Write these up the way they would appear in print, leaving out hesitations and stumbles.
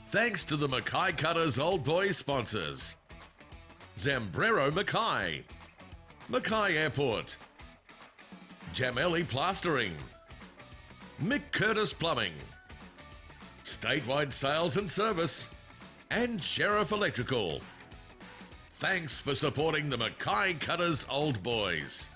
Thanks to the Mackay Cutters Old Boys sponsors. Zambrero Mackay, Mackay Airport, Jamelli Plastering, Mick Curtis Plumbing, Statewide Sales and Service, and Sheriff Electrical. Thanks for supporting the Mackay Cutters Old Boys.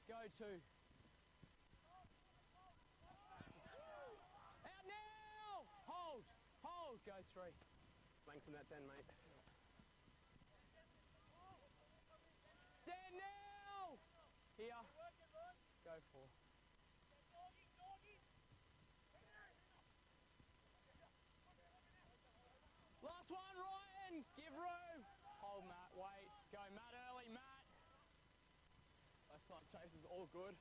Go to. Out now! Hold, hold, go 3. Lengthen that 10, mate. Stand now! Here. Go 4. Last one, Ryan. Give room. Hold, Matt. Wait. Go, Matt early, Matt. Left side chase is all good.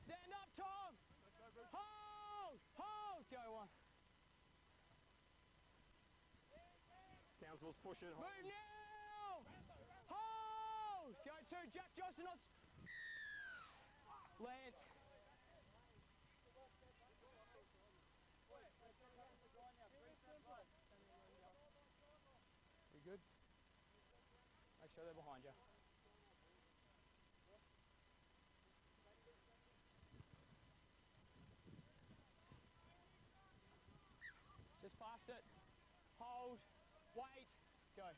Stand up, Tom. Hold, hold. Go 1. Townsville's pushing. Move now. Hold. Go 2. Jack Johnson. Lance. You good? Make sure they're behind you. Just past it. Hold. Wait. Go.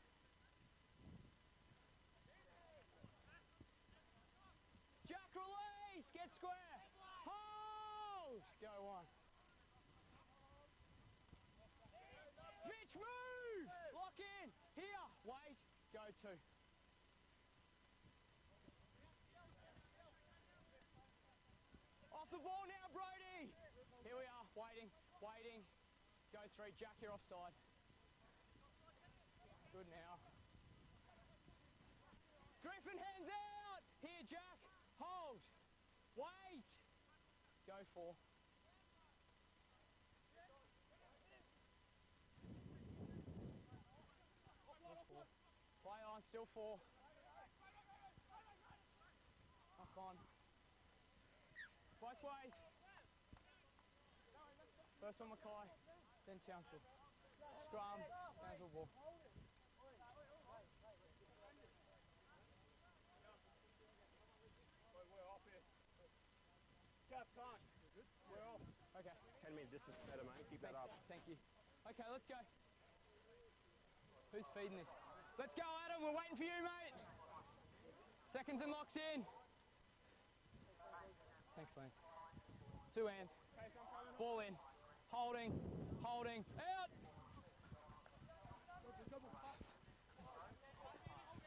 Jack release. Get square. Hold. Go 1. Mitch, move! Lock in! Here! Wait! Go 2. Off the ball now, Brody! Here we are, waiting, waiting. Go 3, Jack, you're offside. Good now. Griffin, hands out! Here, Jack, hold! Wait! Go 4. Play on, still 4. Knock on. halfways. First one Mackay, then Townsville. Scrum, Townsville ball. Okay. 10-metre distance better, mate. Keep that up. Thank you. Okay, let's go. Who's feeding this? Let's go, Adam. We're waiting for you, mate. Seconds and locks in. Thanks, Lance. 2 hands. Ball in. Holding. Holding. Out.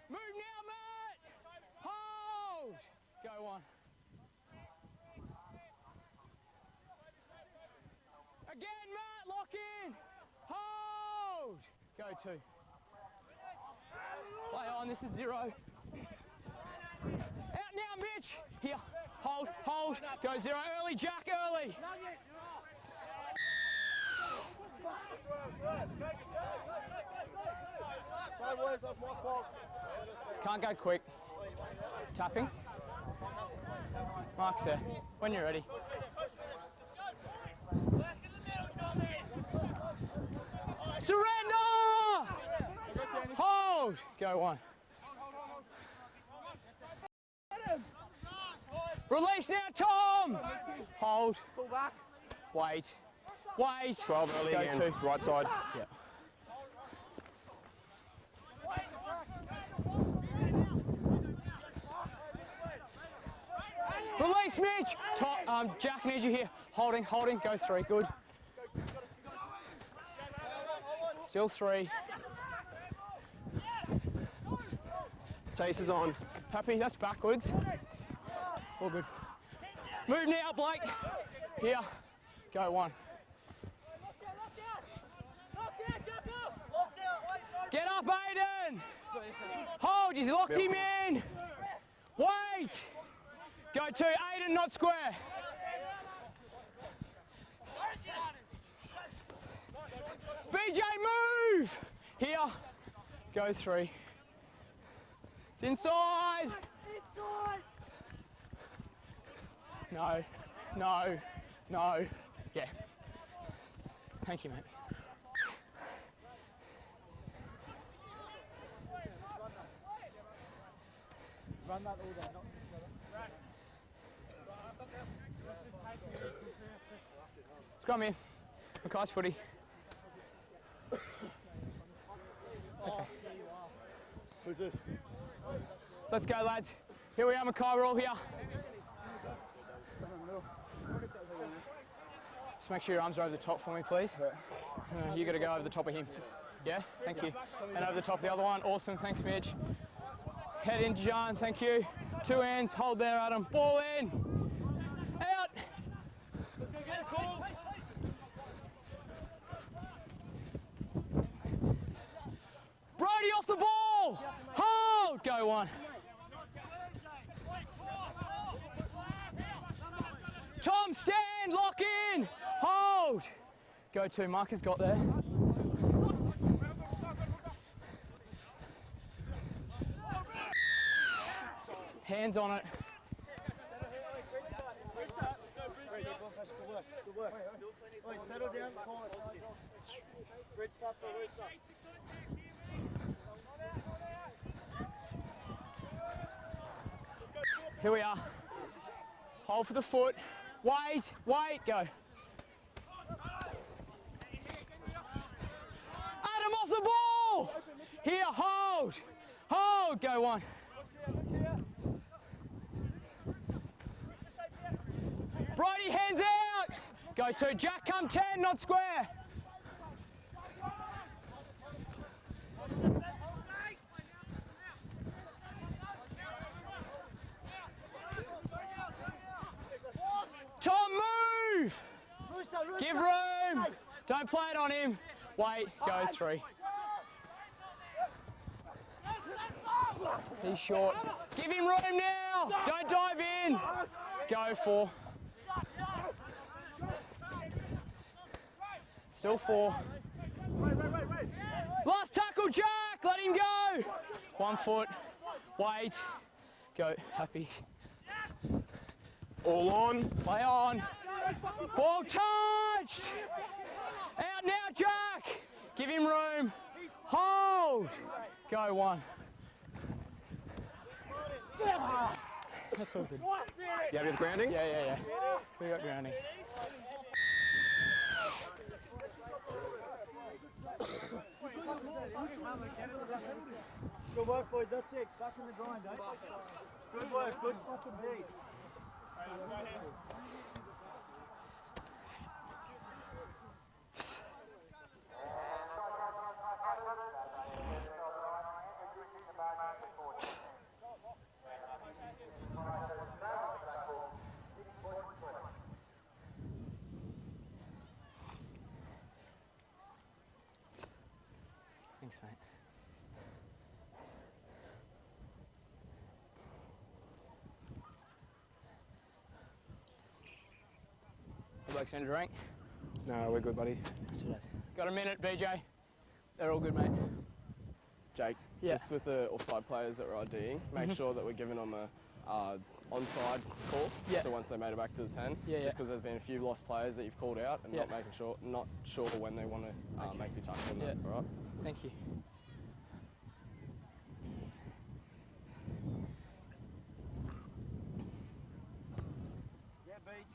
Move now, Matt. Hold. Go on. Again, Matt. Lock in. Hold. Go 2. Play on. This is 0. Out now, Mitch. Here. Hold. Hold. Go 0. Early, Jack. Early. Can't go quick. Tapping. Mark's there. When you're ready. Surrender! Hold! Go 1. Release now, Tom! Hold. Wait. Wait. 12 early Go again. 2. Right side. Yeah. Release, Mitch! Jack needs you here. Holding, holding. Go 3. Good. Still 3. Chase is on. Happy, that's backwards. All good. Move now, Blake. Here. Go 1. Get up, Aiden. Hold, he's locked him in. Wait. Go 2, Aiden, not square. BJ, move. Here. Go 3. It's inside. No, no, no. Yeah. Thank you, mate. Run that all day, not Scrum here. Mackay's footy. Okay. Who's this? Let's go, lads. Here we are, Mackay, we're all here. Just make sure your arms are over the top for me, please. You got to go over the top of him. Yeah, thank you. And over the top of the other one. Awesome, thanks, Mitch. Head into John, thank you. 2 hands, hold there, Adam. Ball in. Out. Let's go get a call. Brody off the ball. Hold. Go 1. Tom, stand, lock in. Hold. Go 2, Mark has got there. Hands on it. Good work. Wait, settle down. Call it. Bridge stop for restart. Here we are. Hold for the foot. Wait, wait, go. Adam off the ball. Here, hold. Hold, go 1. Brody, hands out. Go 2. Jack, come 10, not square. Tom, move. Give room. Don't play it on him. Wait, go 3. He's short. Give him room now. Don't dive in. Go 4. Still 4. Last tackle, Jack. Let him go. 1 foot. Wait. Go. Happy. All on. Play on. Ball touched. Out now, Jack. Give him room. Hold. Go one. That's all good. You happy with grounding? Yeah. We got grounding. Good work, boys. That's it. Back in the grind, eh? Good work. Good fucking beat. Thanks, mate. The blokes need a drink? No, we're good, buddy. Got a minute, BJ? They're all good, mate. Jake, Yeah. just with the offside players that we're IDing, make sure that we're giving them a onside call. Yeah. So once they made it back to the 10, Yeah. just because there's been a few lost players that you've called out and Yeah. not sure when they want to make the tackle. Yeah. All right. Thank you. Yeah, Beach.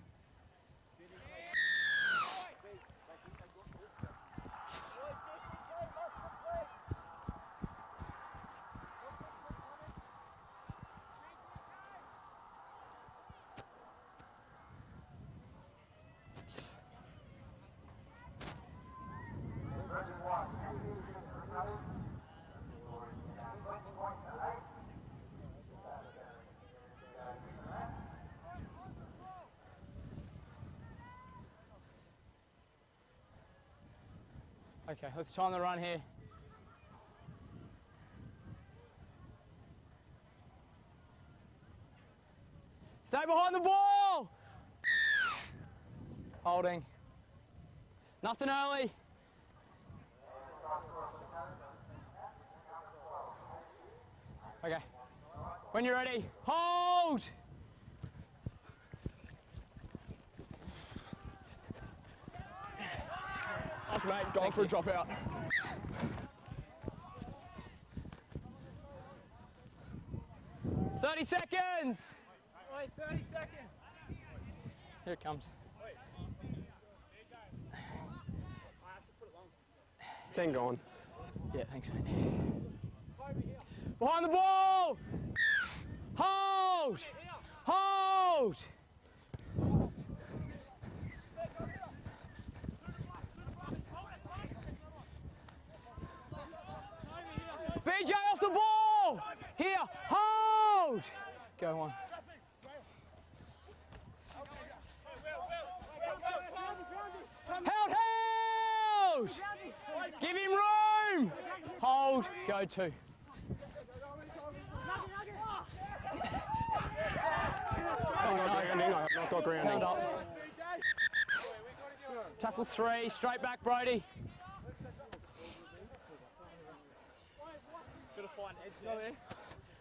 Okay, let's time the run here. Stay behind the ball! Holding. Nothing early. Okay. When you're ready, hold! Nice, mate. Going Thank for you. a dropout. "30 seconds! Wait, 30 seconds. Here it comes. 10 gone. Yeah, thanks, mate. Behind the ball! Hold! Hold! BJ off the ball! Here, hold! Go on. Held! Give him room! Hold, go two. Grounding. I have not got grounding. Held up. Tackle three, straight back, Brody.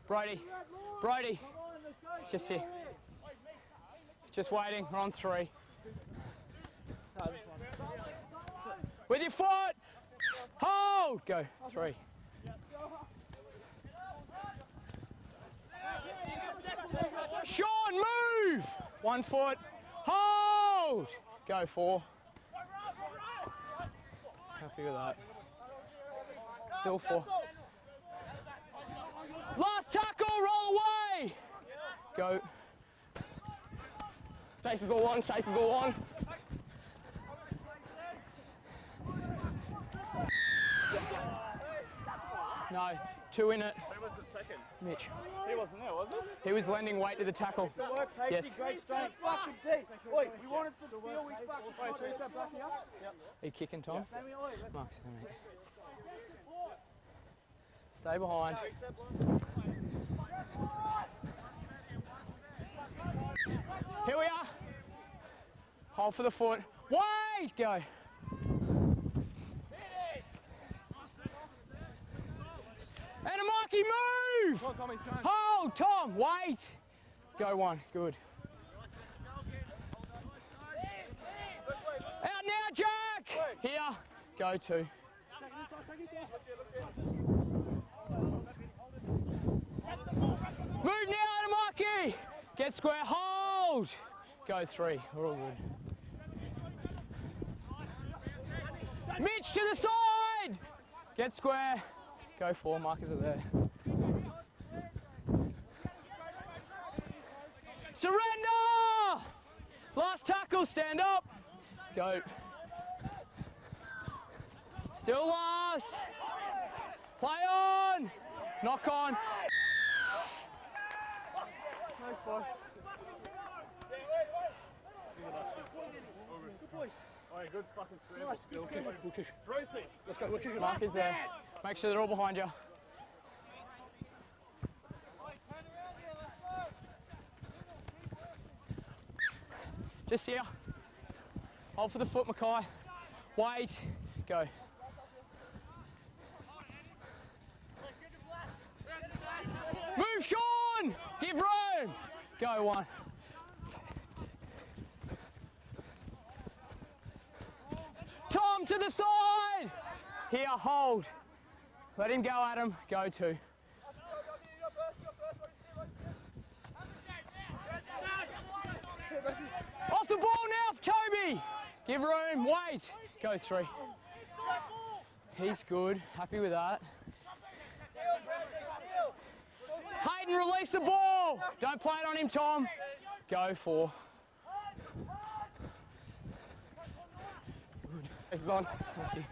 Brody, Brody, it's just here. Just waiting, we're on three. With your foot, hold, go, three. Sean, move! 1 foot, hold, go, four. Happy with that. Still four. Last tackle, roll away! Go. Chase is all on. Chase is all on. No, two in it. Who was it second? Mitch. He wasn't there, was he? He was lending weight to the tackle. Good work, Casey. Yes. Great strength. Fucking deep. Oi, we wanted some steel. We fucking tried. Who's that back here? Yep. Are you kicking, Tom? Sammy, oi. Mark's there, mate. Stay behind. Here we are. Hold for the foot. Wait! Go. And a Marky, move! Hold, Tom, wait! Go one, good. Here, go to. Move now, Mackay. Get square, hold. Go 3, we're all good. Mitch to the side. Get square. Go 4, markers are there. Surrender! Last tackle, stand up. Go. Still last. Play on. Knock on. Good fucking scramble. Let's go. Markers there. Make sure they're all behind you. Just here. Hold for the foot, Mackay. Wait. Go. Move, Sean! Give room! Go 1. Tom to the side! Here, hold. Let him go, Adam. Go 2. Off the ball now, Toby! Give room, wait. Go 3. He's good, happy with that. Hayden, release the ball. Don't play it on him, Tom. Go 4. This is on. Thank you.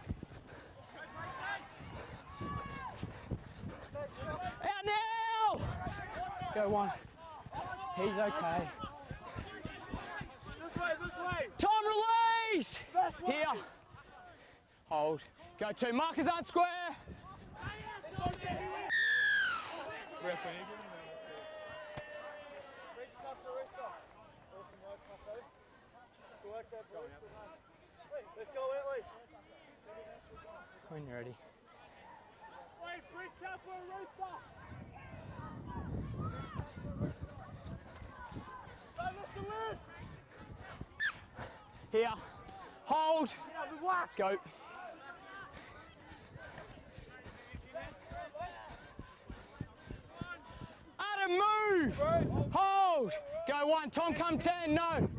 Out now! Go 1. He's okay. This way! Tom, release! Here. Hold. Go 2. Markers aren't square. Let's go, Whitley. When you're ready. Wait, bridge up for a rooster. Here. Hold. Go. Adam, move. Hold. Go 1. Tom, come 10. No.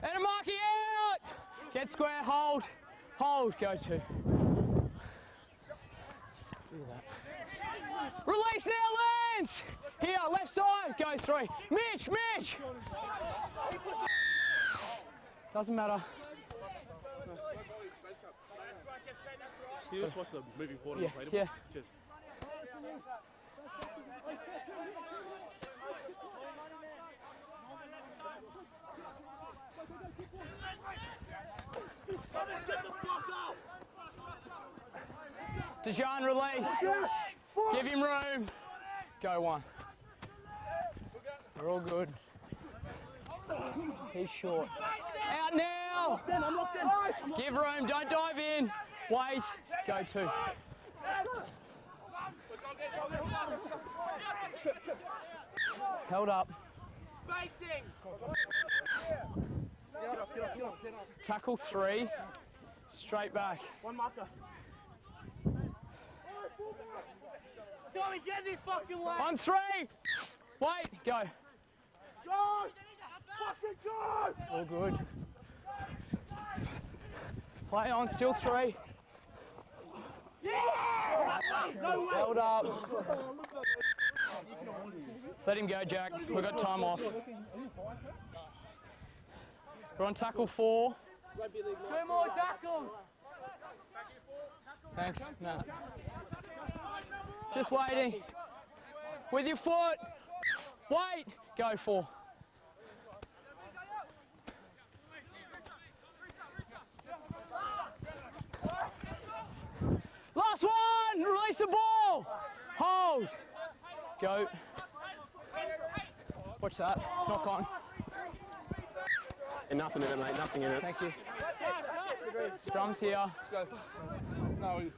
And a marking out. Get square. Hold. Hold. Go 2. Look at that. Release now, Lance. Here, left side. Go 3. Mitch. Doesn't matter. Can you just watch the moving forward Yeah, and play them? yeah. Cheers. Dejan, release. Give him room. Go 1. We're all good. He's short. Out now. Give room. Don't dive in. Wait. Go 2. Held up. Tackle 3. Straight back. One marker. Tommy, get this fucking way. On 3. Wait. Go. Go! Fucking go! All good. Play on. Still 3. Held up. Let him go, Jack. We've got time off. We're on tackle 4. 2 more tackles. Thanks, Matt. Just waiting. With your foot. Wait. Go 4. Last one. Release the ball. Hold. Go. Watch that. Knock on. And nothing in it, mate. Nothing in it. Thank you. Scrum's here. Let's go. No, we...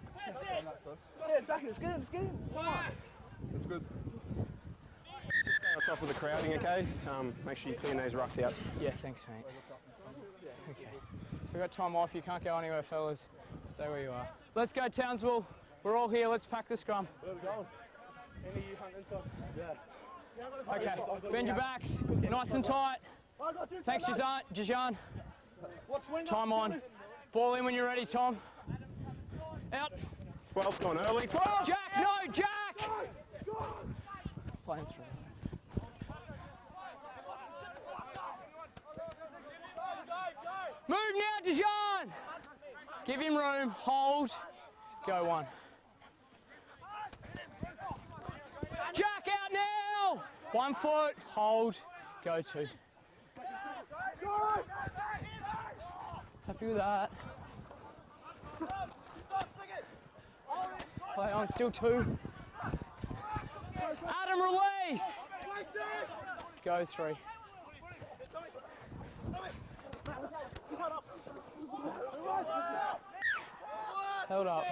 Let's get in. Come on. That's good. Just stay on top luck with the crowding, okay? Make sure you clean those rucks out. Yeah, thanks, mate. Okay. We've got time off. You can't go anywhere, fellas. Stay where you are. Let's go, Townsville. We're all here. Let's pack the scrum. Where are we going? Any of you hunting stuff? Yeah. Okay, bend your backs. Nice and tight. Thanks, Jajan. Time on. Ball in when you're ready, Tom. Out. 12 gone early. 12! Jack, no, Jack! Playing through. Move now, Dijon! Give him room, hold, go one. Jack out now! 1 foot, hold, go two. Happy with that. Play on, still two. Adam, release! Go three. Held up.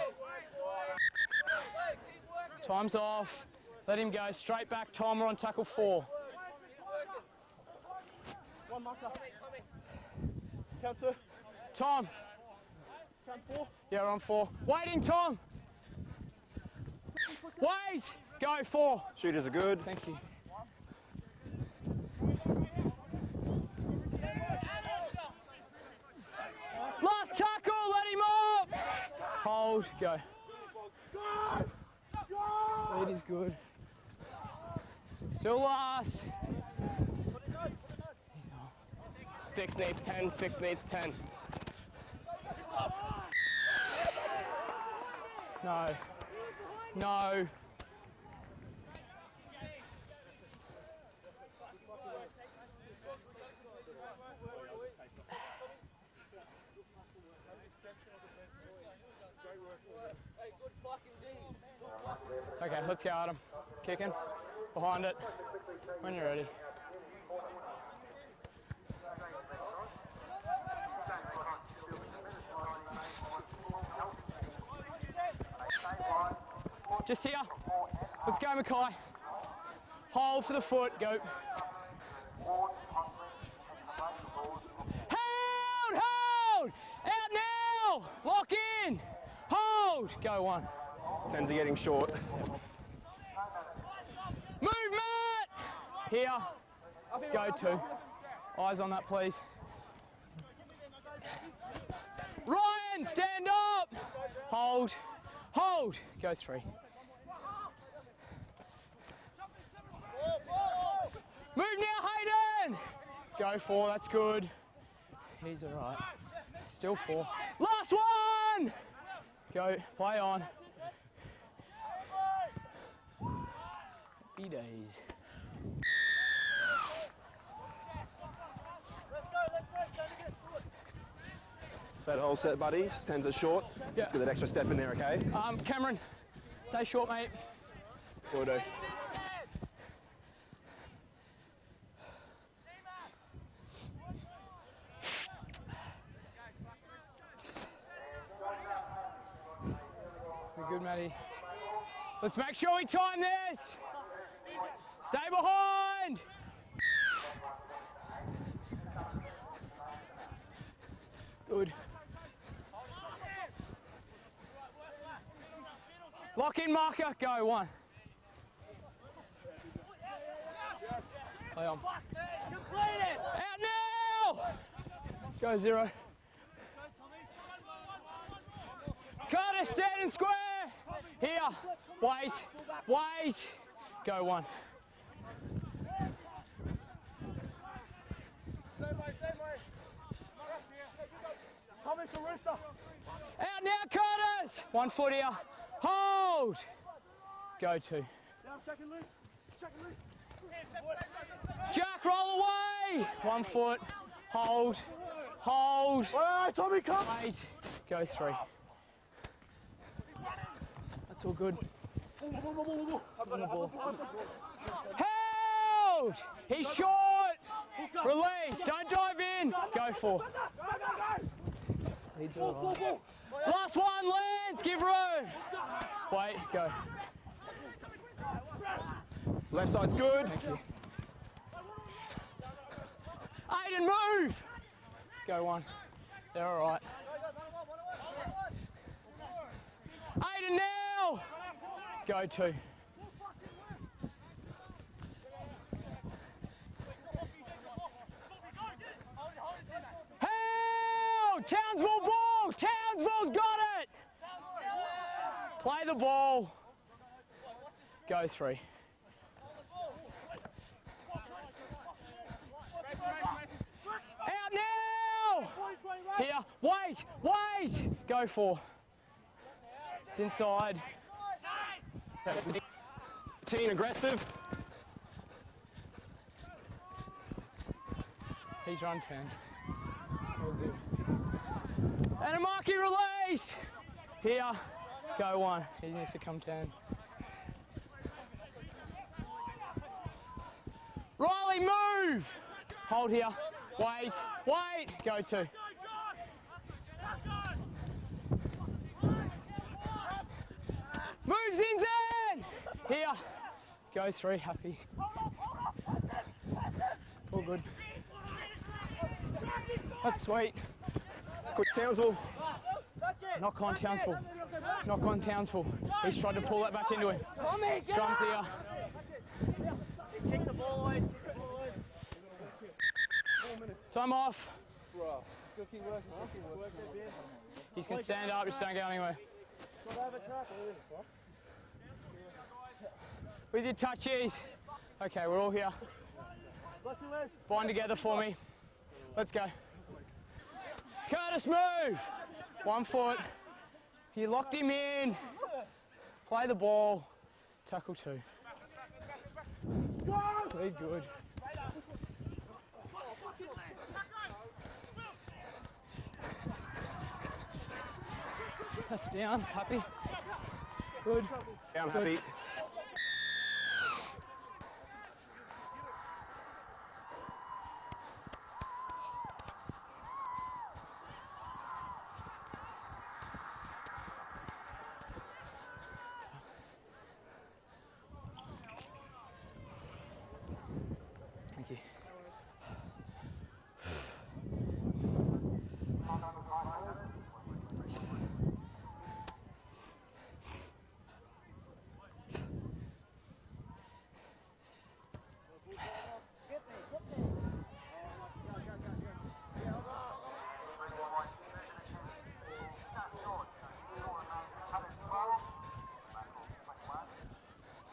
Time's off. Let him go. Straight back, Tom. We're on tackle 4. One marker. Count 2. Tom. Count 4. Yeah, we're on 4. Waiting, Tom. Wait. Go 4. Shooters are good. Thank you. Last tackle. Let him up. Hold. Go. Lead is good. Still last. 6 needs 10. 6 needs 10. No. No. Okay, let's go, Adam. Kicking. Behind it. When you're ready. Just here. Let's go, Mackay. Hold for the foot. Go. Hold! Hold! Out now! Lock in! Hold! Go 1. 10s are getting short. Movement! Here. Go 2. Eyes on that, please. Ryan, stand up! Hold. Hold. Go 3. Move now, Hayden! Go 4, that's good. He's all right. Still 4. Last one! Go, play on. Happy days. That whole set, buddy. 10s are short. Yeah. Let's get that extra step in there, okay? Cameron, stay short, mate. Will do. We're good, Matty. Let's make sure we time this. Stay behind. Good. Lock in, marker. Go 1. Play on. Out now. Go 0. Carter, standing square. Here. Wait. Wait. Go 1. Out now, Curtis. 1 foot here. Hold. Go 2. Jack, roll away. 1 foot. Hold. Hold. Tommy, come. Wait. Go 3. That's all good. On the ball. Held. He's short. Release. Don't dive in. Go 4. Leads all right. Last one, Lance. Give room. Just wait. Go. Left side's good. Thank you. Aiden, move! Go one. They're all right. Aiden now! Go two. Hell! Townsville ball! Townsville's got it! Play the ball. Go three. Out now! Here, wait, wait! Go four. It's inside. Team aggressive. He's run 10. All good. And a Mackay release! Here, go one. He needs to come 10. Riley, move! Hold here. Wait, wait! Go two. Moves in Zen! Here. Go three, happy. All good. That's sweet. Quick Townsville. Knock on Townsville. Knock on Townsville. He's tried to pull that back into him. Scrum's here. Kick the ball away. Time off. He's can stand up, just don't go anywhere. With your touchies. Okay, we're all here. Bind together for me. Let's go. Curtis, move! 1 foot. You locked him in. Play the ball. Tackle two. Very good. That's down. Happy. Good. Down, happy. Thank you.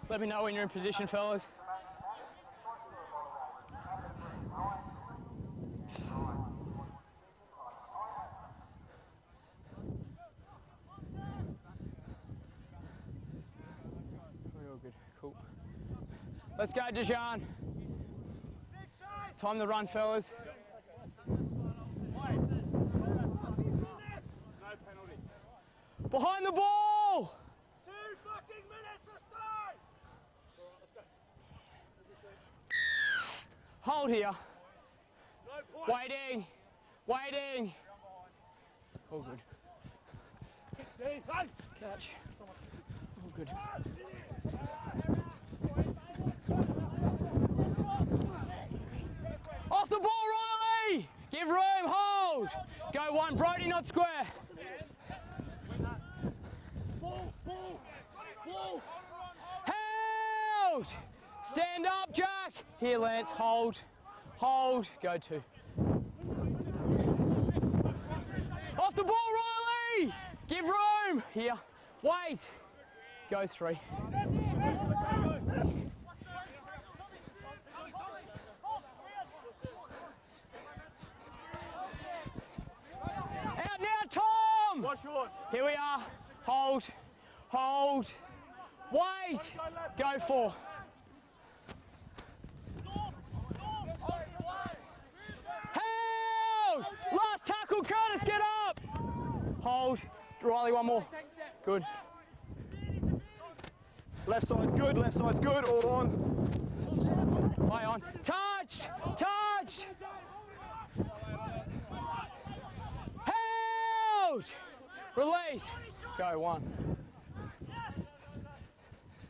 Let me know when you're in position, fellas. We're all good. Cool. Let's go, Dejan. Time to run, fellas. Behind the ball! 2 fucking minutes to start! Hold here. Waiting. Waiting. All good. Catch. All good. Off the ball, Riley! Give room, hold! Go one, Brody, not square. Held! Stand up, Jack! Here, Lance, hold. Hold, go two. Off the ball, Riley! Give room! Here, wait. Go three. Out now, Tom! Here we are. Hold. Hold. Wait. Go four. Held! Last tackle, Curtis, get up! Hold. Riley, one more. Good. Left side's good, all on. Play on. Touched! Touched! Held! Release. Go one.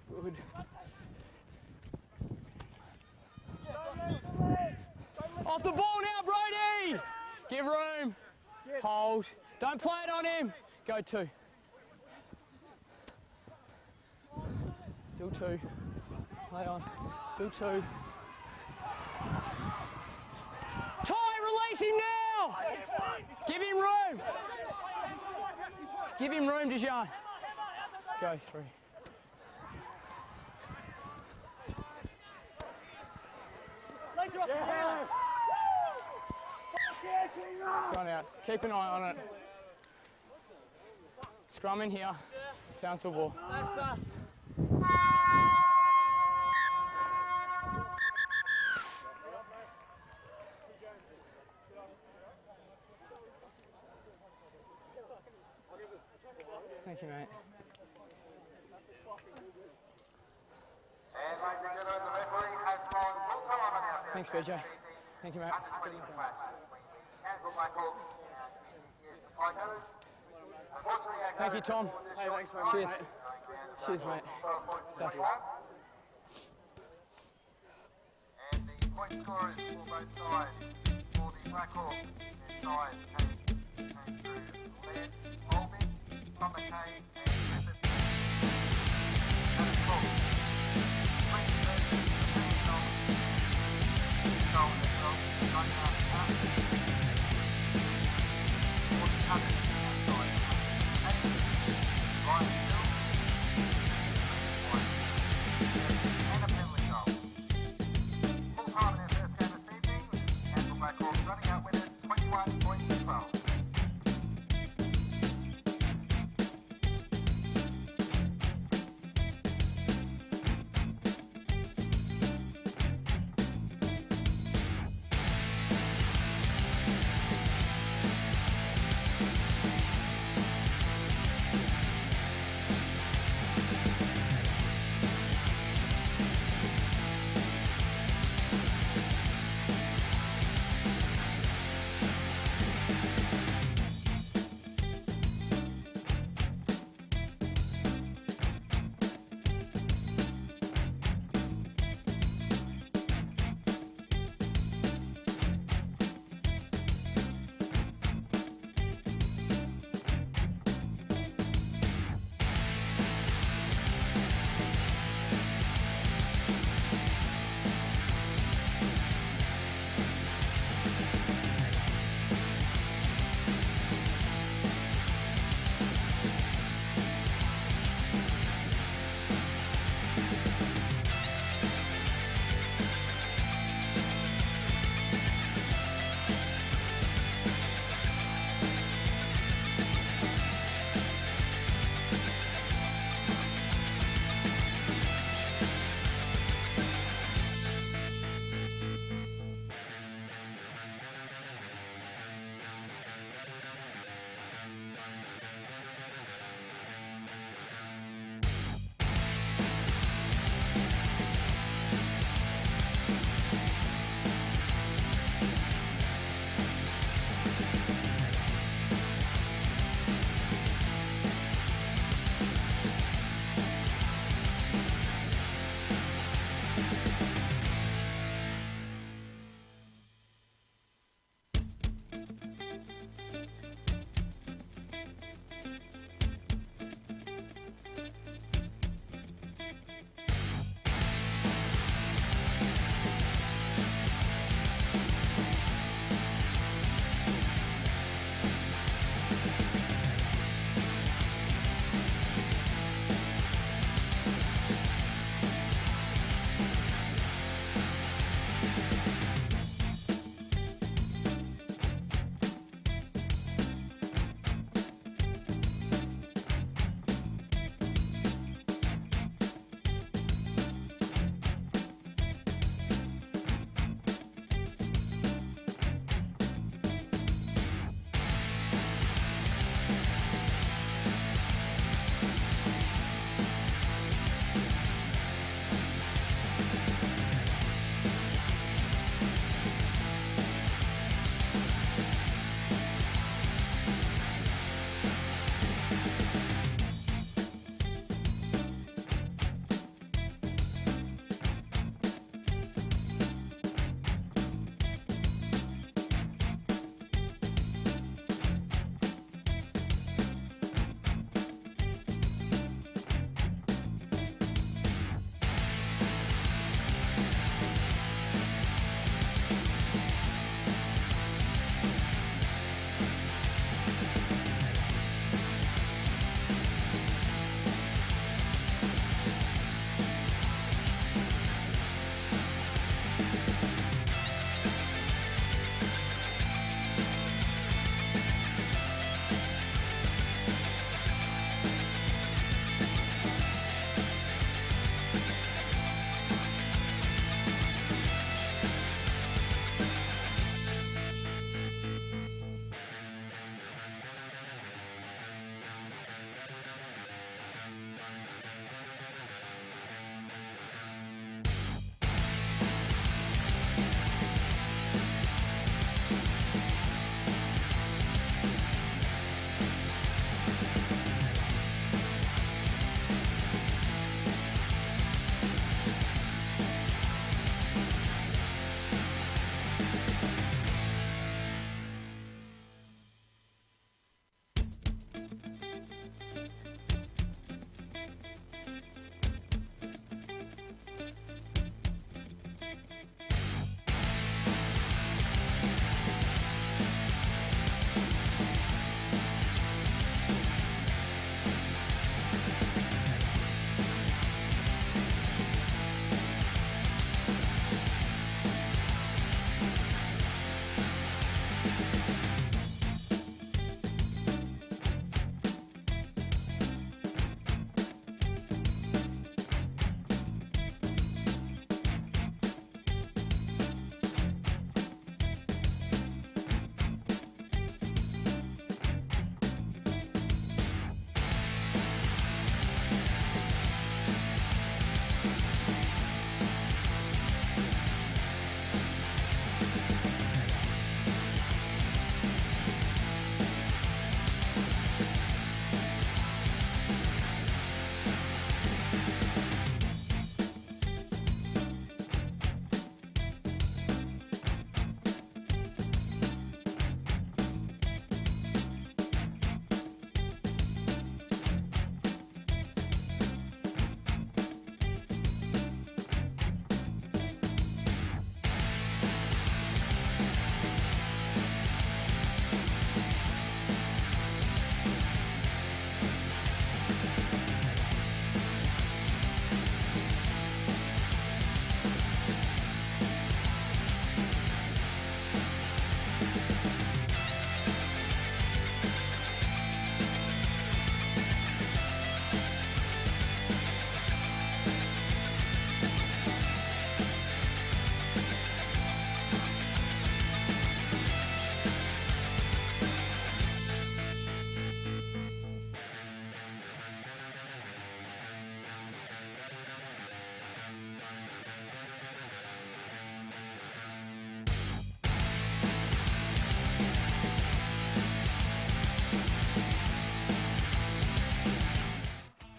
Good. Off the ball now, bro! 3. Give room. Hold. Don't play it on him. Go 2. Still 2. Play on. Still 2. Ty, release him now. Give him room. Give him room, Dijon. Go 3. It's gone out. Keep an eye on it. Scrum in here. Townsville ball. Thank you, mate. Thanks, BJ. Thank you, mate. Thank you, Tom. Hey, thanks very much. Cheers. Mate. Cheers, mate. Stuff. And the point scorers for both sides. For the Blackhawks, their side came through Led, Holby, Mackay, and Griffith. And of course, running out winners 21 points to 12.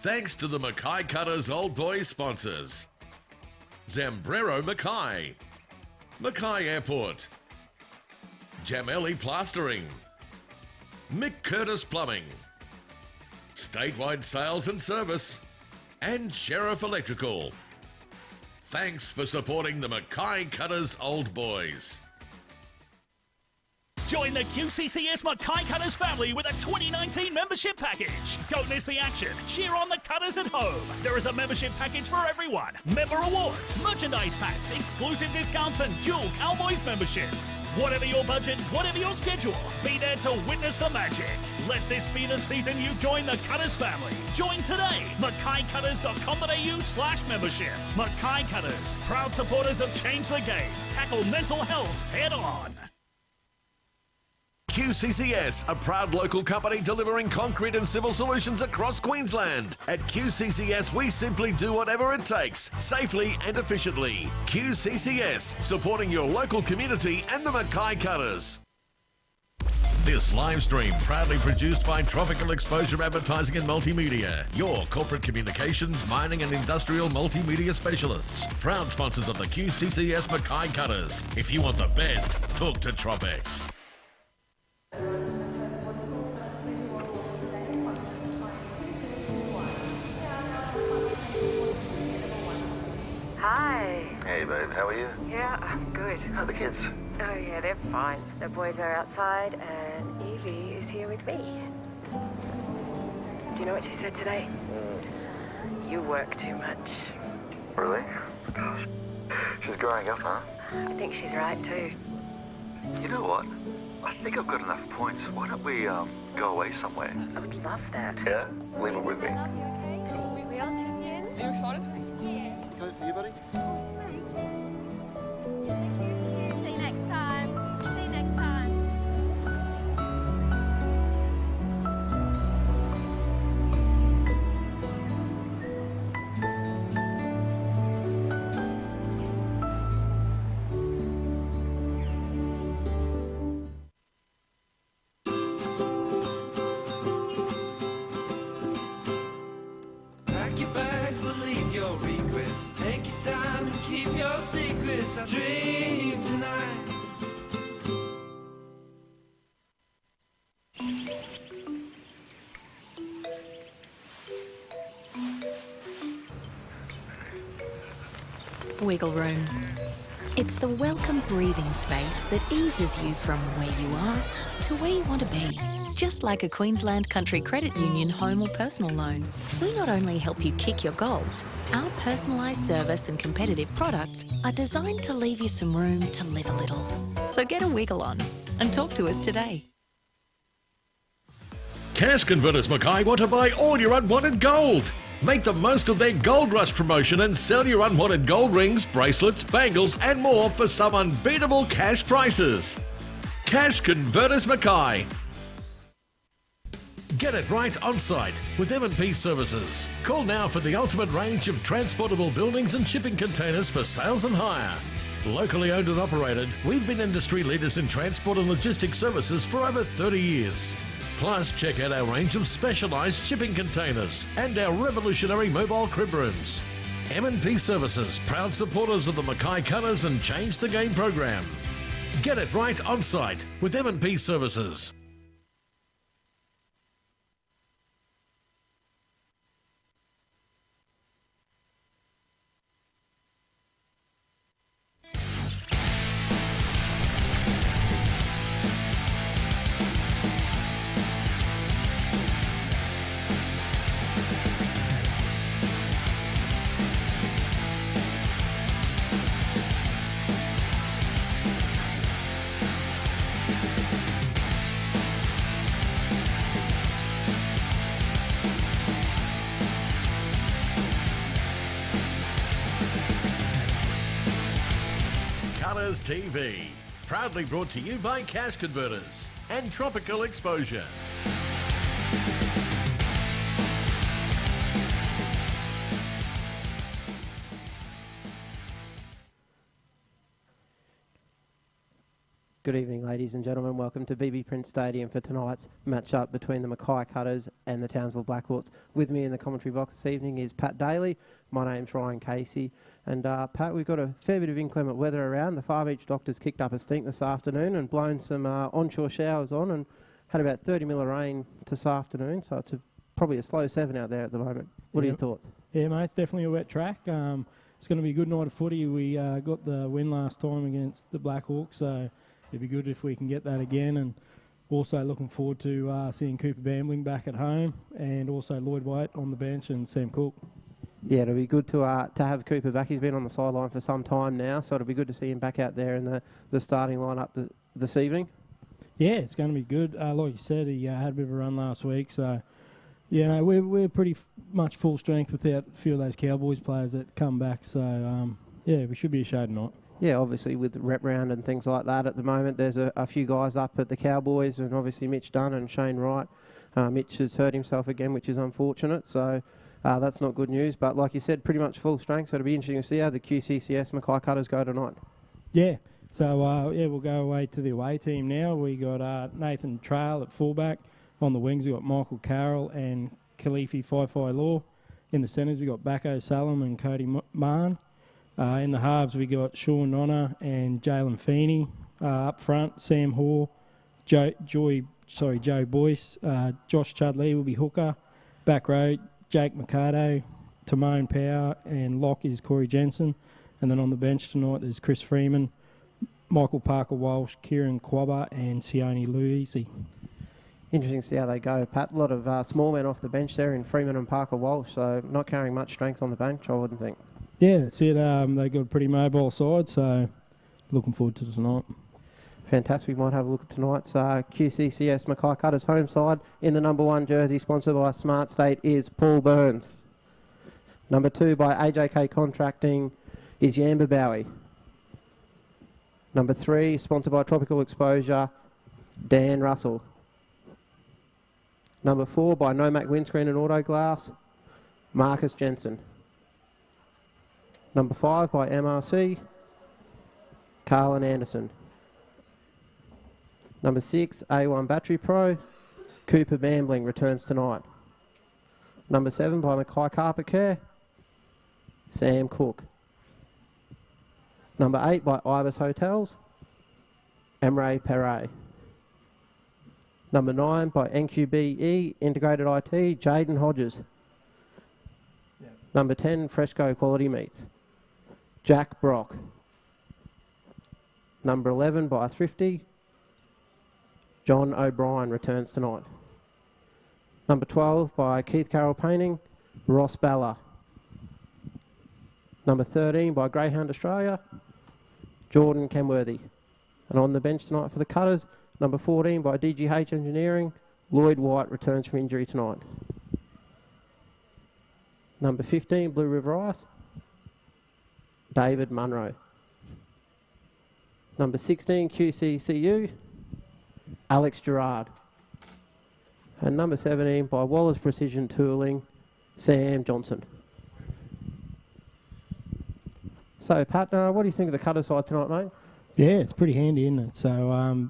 Thanks to the Mackay Cutters Old Boys sponsors. Zambrero Mackay, Mackay Airport, Jamelli Plastering, Mick Curtis Plumbing, Statewide Sales and Service, and Sheriff Electrical. Thanks for supporting the Mackay Cutters Old Boys. Join the QCCS Mackay Cutters family with a 2019 membership package. Don't miss the action. Cheer on the Cutters at home. There is a membership package for everyone. Member awards, merchandise packs, exclusive discounts, and dual Cowboys memberships. Whatever your budget, whatever your schedule, be there to witness the magic. Let this be the season you join the Cutters family. Join today. MackayCutters.com.au/membership. Mackay Cutters, proud supporters of Change the Game. Tackle mental health head on. QCCS, a proud local company delivering concrete and civil solutions across Queensland. At QCCS, we simply do whatever it takes, safely and efficiently. QCCS, supporting your local community and the Mackay Cutters. This live stream proudly produced by Tropical Exposure Advertising and Multimedia, your corporate communications, mining and industrial multimedia specialists. Proud sponsors of the QCCS Mackay Cutters. If you want the best, talk to Tropex. Hi. Hey babe, how are you? Yeah, I'm good. How are the kids? Oh yeah, they're fine. The boys are outside and Evie is here with me. Do you know what she said today? You work too much. Really? Gosh. She's growing up, huh? I think she's right too. You know what? I think I've got enough points. Why don't we go away somewhere? I would love that. Yeah? Leave it with me. We all tuned in. Are you excited? Go for you, buddy. Thank you. See you next time. See you next time. Pack your bags, believe your regrets. Take your time and keep your secrets. I dream tonight. Wiggle Room. It's the welcome breathing space that eases you from where you are to where you want to be. Just like a Queensland Country Credit Union home or personal loan, we not only help you kick your goals, our personalised service and competitive products are designed to leave you some room to live a little. So get a wiggle on and talk to us today. Cash Converters Mackay want to buy all your unwanted gold. Make the most of their Gold Rush promotion and sell your unwanted gold rings, bracelets, bangles and more for some unbeatable cash prices. Cash Converters Mackay. Get it right on site with M&P Services. Call now for the ultimate range of transportable buildings and shipping containers for sales and hire. Locally owned and operated, we've been industry leaders in transport and logistics services for over 30 years. Plus, check out our range of specialised shipping containers and our revolutionary mobile crib rooms. M&P Services, proud supporters of the Mackay Cutters and Change the Game program. Get it right on site with M&P Services. Cutters TV, proudly brought to you by Cash Converters and Tropical Exposure. Good evening, ladies and gentlemen. Welcome to BB Prince Stadium for tonight's match-up between the Mackay Cutters and the Townsville Blackhawks. With me in the commentary box this evening is Pat Daly. My name's Ryan Casey. And Pat, we've got a fair bit of inclement weather around. The Far Beach Doctors kicked up a stink this afternoon and blown some onshore showers on and had about 30 mil of rain this afternoon. So it's probably a slow 7 out there at the moment. What are your thoughts? Yeah, mate, it's definitely a wet track. It's going to be a good night of footy. We got the win last time against the Blackhawks, so it'd be good if we can get that again. And also looking forward to seeing Cooper Bambling back at home, and also Lloyd White on the bench and Sam Cook. Yeah, it'll be good to have Cooper back. He's been on the sideline for some time now, so it'll be good to see him back out there in the starting lineup this evening. Yeah, it's going to be good. Like you said, he had a bit of a run last week, so yeah, no, we're pretty much full strength without a few of those Cowboys players that come back. So yeah, we should be a show tonight. Yeah, obviously with the rep round and things like that at the moment, there's a few guys up at the Cowboys, and obviously Mitch Dunn and Shane Wright. Mitch has hurt himself again, which is unfortunate, so that's not good news. But like you said, pretty much full strength, so it'll be interesting to see how the QCCS Mackay Cutters go tonight. Yeah, so yeah, we'll go away to the away team now. We got Nathan Trail at fullback. On the wings, we got Michael Carroll and Khalifi Fai Law. In the centres, we got Bacco Salem and Cody Mahon. In the halves, we got Sean Nonna and Jalen Feeney. Up front, Sam Hoare, Joe Boyce, Josh Chudley will be hooker. Back row, Jake Mercado, Timone Power, and lock is Corey Jensen. And then on the bench tonight, there's Chris Freeman, Michael Parker Walsh, Kieran Quabba, and Sione Luisi. Interesting to see how they go, Pat. A lot of small men off the bench there in Freeman and Parker Walsh, so not carrying much strength on the bench, I wouldn't think. Yeah, that's it. They got a pretty mobile side, so looking forward to tonight. Fantastic. We might have a look at tonight's QCCS Mackay Cutters home side. In the number 1 jersey, sponsored by Smart State, is Paul Burns. Number 2 by AJK Contracting is Yamba Bowie. Number 3, sponsored by Tropical Exposure, Dan Russell. Number 4 by Nomac Windscreen and Auto Glass, Marcus Jensen. Number 5 by MRC, Carlin Anderson. Number 6, A1 Battery Pro, Cooper Bambling returns tonight. Number 7 by Mackay Carpet Care, Sam Cook. Number 8 by Ibis Hotels, Emre Perret. Number 9 by NQBE Integrated IT, Jaden Hodges. Yep. Number 10, Fresco Quality Meats, Jack Brock. Number 11 by Thrifty, John O'Brien returns tonight. Number 12 by Keith Carroll Painting, Ross Balla. Number 13 by Greyhound Australia, Jordan Kenworthy. And on the bench tonight for the Cutters, number 14 by DGH Engineering, Lloyd White returns from injury tonight. Number 15, Blue River Ice, David Munro. Number 16, QCCU, Alex Gerard. And number 17 by Wallace Precision Tooling, Sam Johnson. So, Pat, what do you think of the Cutter side tonight, mate? Yeah, it's pretty handy, isn't it? So,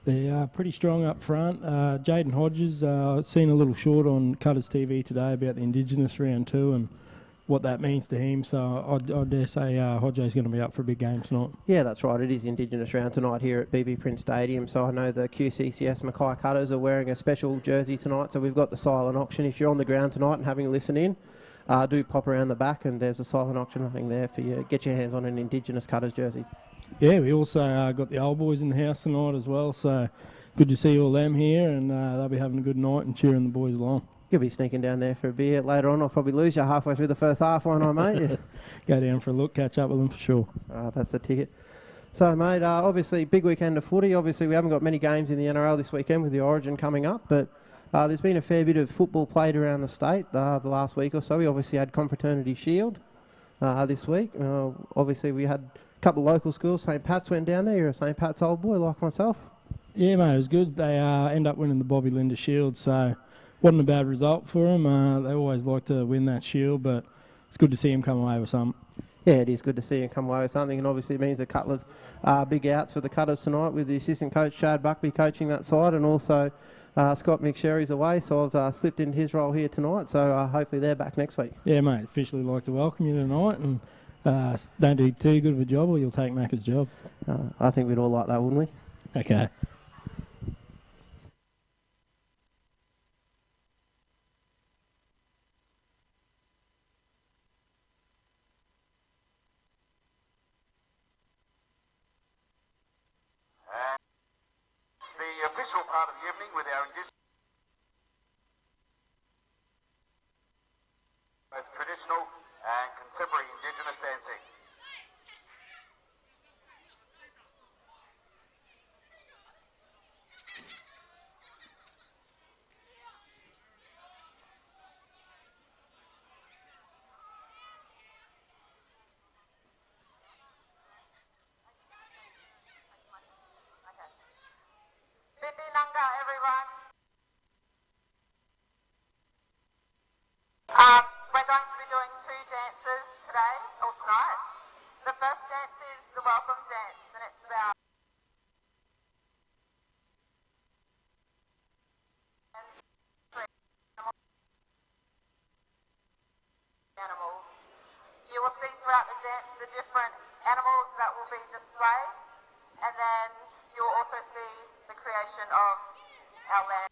they are pretty strong up front. Jaden Hodges, I've seen a little short on Cutters TV today about the Indigenous round 2 and what that means to him. So I dare say Hodjo's going to be up for a big game tonight. Yeah, that's right. It is Indigenous round tonight here at BB Prince Stadium. So I know the QCCS Mackay Cutters are wearing a special jersey tonight. So we've got the silent auction. If you're on the ground tonight and having a listen in, do pop around the back and there's a silent auction running there for you. Get your hands on an Indigenous Cutters jersey. Yeah, we also got the old boys in the house tonight as well, so good to see all them here, and they'll be having a good night and cheering the boys along. You'll be sneaking down there for a beer later on. I'll probably lose you halfway through the first half, won't I, mate? Go down for a look, catch up with them for sure. That's the ticket. So, mate, obviously big weekend of footy. Obviously we haven't got many games in the NRL this weekend with the Origin coming up, but there's been a fair bit of football played around the state the last week or so. We obviously had Confraternity Shield this week. Obviously we had couple of local schools. St. Pat's went down there. You're a St. Pat's old boy like myself. Yeah, mate, it was good. They end up winning the Bobby Linda Shield, so wasn't a bad result for them. They always like to win that shield, but it's good to see them come away with something. Yeah, it is good to see him come away with something, and obviously it means a couple of big outs for the Cutters tonight with the assistant coach Chad Buckby coaching that side, and also Scott McSherry's away, so I've slipped into his role here tonight, so hopefully they're back next week. Yeah, mate, officially like to welcome you tonight, and don't do too good of a job or you'll take Macca's job. I think we'd all like that, wouldn't we? Okay. The official part of the evening with our Indigenous, both traditional and contemporary Indigenous dancing. Everyone. We're going to be doing two dances today or tonight. The first dance is the welcome dance, and it's about animals. You will see throughout the dance the different animals that will be displayed, and then you will also see the creation of our land.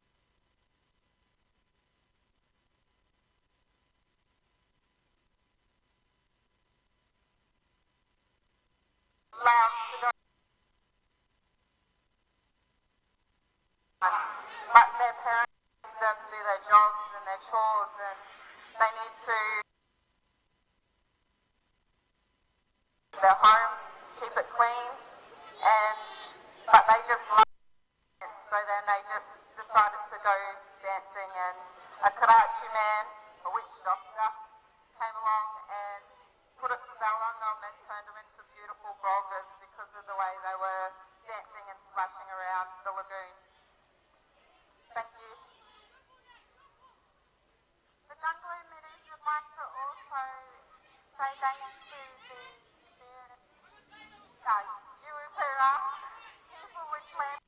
But their parents need them to do their jobs and their chores, and they need to their home, keep it clean, but they just love it, so then they just decided to go dancing, and a Karachi man, a witch doctor, came along and put a spell on them and turned them into beautiful vulvas because of the way they were dancing and splashing around the lagoon. Thank you. The jungle emitters would like to also say thank you to the people with plans.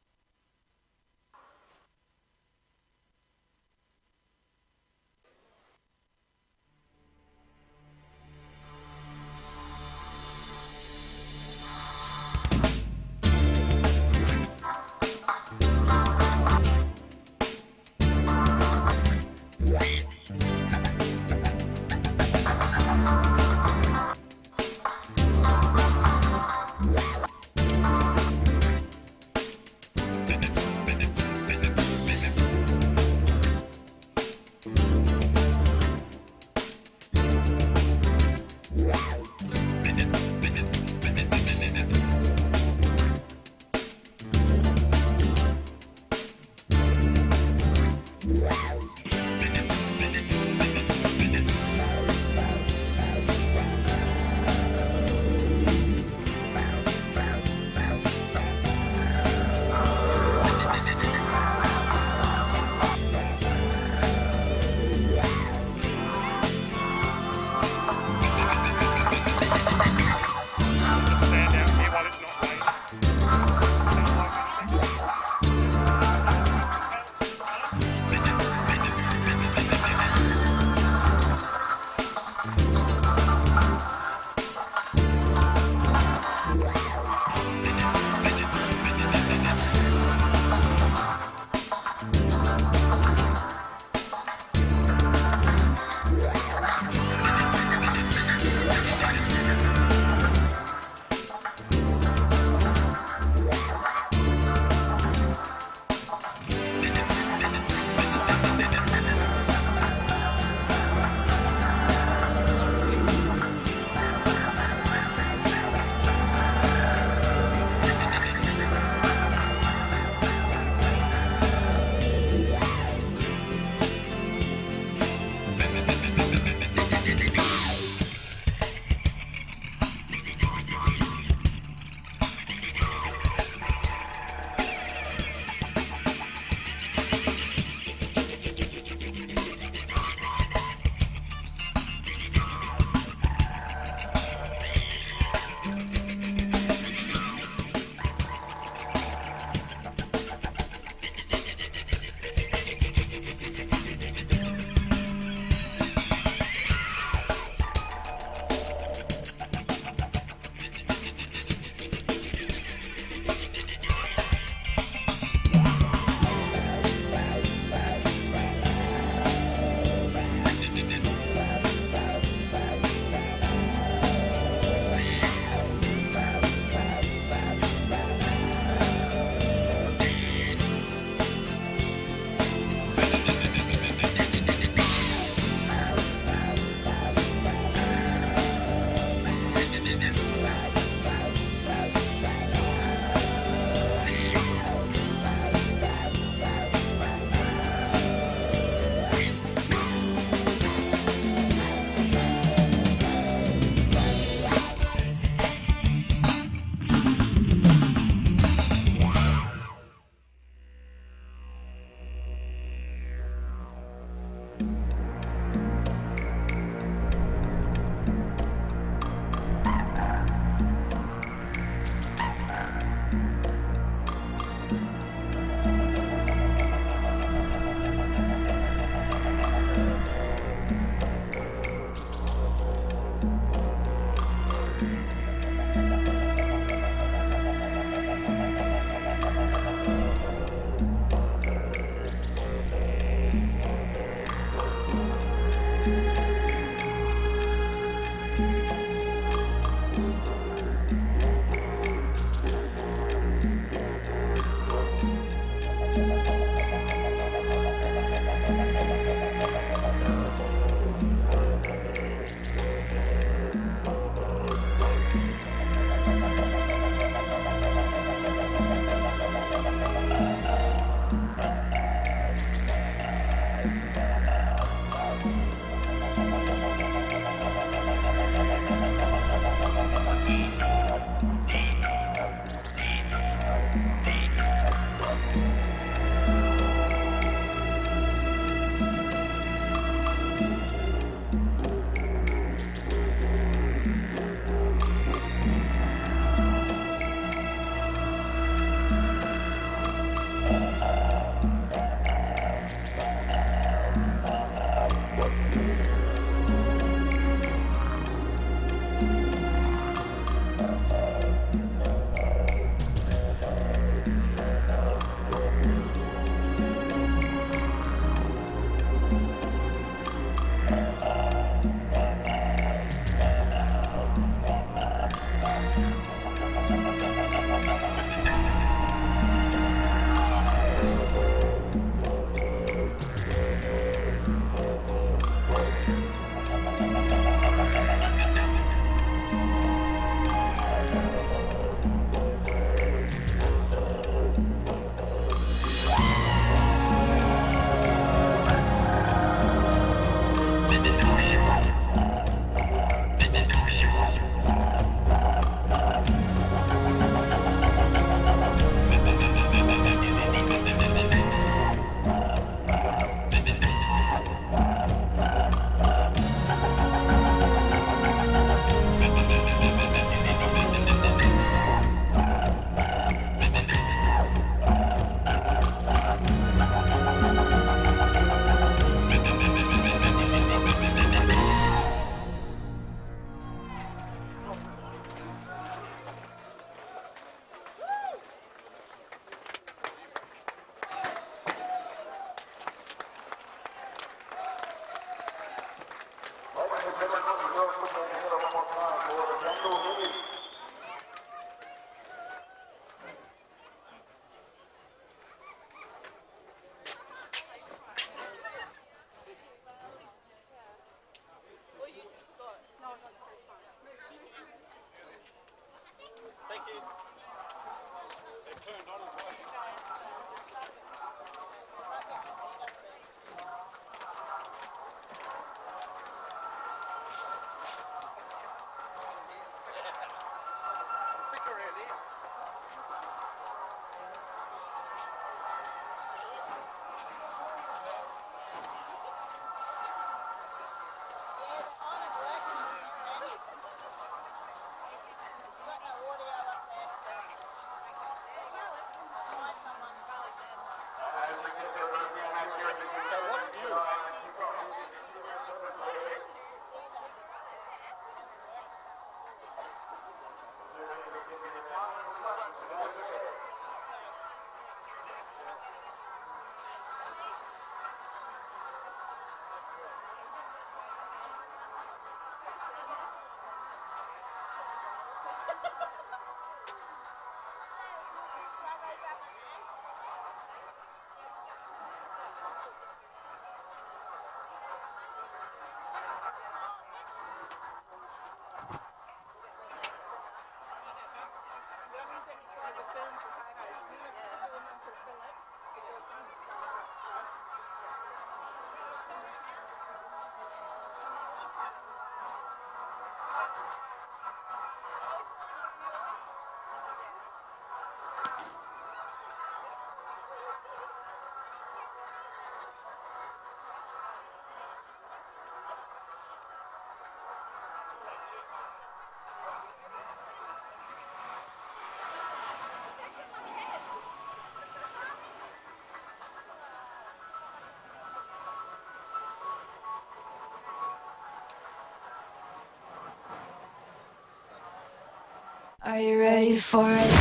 Are you ready for it?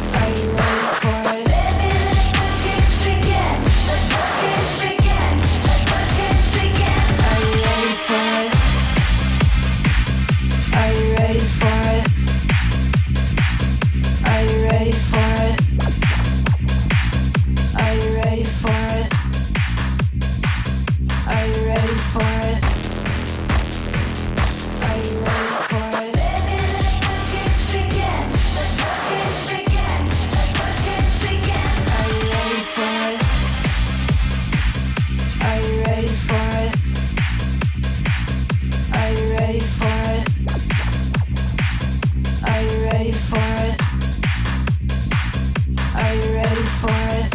Are you ready for it? Baby, let the games begin. Let the games begin. Let the games begin. Are you ready for it? Are you ready for it? Are you ready for it? Are you ready for it? Are you ready for it? Are you ready for it? Baby, let the games begin. Let the games begin. Let the games begin. Are you ready for it? Are you ready for it? Are you ready for it? Are you ready for it? Are you ready for it?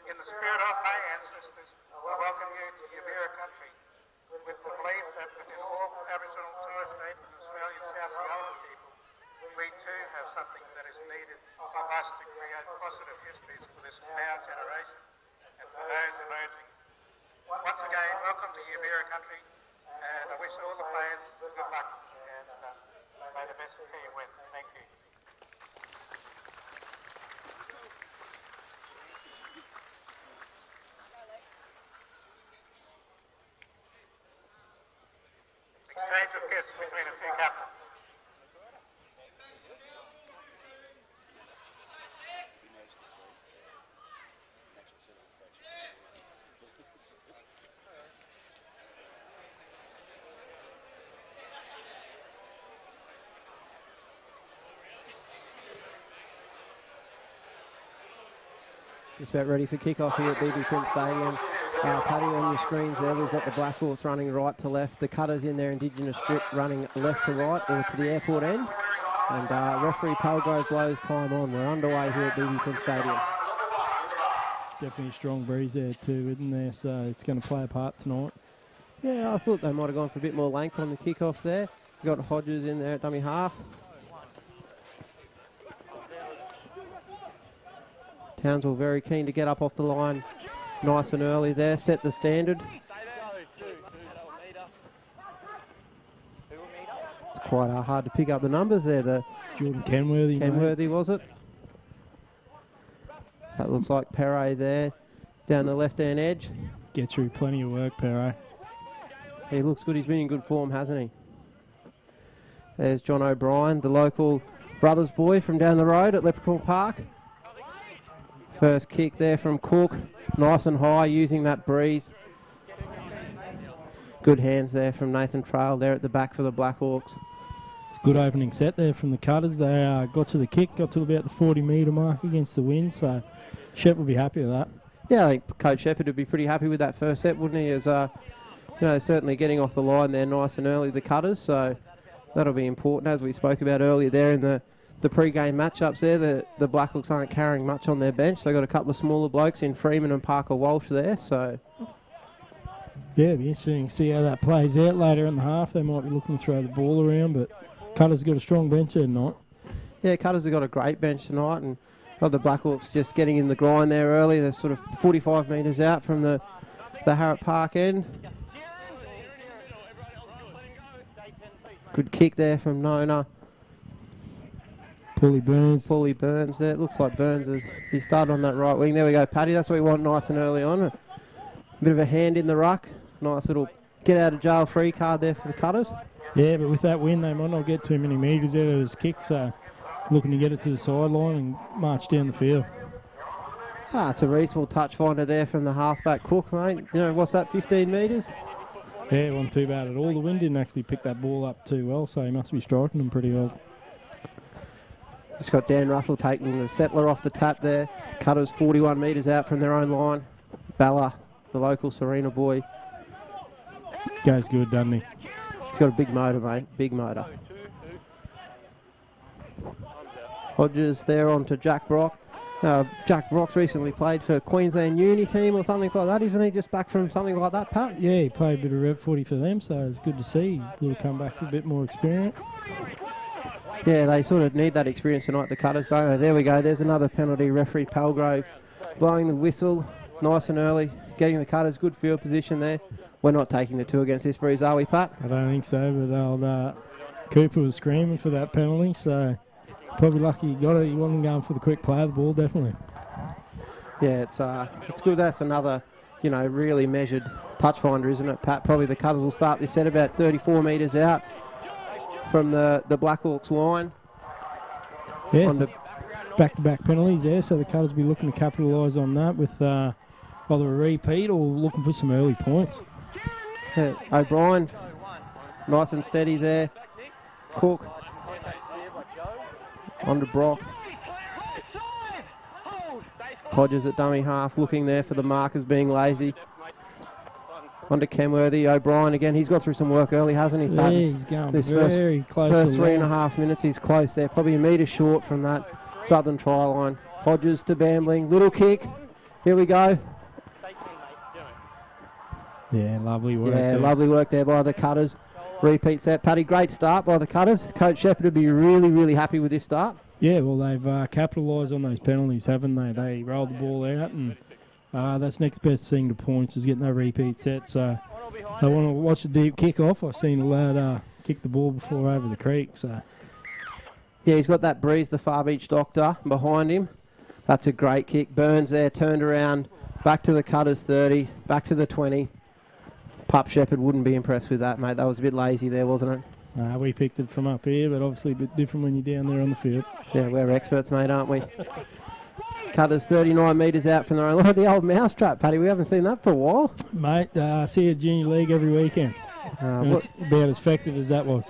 In the spirit of my ancestors, I welcome you to Yabira country with the belief that within all Aboriginal and Torres Strait and Australian South Island people, we too have something that is needed from us to create positive histories for this now generation and for those emerging. Once again, welcome to Yabira country, and I wish all the players good luck, and may the best team win. Thank you. Exchange of gifts between the two captains. Just about ready for kick-off here at BB Prince Stadium. Paddy, on your screens there, we've got the Blackhawks running right to left, the Cutters in their Indigenous strip running left to right or to the airport end. And referee Palgrove blows time on. We're underway here at BB Prince Stadium. Definitely a strong breeze there too, isn't there? So it's going to play a part tonight. Yeah, I thought they might have gone for a bit more length on the kick-off there. We've got Hodges in there at dummy half. Townsville very keen to get up off the line nice and early there, set the standard. It's quite hard to pick up the numbers there. The Jordan Kenworthy. Kenworthy, was it? That looks like Perret there down the left-hand edge. Gets through plenty of work, Perret. He looks good. He's been in good form, hasn't he? There's John O'Brien, the local brothers boy from down the road at Leprechaun Park. First kick there from Cook, nice and high, using that breeze. Good hands there from Nathan Trail there at the back for the Blackhawks. It's a good opening set there from the Cutters. They got to the kick, got to about the 40-metre mark against the wind, so Shep will be happy with that. Yeah, I think Coach Shepherd would be pretty happy with that first set, wouldn't he? As certainly getting off the line there nice and early, the Cutters, so that'll be important, as we spoke about earlier there in the pre-game matchups there. The Blackhawks aren't carrying much on their bench. They've got a couple of smaller blokes in Freeman and Parker Walsh there. So yeah, it'll be interesting to see how that plays out later in the half. They might be looking to throw the ball around, but Cutters got a strong bench there tonight. Yeah, Cutters have got a great bench tonight, and the Blackhawks just getting in the grind there early. They're sort of 45 metres out from the Harrop Park end. Good kick there from Nona. Paulie Burns there. It looks like Burns he started on that right wing. There we go, Paddy. That's what we want nice and early on. A bit of a hand in the ruck. Nice little get out of jail free card there for the Cutters. Yeah, but with that win, they might not get too many metres out of his kick, so looking to get it to the sideline and march down the field. It's a reasonable touch finder there from the halfback Cook, mate. You know, what's that, 15 metres? Yeah, it wasn't too bad at all. The wind didn't actually pick that ball up too well, so he must be striking them pretty well. Just got Dan Russell taking the settler off the tap there. Cutters 41 metres out from their own line. Balla, the local Serena boy. Goes good, doesn't he? He's got a big motor, mate. Big motor. Hodges there on to Jack Brock. Jack Brock's recently played for Queensland Uni team or something like that, isn't he? Just back from something like that, Pat? Yeah, he played a bit of rep footy for them, so it's good to see. He'll come back with a bit more experience. Yeah, they sort of need that experience tonight, the Cutters, don't they? There we go. There's another penalty. Referee Palgrave blowing the whistle nice and early, getting the Cutters good field position there. We're not taking the 2 against this breeze, are we, Pat? I don't think so, but old Cooper was screaming for that penalty, so probably lucky he got it. He wasn't going for the quick play of the ball, definitely. Yeah, it's good. That's another, really measured touch finder, isn't it, Pat? Probably the Cutters will start this set about 34 metres out from the Blackhawks line. Yeah, so back-to-back penalties there, so the Cutters will be looking to capitalise on that with either a repeat or looking for some early points. Yeah, O'Brien, nice and steady there. Cook, on to Brock. Hodges at dummy half, looking there for the markers being lazy. On to Kenworthy. O'Brien again. He's got through some work early, hasn't he, Pat? Yeah, he's going this very close. First 3.5 minutes, he's close there. Probably a metre short from that southern try line. Hodges to Bambling. Little kick. Here we go. Yeah, lovely work. Yeah, there. lovely work there by the Cutters. Repeats that. Paddy, great start by the Cutters. Coach Shepherd would be really, really happy with this start. Yeah, well, they've capitalised on those penalties, haven't they? They rolled the ball out, and that's next best thing to points is getting that repeat set. So they want to watch the deep kick off. I've seen a lad kick the ball before over the creek. So yeah, he's got that Breeze, the Far Beach Doctor, behind him. That's a great kick. Burns there, turned around, back to the Cutters 30, back to the 20. Pup Shepherd wouldn't be impressed with that, mate. That was a bit lazy there, wasn't it? We picked it from up here, but obviously a bit different when you're down there on the field. Yeah, we're experts, mate, aren't we? Cutters 39 metres out from their own line. The old mousetrap, Paddy. We haven't seen that for a while. Mate, I see a junior league every weekend. And it's about as effective as that was.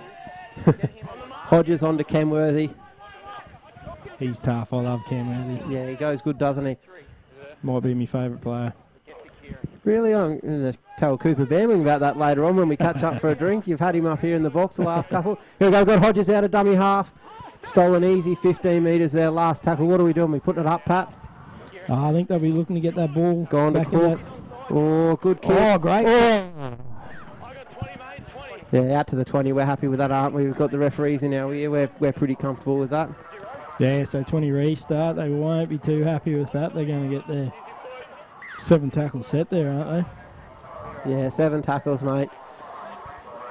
Hodges on to Kenworthy. He's tough. I love Kenworthy. Yeah, he goes good, doesn't he? Might be my favourite player. Really? I'm going to tell Cooper Bambling about that later on when we catch up for a drink. You've had him up here in the box the last couple. Here we go. Got Hodges out of dummy half. Stolen easy, 15 metres there. Last tackle. What are we doing? We putting it up, Pat? I think they'll be looking to get that ball gone to Cook. Oh, good kick. Oh, great. Oh. Yeah, out to the 20. We're happy with that, aren't we? We've got the referees in our ear. We're pretty comfortable with that. Yeah, so 20 restart. They won't be too happy with that. They're going to get their 7 tackle set there, aren't they? Yeah, 7 tackles, mate.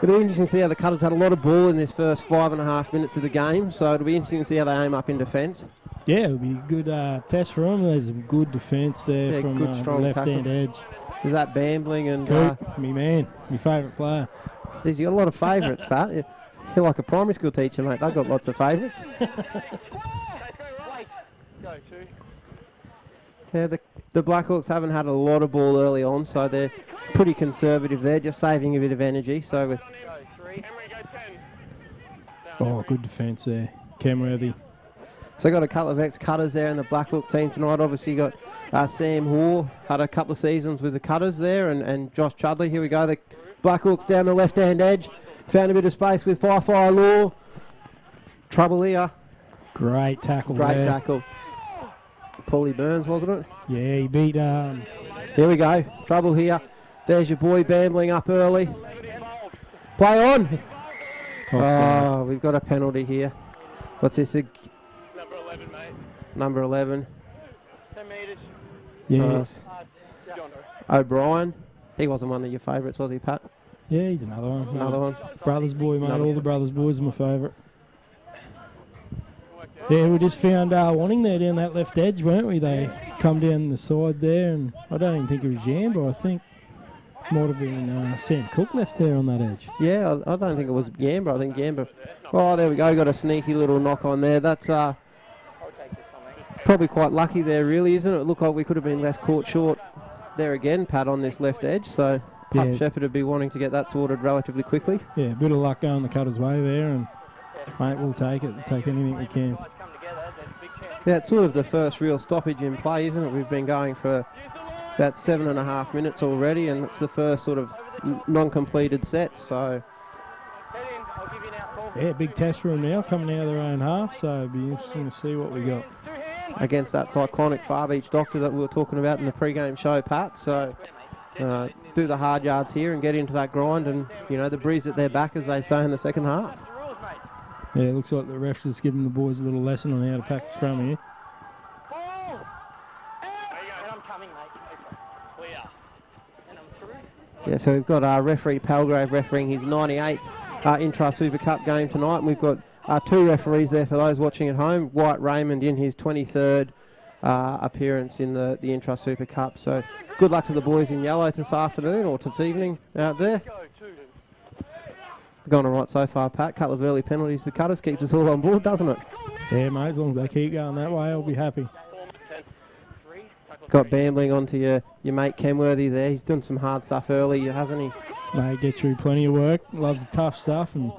It'll be interesting to see how the Cutters had a lot of ball in this first 5.5 minutes of the game, so it'll be interesting to see how they aim up in defence. Yeah, it'll be a good test for them. There's some good defence there from good, the left-hand edge. Is that Bambling and... Coop, me man, my favourite player. You've got a lot of favourites, Pat. You're like a primary school teacher, mate. They've got lots of favourites. Yeah, the Blackhawks haven't had a lot of ball early on, so they're pretty conservative there, just saving a bit of energy. So oh, good defence there. Kenworthy. So got a couple of ex-Cutters there in the Blackhawks team tonight. Obviously got Sam Hoare, had a couple of seasons with the Cutters there, and Josh Chudley. Here we go, the Blackhawks down the left-hand edge. Found a bit of space with Fire Law. Trouble here. Great tackle Great there. tackle. Paulie Burns, wasn't it? Yeah, he beat... Here we go. Trouble here. There's your boy Bambling up early. Play on. Oh, we've got a penalty here. What's this? Number 11, mate. Number 11. 10 metres. Yeah. O'Brien. He wasn't one of your favourites, was he, Pat? Yeah, he's another one. Another one. Brothers boy, mate. All the brothers boys are my favourite. Yeah, we just found wanting there down that left edge, weren't we? They come down the side there, and I don't even think it was Jamba. I think it might have been Sam Cook left there on that edge. Yeah, I don't think it was Jamba. I think Jamba. Oh, there we go. Got a sneaky little knock on there. That's probably quite lucky there, really, isn't it? It looked like we could have been left caught short there again, Pat, on this left edge. So Pup Yeah. Shepherd would be wanting to get that sorted relatively quickly. Yeah, a bit of luck going the Cutters' way there, and mate, we'll take it. We'll take anything we can. Yeah, it's sort of the first real stoppage in play, isn't it? We've been going for about 7.5 minutes already, and it's the first sort of non-completed set, so... Yeah, big test for them now, coming out of their own half, so it'll be interesting to see what we got. Against that cyclonic Far Beach Doctor that we were talking about in the pre-game show, Pat, so... do the hard yards here and get into that grind and, you know, the breeze at their back, as they say, in the second half. Yeah, it looks like the refs just giving the boys a little lesson on how to pack a scrum here. Yeah, so we've got referee Palgrave refereeing his 98th Intra-Super Cup game tonight, and we've got 2 referees there for those watching at home. White Raymond in his 23rd appearance in the Intra-Super Cup. So good luck to the boys in yellow this afternoon or this evening out there. Going all right so far, Pat. Couple of early penalties. The Cutters keeps us all on board, doesn't it? Yeah, mate, as long as they keep going that way, I'll be happy. Got Bambling onto your mate Kenworthy there. He's done some hard stuff early, hasn't he? Mate, gets through plenty of work, loves the tough stuff, and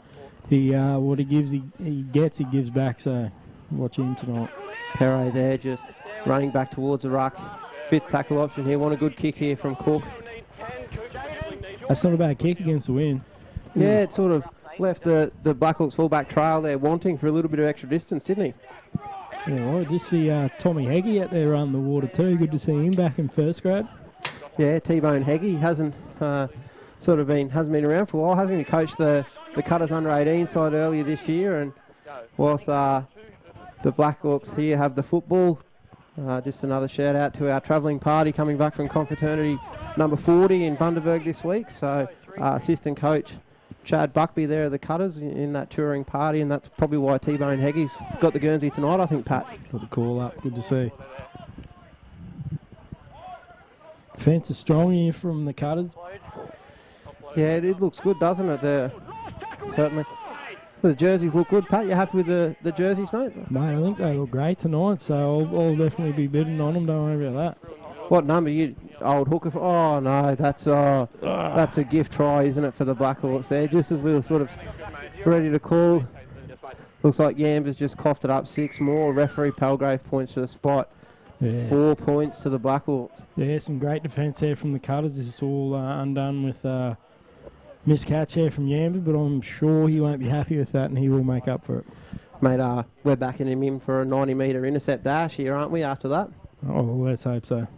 he what he gives, he gets, he gives back, so watch him tonight. Perret there just running back towards the ruck. 5th tackle option here. Want a good kick here from Cook. That's not a bad kick against the wind. Yeah, it sort of left the Blackhawks fullback trail there wanting for a little bit of extra distance, didn't he? Yeah, well, I just see Tommy Heggie out there on the water too. Good to see him back in first grade. Yeah, T-Bone Heggie hasn't hasn't been around for a while, hasn't he? Coached the Cutters under-18 side earlier this year, and whilst the Blackhawks here have the football, just another shout out to our travelling party coming back from confraternity number 40 in Bundaberg this week. So assistant coach Chad Buckby there at the Cutters in that touring party, and that's probably why T-Bone Heggie's got the Guernsey tonight, I think, Pat. Got the call up, good to see. Defence is strong here from the Cutters. Yeah, it looks good, doesn't it? Certainly. The jerseys look good, Pat. You happy with the jerseys, mate? Mate, I think they look great tonight, so I'll definitely be bidding on them. Don't worry about that. What number you old hooker? Oh no, that's a gift try, isn't it, for the Blackhawks there? Just as we were sort of ready to call, looks like Yamber's just coughed it up 6 more. Referee Palgrave points to the spot. Yeah. 4 points to the Blackhawks. Yeah, some great defence there from the Cutters. This is all undone with miscatch here from Yamber, but I'm sure he won't be happy with that, and he will make up for it. Mate, we're backing him in for a 90-metre intercept dash here, aren't we, after that? Oh, let's hope so.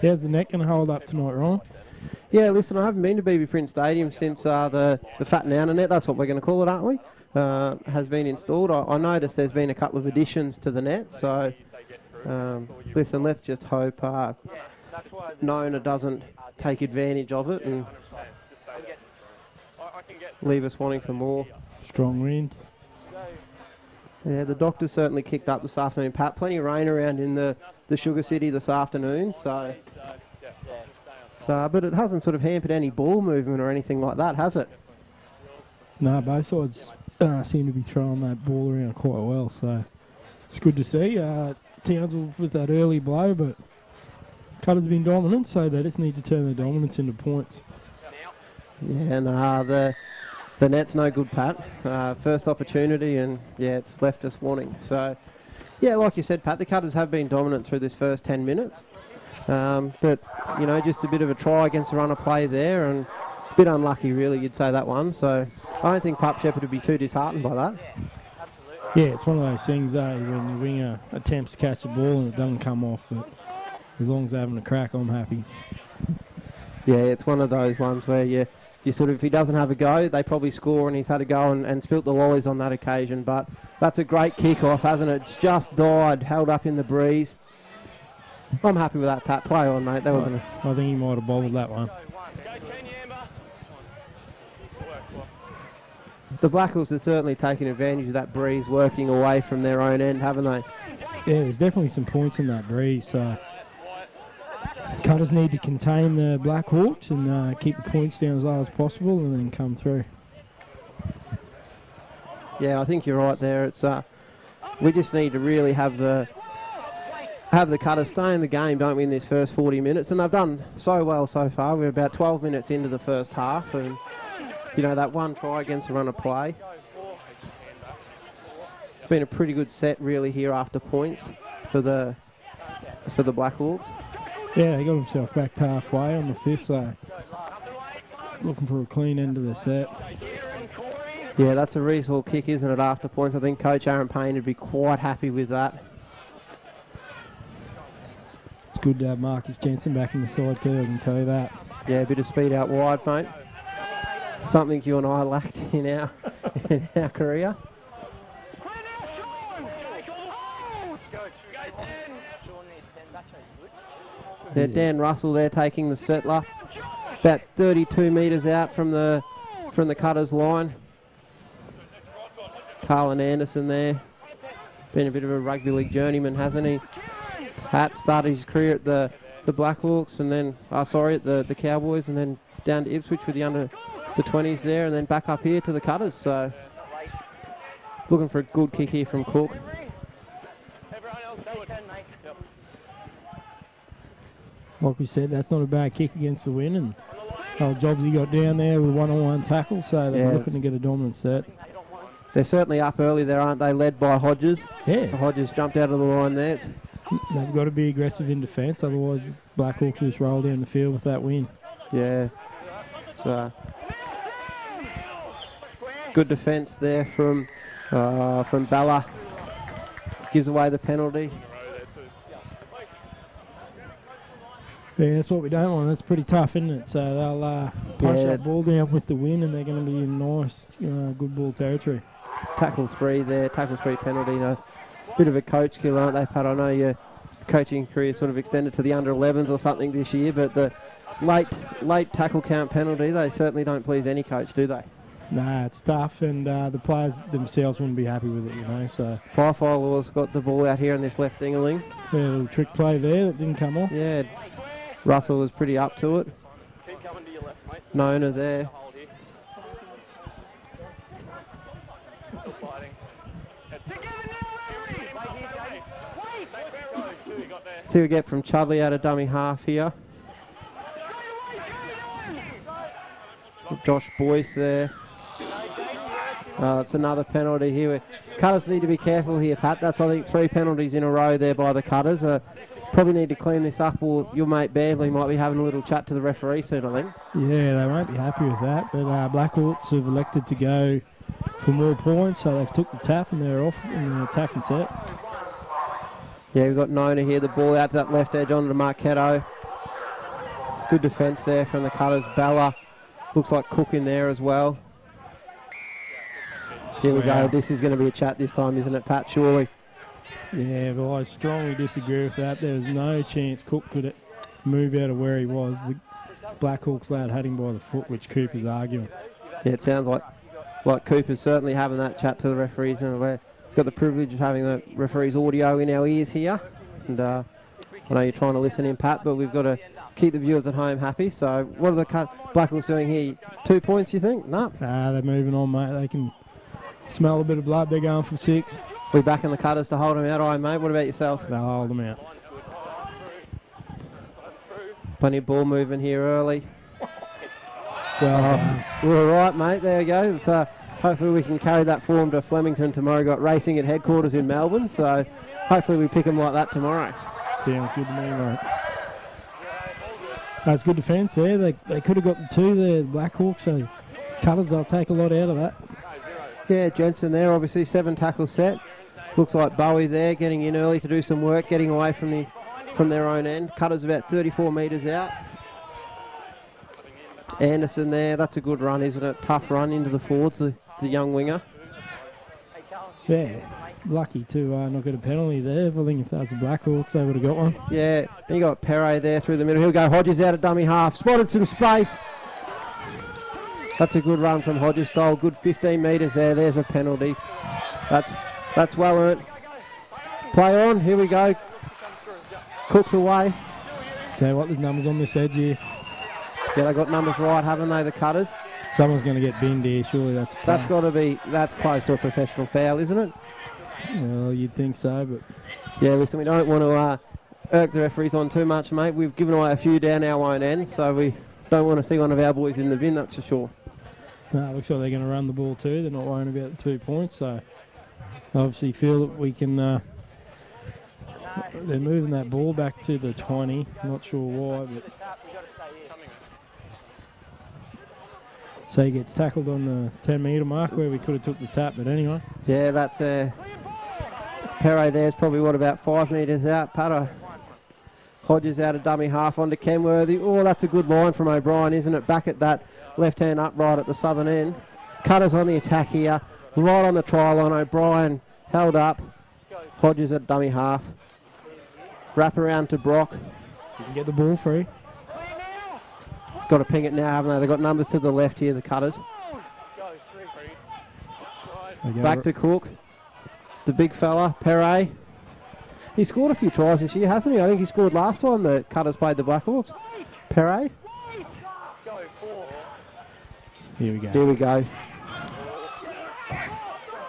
How's the net going to hold up tonight, Ron? Yeah, listen, I haven't been to BB Prince Stadium since the Fat Nana net, that's what we're going to call it, aren't we? Has been installed. I noticed there's been a couple of additions to the net, so listen, let's just hope Nona doesn't take advantage of it and leave us wanting for more. Strong wind. Yeah, the Doctor's certainly kicked up this afternoon, Pat. Plenty of rain around in the Sugar City this afternoon, so but it hasn't sort of hampered any ball movement or anything like that, has it? No, both sides seem to be throwing that ball around quite well, so it's good to see. Townsville with that early blow, but Cutter's been dominant, so they just need to turn their dominance into points. Yeah, and the net's no good, Pat. First opportunity, and yeah, it's left us wanting. So, yeah, like you said, Pat, the Cutters have been dominant through this first 10 minutes. But, you know, just a bit of a try against the run of play there, and a bit unlucky, really, you'd say that one. So I don't think Pup Shepherd would be too disheartened by that. Yeah, it's one of those things, when the winger attempts to catch the ball and it doesn't come off, but as long as they're having a crack, I'm happy. Yeah, it's one of those ones where you sort of, if he doesn't have a go, they probably score, and he's had a go and spilt the lollies on that occasion. But that's a great kick-off, hasn't it? It's just died, held up in the breeze. I'm happy with that, Pat. Play on, mate. That wasn't I think he might have bobbled that one. The Blackhawks are certainly taking advantage of that breeze working away from their own end, haven't they? Yeah, there's definitely some points in that breeze. So Cutters need to contain the Blackhawks and keep the points down as low as possible and then come through. Yeah, I think you're right there. It's we just need to really have the have the Cutters stay in the game, don't we, in this first 40 minutes? And they've done so well so far. We're about 12 minutes into the first half, and you know, that one try against the run of play. It's been a pretty good set really here after points for the Blackhawks. Yeah, he got himself back to halfway on the fifth, so looking for a clean end of the set. Yeah, that's a reasonable kick, isn't it, after points? I think Coach Aaron Payne would be quite happy with that. It's good to have Marcus Jensen back in the side too, I can tell you that. Yeah, a bit of speed out wide, mate. Something you and I lacked in our career. Yeah, Dan Russell there taking the settler. About 32 metres out from the Cutters line. Carlin Anderson there. Been a bit of a rugby league journeyman, hasn't he? Pat started his career at the Blackhawks and then, at the Cowboys, and then down to Ipswich with the under the 20s there, and then back up here to the Cutters. So looking for a good kick here from Cook. Like we said, that's not a bad kick against the win, and old jobs he got down there with one-on-one tackle, so they're looking to get a dominant set. They're certainly up early there, aren't they, led by Hodges? Yeah. Hodges jumped out of the line there. They've got to be aggressive in defence, otherwise Blackhawks just roll down the field with that win. Yeah. It's good defence there from Bella. Gives away the penalty. Yeah, that's what we don't want. That's pretty tough, isn't it? So they'll punch that ball down with the win, and they're going to be in nice, good ball territory. Tackle 3 there, tackle 3 penalty. Bit of a coach killer, aren't they, Pat? I know your coaching career sort of extended to the under-11s or something this year, but the late tackle count penalty, they certainly don't please any coach, do they? Nah, it's tough, and the players themselves wouldn't be happy with it, So Firefly's got the ball out here in this left dingling. Yeah, a little trick play there that didn't come off. Yeah, Russell was pretty up to it. Nona there. See what we get from Chudley out of dummy half here. Josh Boyce there. It's another penalty here. Cutters need to be careful here, Pat. That's, I think, 3 penalties in a row there by the Cutters. Probably need to clean this up, or your mate Beverley might be having a little chat to the referee soon, I think. Yeah, they won't be happy with that, but Blackhawks have elected to go for more points, so they've took the tap and they're off in the attacking set. Yeah, we've got Nona here, the ball out to that left edge onto Marquetto. Good defence there from the Cutters. Bella looks like Cook in there as well. Here we go. This is going to be a chat this time, isn't it, Pat, surely? Yeah, but I strongly disagree with that. There was no chance Cook could move out of where he was. The Blackhawks lad had him by the foot, which Cooper's arguing. Yeah, it sounds like Cooper's certainly having that chat to the referees, and we've got the privilege of having the referees' audio in our ears here. And I know you're trying to listen in, Pat, but we've got to keep the viewers at home happy. So what are the Blackhawks doing here? 2 points, you think? No. Nah, they're moving on, mate. They can smell a bit of blood. They're going for 6. We back in the Cutters to hold them out, all right, mate? What about yourself? They'll hold them out. Plenty of ball movement here early. Well, we're all right, mate. There we go. So hopefully we can carry that form to Flemington tomorrow. Got racing at headquarters in Melbourne, so hopefully we pick them like that tomorrow. Sounds good to me, mate. That's good defence there. They could have got the 2 there, the Blackhawks, so Cutters, they'll take a lot out of that. Yeah, Jensen there, obviously 7 tackle set. Looks like Bowie there getting in early to do some work, getting away from their own end. Cutters about 34 metres out. Anderson there, that's a good run, isn't it? Tough run into the forwards, the young winger. Yeah, lucky to not get a penalty there. I think if that was the Blackhawks, they would have got one. Yeah, then you got Perret there through the middle. He'll go Hodges out of dummy half. Spotted some space. That's a good run from Hodges. Stole good 15 metres there. There's a penalty. That's well earned. Play on. Here we go. Cook's away. Tell you what, there's numbers on this edge here. Yeah, they got numbers right, haven't they, the Cutters? Someone's going to get binned here, surely that's a play. That's got to be, that's close to a professional foul, isn't it? Well, you'd think so, but... Yeah, listen, we don't want to irk the referees on too much, mate. We've given away a few down our own end, so we don't want to see one of our boys in the bin, that's for sure. No, it looks like they're going to run the ball too. They're not worrying about the 2 points, so they obviously feel that we can... they're moving that ball back to the 20. Not sure why, but... So he gets tackled on the 10-metre mark where we could have took the tap, but anyway. Yeah, that's Perret there's probably, about 5 metres out. Patter Hodges out of dummy half onto Kenworthy. Oh, that's a good line from O'Brien, isn't it? Back at that left-hand upright at the southern end. Cutters on the attack here. Right on the try line. O'Brien held up. Hodges at dummy half. Wrap around to Brock. You can get the ball free. Got to ping it now, haven't they? They've got numbers to the left here, the Cutters. Back to Cook. The big fella, Perret. He scored a few tries this year, hasn't he? I think he scored last time the Cutters played the Blackhawks. Perret. Here we go. Here we go.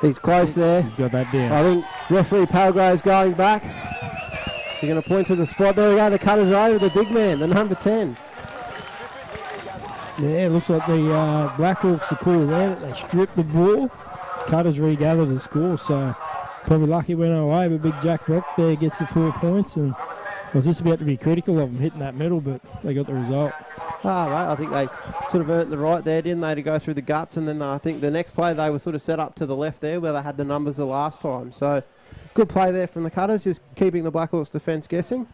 He's close there. He's got that down. I think referee Palgrove's going back. He's going to point to the spot. There we go. The Cutters are over the big man, the number 10. Yeah, it looks like the Blackhawks are cool there that they stripped the ball. Cutters regathered the score, so probably lucky went away, but big Jack Brock there gets the 4 points, and I was just about to be critical of them hitting that middle, but they got the result. Right. I think they sort of earned the right there, didn't they, to go through the guts, and then I think the next play they were sort of set up to the left there where they had the numbers the last time. So good play there from the Cutters, just keeping the Blackhawks defence guessing.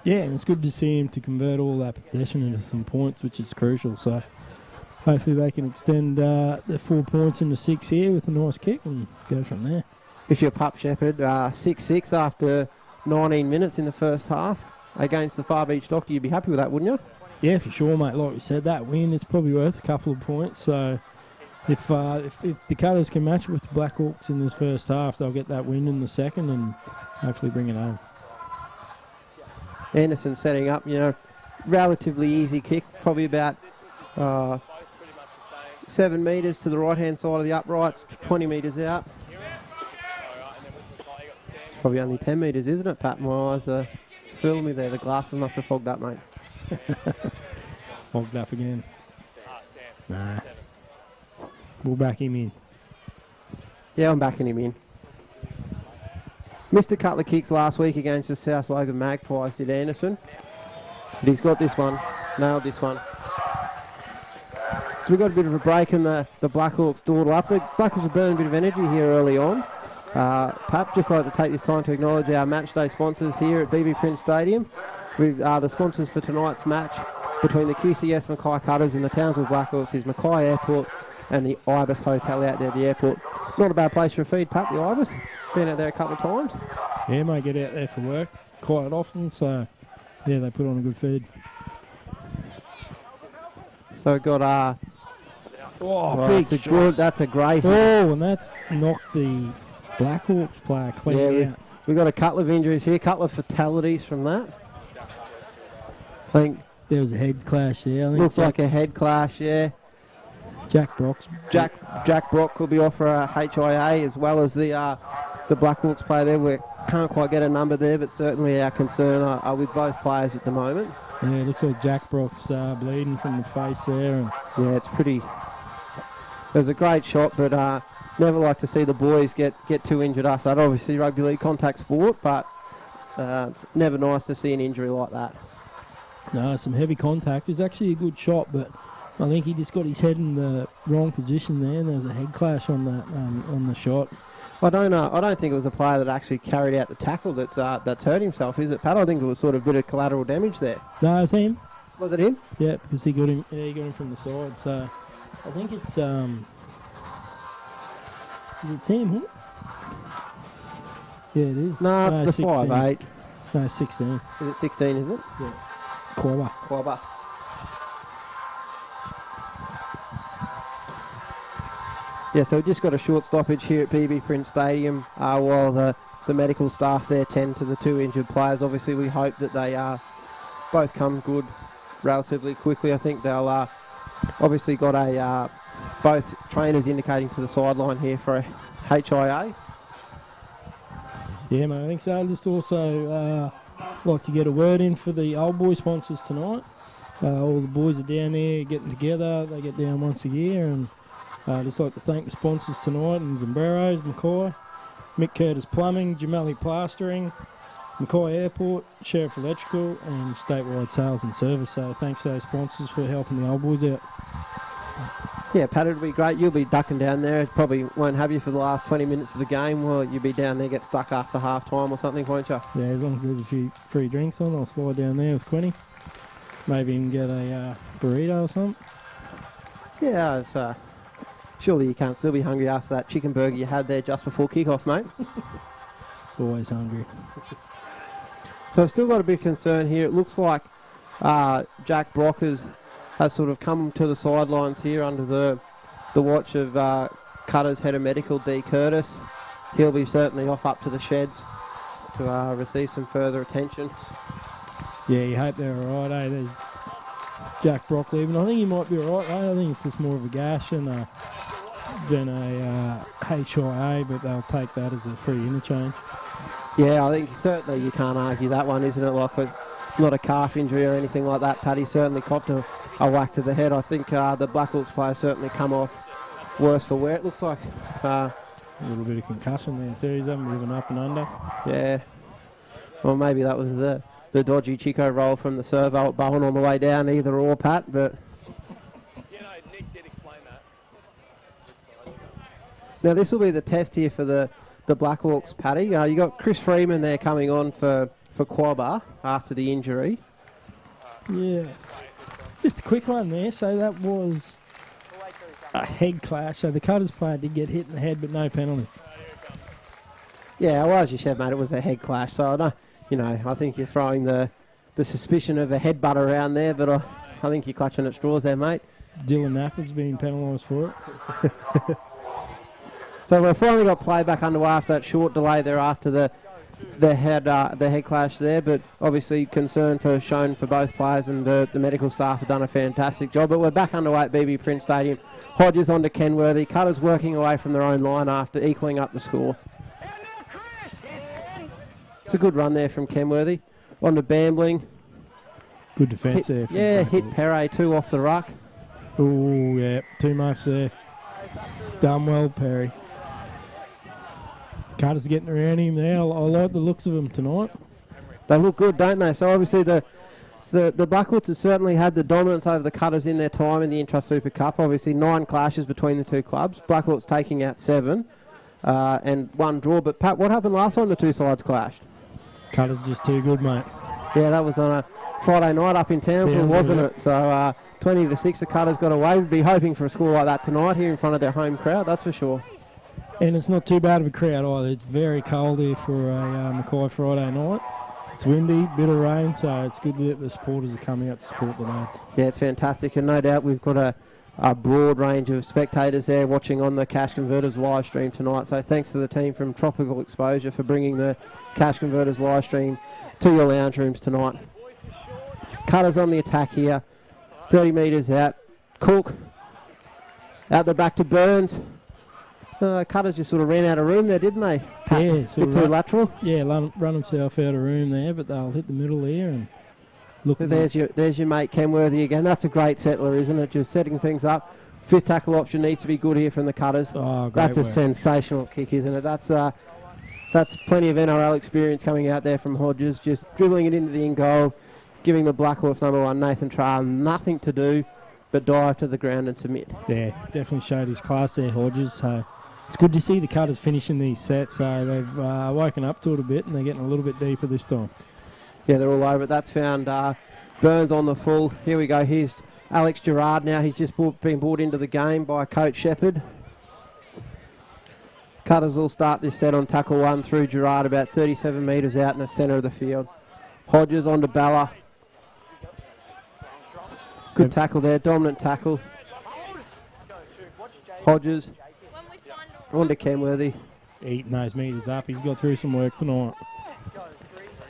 Yeah, and it's good to see him to convert all that possession into some points, which is crucial. So hopefully they can extend their 4 points into 6 here with a nice kick and go from there. If you're Pup Shepherd, 6-6 after 19 minutes in the first half against the Far Beach Doctor, you'd be happy with that, wouldn't you? Yeah, for sure, mate. Like we said, that win is probably worth a couple of points. So if the Cutters can match it with the Blackhawks in this first half, they'll get that win in the second and hopefully bring it home. Anderson setting up, relatively easy kick, probably about 7 metres to the right-hand side of the uprights, 20 metres out. It's probably only 10 metres, isn't it, Pat? My eyes are fooling me there. The glasses must have fogged up, mate. Fogged up again. Nah. We'll back him in. Yeah, I'm backing him in. Missed a couple of kicks last week against the South Logan Magpies, did Anderson. But he's got this one. Nailed this one. So we've got a bit of a break and the Blackhawks dawdle up. The Blackhawks have burned a bit of energy here early on. Pat, just like to take this time to acknowledge our match day sponsors here at BB Prince Stadium. We've the sponsors for tonight's match between the QCS Mackay Cutters and the Townsville Blackhawks is Mackay Airport and the Ibis Hotel out there at the airport. Not a bad place for a feed, Pat, the Ibis. Been out there a couple of times. Yeah, mate, get out there for work quite often, so yeah, they put on a good feed. So we've got big that's shot. that's a great hit. Oh, and that's knocked the Blackhawks player clean out. We've got a couple of injuries here, a couple of fatalities from that. I think there was a head clash there. I think looks like a head clash, yeah. Jack Brock's Jack Brock could be off for a HIA as well as the Blackhawks player there. We can't quite get a number there, but certainly our concern are with both players at the moment. Yeah, it looks like Jack Brock's bleeding from the face there. And yeah, it's pretty... It was a great shot, but never like to see the boys get too injured after that. Obviously, rugby league contact sport, but it's never nice to see an injury like that. No, some heavy contact. It was actually a good shot, but I think he just got his head in the wrong position there, and there was a head clash on that on the shot. I don't think it was a player that actually carried out the tackle that's hurt himself, is it, Pat? I think it was sort of a bit of collateral damage there. No, it was him. Was it him? Yeah, because he got him. Yeah, he got him from the side. So I think it's is it Sam here? Yeah, it is. No, it's the 16. 5'8". No, 16. Is it 16? Is it? Yeah. Quabba. Yeah, so we've just got a short stoppage here at BB Prince Stadium while the medical staff there tend to the 2 injured players. Obviously, we hope that they both come good relatively quickly. I think they'll obviously got both trainers indicating to the sideline here for a HIA. Yeah, mate, I think so. Just also like to get a word in for the old boy sponsors tonight. All the boys are down there getting together. They get down once a year, and just like to thank the sponsors tonight, and Zambreros, Mackay, Mick Curtis Plumbing, Gemelli Plastering, Mackay Airport, Sheriff Electrical, and Statewide Sales and Service. So thanks to those sponsors for helping the old boys out. Yeah, Pat, it'll be great. You'll be ducking down there. Probably won't have you for the last 20 minutes of the game. Well, you'll be down there, get stuck after half-time or something, won't you? Yeah, as long as there's a few free drinks on, I'll slide down there with Quinny. Maybe even get a burrito or something. Yeah, it's, surely you can't still be hungry after that chicken burger you had there just before kick-off, mate. Always hungry. So I've still got a bit of concern here. It looks like Jack Brock has sort of come to the sidelines here under the watch of Cutter's head of medical, D. Curtis. He'll be certainly off up to the sheds to receive some further attention. Yeah, you hope they're all right, eh? There's Jack Brock leaving. I think he might be all right, eh? I think it's just more of a gash than a HIA, but they'll take that as a free interchange. Yeah, I think certainly you can't argue that one, isn't it? Like, it's not a calf injury or anything like that. Paddy certainly copped a whack to the head. I think the Blackhawks player certainly come off worse for wear. It looks like a little bit of concussion there too. He's having a bit of an up and under. Yeah. Well, maybe that was the dodgy Chico roll from the servo at Bowen on the way down, either or, Pat, but... Nick did explain that. Now, this will be the test here for the Blackhawks, Paddy. You got Chris Freeman there coming on for Quabba after the injury. Yeah. Just a quick one there. So that was a head clash. So the Cutters player did get hit in the head, but no penalty. Yeah, well, as you said, mate, it was a head clash. So I don't, I think you're throwing the suspicion of a headbutt around there, but I think you're clutching at straws there, mate. Dylan Napper's been penalised for it. So we've finally got play back underway after that short delay there after the head clash there, but obviously concern shown for both players, and the medical staff have done a fantastic job. But we're back underway at BB Prince Stadium. Hodges on to Kenworthy. Cutters working away from their own line after equaling up the score. It's a good run there from Kenworthy. On to Bambling. Good defence there. Yeah, hit Perret too off the ruck. Oh, yeah, too much there. Done well, Perry. Carter's getting around him there. I like the looks of him tonight. They look good, don't they? So obviously the Blackhawks have certainly had the dominance over the Cutters in their time in the Intrust Super Cup. Obviously 9 clashes between the two clubs. Blackhawks taking out 7 and 1 draw. But Pat, what happened last time the two sides clashed? Cutters just too good, mate. Yeah, that was on a Friday night up in Townsville, wasn't it? So 20-6 the Cutters got away. We'd be hoping for a score like that tonight here in front of their home crowd, that's for sure. And it's not too bad of a crowd either. It's very cold here for a Mackay Friday night. It's windy, bit of rain, so it's good that the supporters are coming out to support the lads. Yeah, it's fantastic, and no doubt we've got a broad range of spectators there watching on the Cash Converters live stream tonight. So thanks to the team from Tropical Exposure for bringing the Cash Converters live stream to your lounge rooms tonight. Cutters on the attack here, 30 metres out. Cook out the back to Burns. Cutters just sort of ran out of room there, didn't they? Yeah, bit too lateral. Yeah, run himself out of room there, but they'll hit the middle there and look. There's your mate Kenworthy again. That's a great settler, isn't it? Just setting things up. 5th tackle option needs to be good here from the Cutters. Oh, great That's work. A sensational kick, isn't it? That's plenty of NRL experience coming out there from Hodges. Just dribbling it into the in goal, giving the Blackhawks number 1 Nathan Trail nothing to do but dive to the ground and submit. Yeah, definitely showed his class there, Hodges. So it's good to see the Cutters finishing these sets. So they've woken up to it a bit, and they're getting a little bit deeper this time. Yeah, they're all over it. That's found Burns on the full. Here we go. Here's Alex Gerard now. He's just been brought into the game by Coach Shepherd. Cutters will start this set on tackle 1 through Gerard, about 37 metres out in the centre of the field. Hodges on to Balla. Good tackle there, dominant tackle. Hodges on to Kenworthy. Eating those metres up. He's got through some work tonight.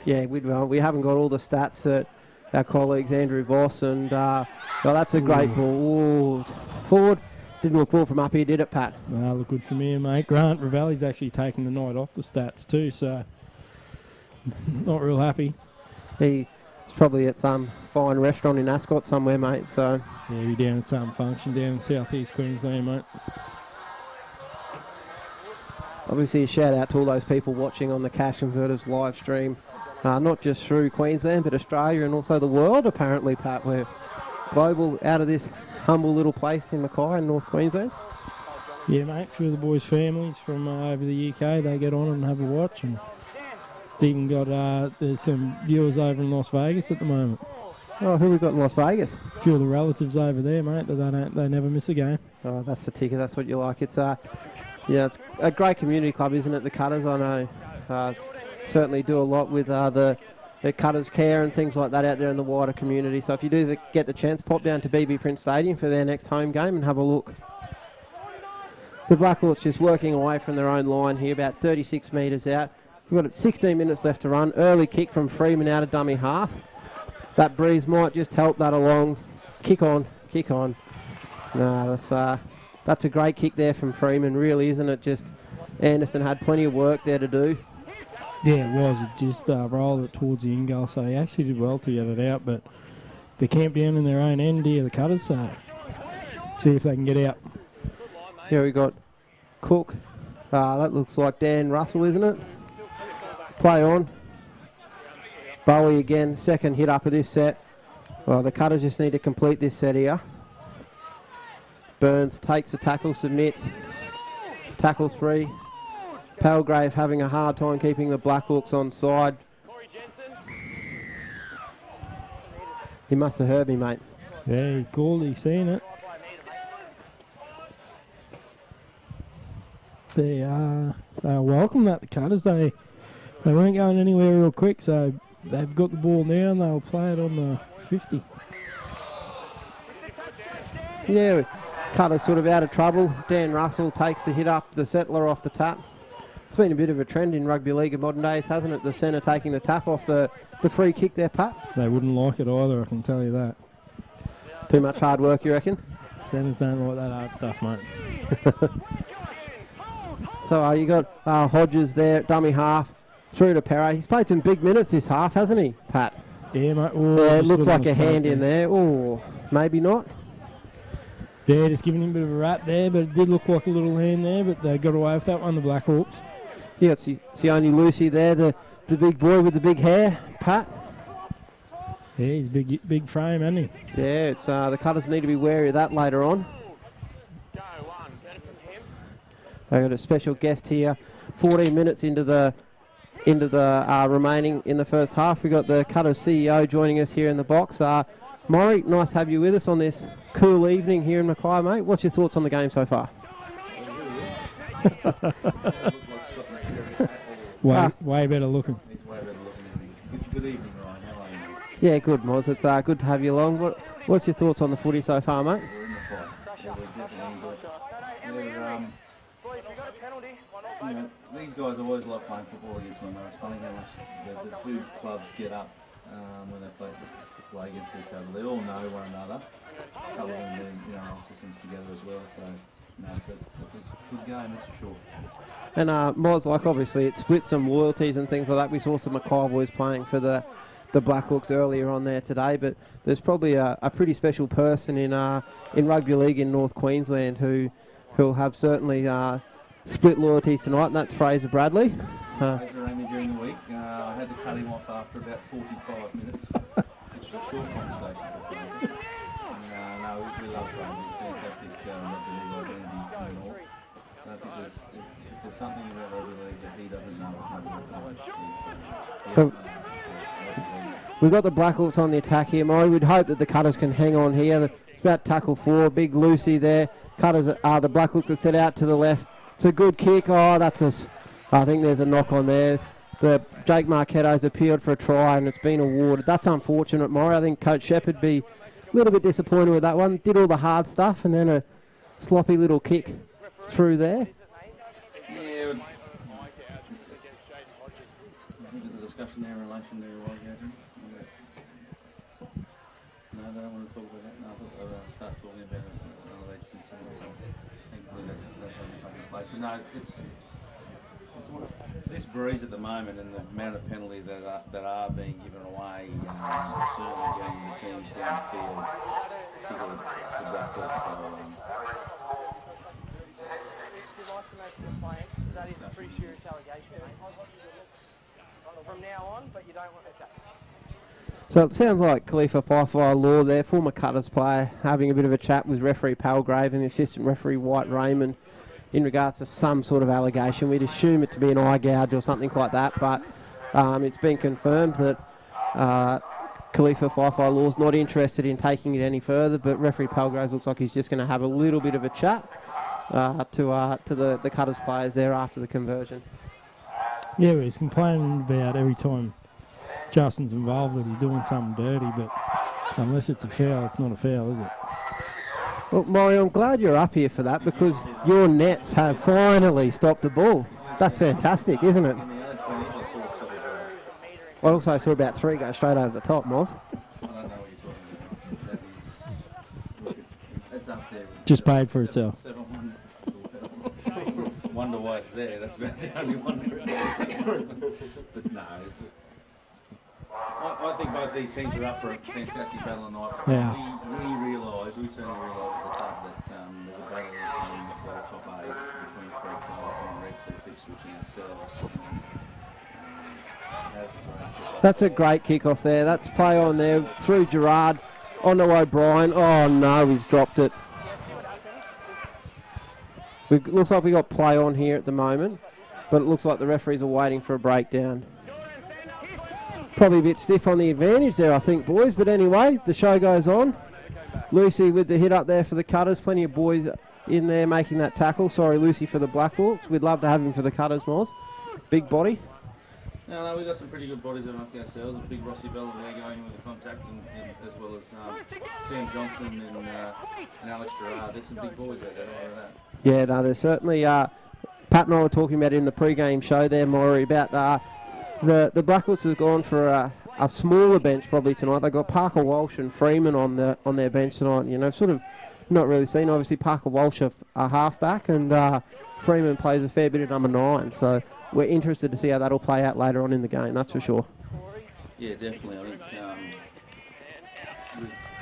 Yeah, we haven't got all the stats that our colleagues Andrew Voss and that's a great ball. Forward. Didn't look well from up here, did it, Pat? No, look good from here, mate. Grant Ravelli's actually taken the night off the stats too, so not real happy. He's probably at some fine restaurant in Ascot somewhere, mate. So Yeah, we're down at some function down in South East Queensland, mate. obviously a shout out to all those people watching on the Cash Converters live stream, not just through Queensland but Australia and also the world. Apparently, Pat, we're global out of this humble little place in Mackay in North Queensland. Yeah, mate, a few of the boys' families from over the UK, they get on and have a watch, and it's even got, there's some viewers over in Las Vegas at the moment. Oh, who we got in Las Vegas? A few of the relatives over there, mate, that they never miss a game. Oh, that's the ticker, that's what you like. It's it's a great community club, isn't it, the Cutters? I know certainly do a lot with the Cutters care and things like that out there in the wider community. So if you do get the chance, pop down to BB Prince Stadium for their next home game and have a look. The Blackhawks just working away from their own line here, about 36 metres out. We've got 16 minutes left to run. Early kick from Freeman out of dummy half. That breeze might just help that along. Kick on, kick on. No, that's a great kick there from Freeman, really, isn't it? Just Anderson had plenty of work there to do. Yeah, it was. It just rolled it towards the in goal, so he actually did well to get it out, but they camped down in their own end here, the Cutters, so see if they can get out. Yeah, we got Cook. That looks like Dan Russell, isn't it? Play on. Bowie again, second hit up of this set. Well, the Cutters just need to complete this set here. Burns takes the tackle, submits. Tackle 3. Palgrave having a hard time keeping the Blackhawks on side. He must have heard me, mate. Yeah, he called, he's seen it. They are welcome that the Cutters. They weren't going anywhere real quick, so they've got the ball now and they'll play it on the 50. Yeah, Cutters sort of out of trouble. Dan Russell takes the hit up, the settler off the tap. It's been a bit of a trend in rugby league in modern days, hasn't it? The centre taking the tap off the free kick there, Pat. They wouldn't like it either, I can tell you that. Too much hard work, you reckon? Centres don't like that hard stuff, mate. So you got Hodges there, dummy half, through to Perra. He's played some big minutes this half, hasn't he, Pat? Yeah, mate. It looks like a hand in there. Oh, maybe not. Yeah, just giving him a bit of a rap there, but it did look like a little hand there, but they got away with that one, the Blackhawks. Yeah, it's Sione Lucy there, the big boy with the big hair, Pat. Yeah, he's big frame, isn't he? Yeah, it's the Cutters need to be wary of that later on. They've got a special guest here. 14 minutes into the remaining in the first half. We've got the Cutters CEO joining us here in the box. Maury, nice to have you with us on this cool evening here in Mackay, mate. What's your thoughts on the game so far? Way better looking. He's way better looking. Good evening, Ryan. How are you? Yeah, good, Moz. It's good to have you along. What's your thoughts on the footy so far, mate? We're in the fight. Yeah, we're definitely into it. These guys always love playing football against one another. It's funny how much the two clubs get up when they play against each other. They all know one another. A couple of them do our systems together as well. So it's a good game, that's for sure. And Moz, like obviously it splits some loyalties and things like that. We saw some Mackay boys playing for the Blackhawks earlier on there today, but there's probably a pretty special person in rugby league in North Queensland who'll have certainly split loyalties tonight, and that's Fraser Bradley. Fraser rang me during the week. I had to cut him off after about 45 minutes, which was a short conversation for Fraser. No, we love Fraser. He's a fantastic rugby league identity in the North. And I think if there's something about rugby league that he doesn't know, it's not worth it. So we've got the Blackhawks on the attack here, Maury. We'd hope that the Cutters can hang on here. It's about tackle 4, big Lucy there. Cutters, the Blackhawks could set out to the left. It's a good kick. Oh, I think there's a knock on there. Jake Marchetto's appealed for a try and it's been awarded. That's unfortunate, Maury. I think Coach Shepherd be a little bit disappointed with that one. Did all the hard stuff and then a sloppy little kick through there. Yeah, I think there's a discussion there in relation to why Adrian. No, they don't want to talk about that. No, I thought they were start talking about another agency. So thankfully that's taking place. But no, This breeze at the moment and the amount of penalty that are being given away is certainly getting the teams down the field, particularly the Blackhawks. So, that is a pretty serious allegation. From now on, but you don't want to. So it sounds like Khalifa Faifai Law there, former Cutters player, having a bit of a chat with referee Palgrave and the assistant referee White Raymond in regards to some sort of allegation. We'd assume it to be an eye gouge or something like that, but it's been confirmed that Khalifa Faifai Law's not interested in taking it any further, but referee Palgrave looks like he's just going to have a little bit of a chat to the Cutters players there after the conversion. Yeah, well, he's complaining about every time Justin's involved that he's doing something dirty, but unless it's a foul, it's not a foul, is it? Well, Maury, I'm glad you're up here for that because your Nets have finally stopped the ball. That's fantastic, isn't it? I also saw about 3 go straight over the top, Moz. I don't know what you're talking about. It's up there. Just paid for itself. 7-1. Wonder why it's there. That's about the only wonder it is. But no. I think both these teams are up for a fantastic battle tonight. Yeah. We certainly realise as a club that there's a battle in the top 8 between 3 clubs being red to fix switching ourselves. That's a great kick-off there. That's play on there through Gerard on to O'Brien. Oh no, he's dropped it. It looks like we got play on here at the moment, but it looks like the referees are waiting for a breakdown. Probably a bit stiff on the advantage there, I think, boys. But anyway, the show goes on. Lucy with the hit up there for the Cutters. Plenty of boys in there making that tackle. Sorry, Lucy for the Blackhawks. We'd love to have him for the Cutters, Moz. Big body. No, we've got some pretty good bodies amongst ourselves. A big Rossi Bella there going with the contact, and as well as Sam Johnson and Alex Gerard. There's some big boys out there. That. Yeah, no, there's certainly. Pat and I were talking about it in the pre-game show there, Maury, about the Blackhawks have gone for a smaller bench probably tonight. They've got Parker Walsh and Freeman on their bench tonight. You know, sort of not really seen. Obviously, Parker Walsh a halfback, and Freeman plays a fair bit at number 9. So we're interested to see how that'll play out later on in the game. That's for sure. Yeah, definitely. I think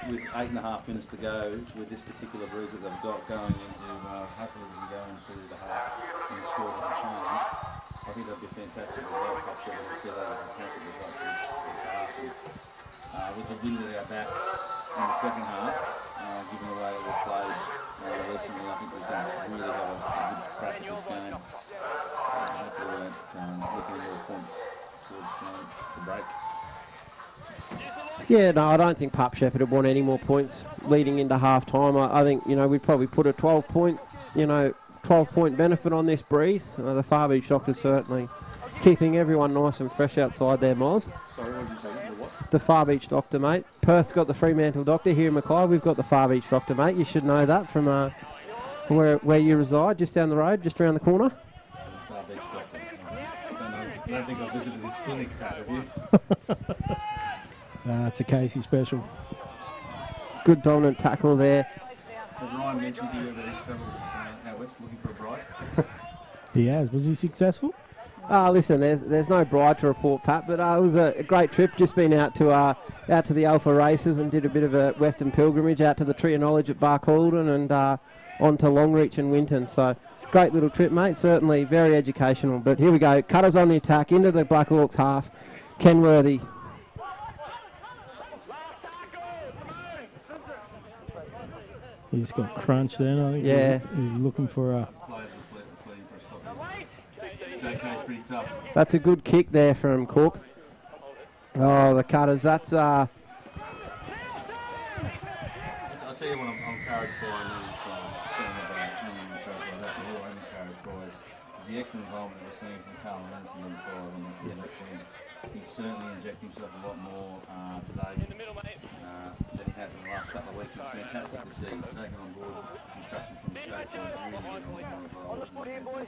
with 8.5 minutes to go, with this particular breeze that they've got going into, hopefully we can go into the half and the score doesn't change. I think that'd be a fantastic result. I'm sure we'll see that a fantastic result for this half. And, with the wind at our backs in the second half, given the way that we've played recently, I think we can really have a good crack at this game. Hopefully we won't look at more points towards the break. Yeah, no, I don't think Pup Shepherd would want any more points leading into half time. I think, we'd probably put a 12-point benefit on this breeze. The Far Beach Doctor's certainly keeping everyone nice and fresh outside there, Moz. Sorry, what did you say? The what? The Far Beach Doctor, mate. Perth's got the Fremantle Doctor. Here in Mackay, we've got the Far Beach Doctor, mate. You should know that from where you reside, just down the road, just around the corner. Far Beach Doctor. I don't think I've visited this clinic, have you? It's a Casey special. Good dominant tackle there. Has Ryan mentioned to you that he's travelled out west looking for a bride? He has. Was he successful? Listen, there's no bride to report, Pat, but it was a great trip. Just been out to the Alpha races and did a bit of a Western pilgrimage out to the Tree of Knowledge at Barcaldine and on to Longreach and Winton. So great little trip, mate. Certainly very educational. But here we go. Cutters on the attack into the Blackhawks half. Kenworthy. He just got crunched then, I think. Yeah. He's looking for a... JK's pretty tough. That's a good kick there from Cook. Oh, the Cutters. That's... I'll tell you what I'm encouraged by in these is the extra involvement that we're seeing from Carl Anderson number 5 on the left wing. He's certainly injected himself a lot more today than he has in the last couple of weeks. It's fantastic to see. He's taken on board instruction from his coach and really getting on board.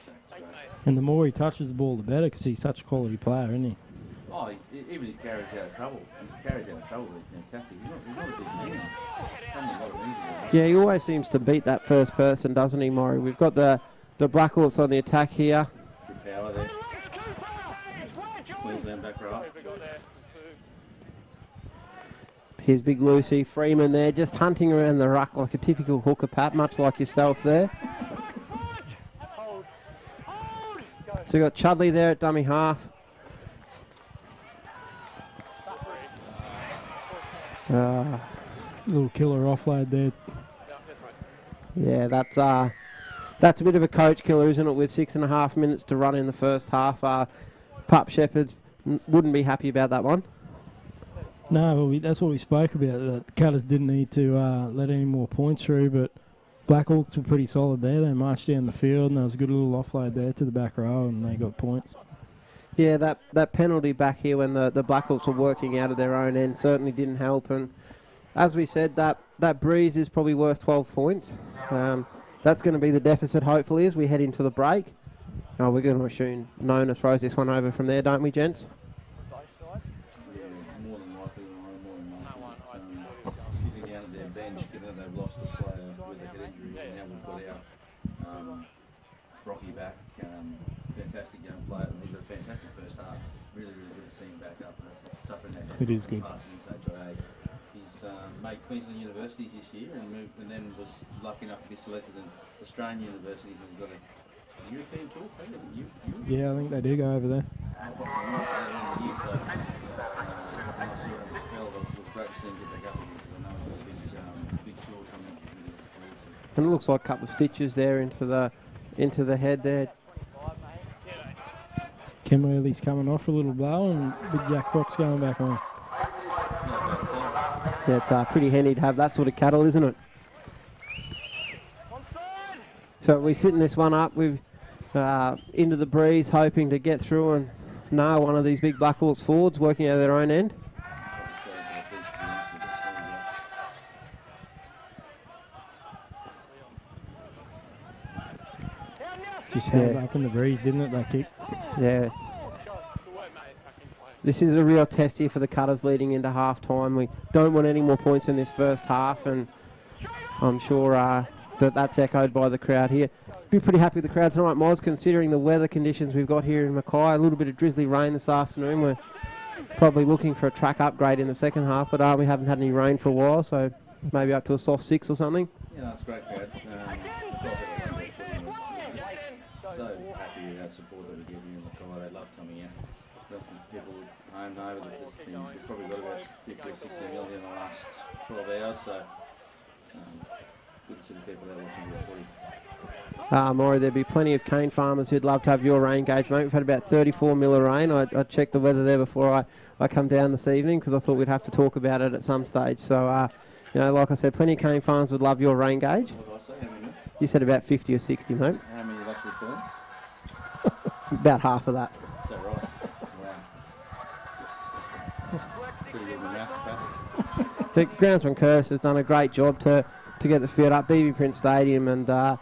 And the more he touches the ball, the better, because he's such a quality player, isn't he? Oh, even his carries out of trouble. His carries out of trouble is fantastic. He's not a big man. Yeah, he always seems to beat that first person, doesn't he, Maury? We've got the Blackhawks on the attack here. Good power there. Here's Big Lucy. Freeman there, just hunting around the ruck like a typical hooker, Pat, much like yourself there. So we've got Chudley there at dummy half. Little killer offload there. Yeah, that's a bit of a coach killer, isn't it, with 6.5 minutes to run in the first half. Pup Shepherds wouldn't be happy about that one. No, that's what we spoke about. The Cutters didn't need to let any more points through, but Blackhawks were pretty solid there. They marched down the field, and there was a good little offload there to the back row, and they got points. Yeah, that penalty back here when the Blackhawks were working out of their own end certainly didn't help. And as we said, that breeze is probably worth 12 points. That's going to be the deficit, hopefully, as we head into the break. Oh, we're going to assume Nona throws this one over from there, don't we, gents? More than likely. Sitting down at their bench, given that they've lost a player with a head injury, and now we've got our Rocky back. Fantastic young player. He's had a fantastic first half. Really, really good to see him back after suffering that It is good. pass against HIA. He's made Queensland universities this year and then was lucky enough to be selected in Australian universities and got a European tour. Yeah, I think they do go over there. And it looks like a couple of stitches there into the head there. Ken Worley's coming off for a little blow, and Big Jack Brock's going back on. Yeah, it's pretty handy to have that sort of cattle, isn't it? So we're sitting this one up. We've into the breeze, hoping to get through and nail one of these big Blackhawks forwards working out of their own end. Just held up in the breeze, didn't it, that kick? Yeah. This is a real test here for the Cutters leading into half-time. We don't want any more points in this first half, and I'm sure that's echoed by the crowd here. Be pretty happy with the crowd tonight, Moz, considering the weather conditions we've got here in Mackay. A little bit of drizzly rain this afternoon. We're probably looking for a track upgrade in the second half, but we haven't had any rain for a while, so maybe up to a soft 6 or something. Yeah, that's great crowd. So happy with that support that we're getting in Mackay. They love coming out. People at home know that we've probably got about 50 or 60 million in the last 12 hours, so good to see the people there watching the footy. Maury, there'd be plenty of cane farmers who'd love to have your rain gauge, mate. We've had about 34 mil of rain. I checked the weather there before I come down this evening because I thought we'd have to talk about it at some stage. So, like I said, plenty of cane farmers would love your rain gauge. What did I say? How many? You said about 50 or 60, mate. How many have actually fallen? About half of that. Is that right? Wow. Pretty good in the maths, Pat. The groundsman Curse has done a great job to get the field up. BB Prince Stadium and the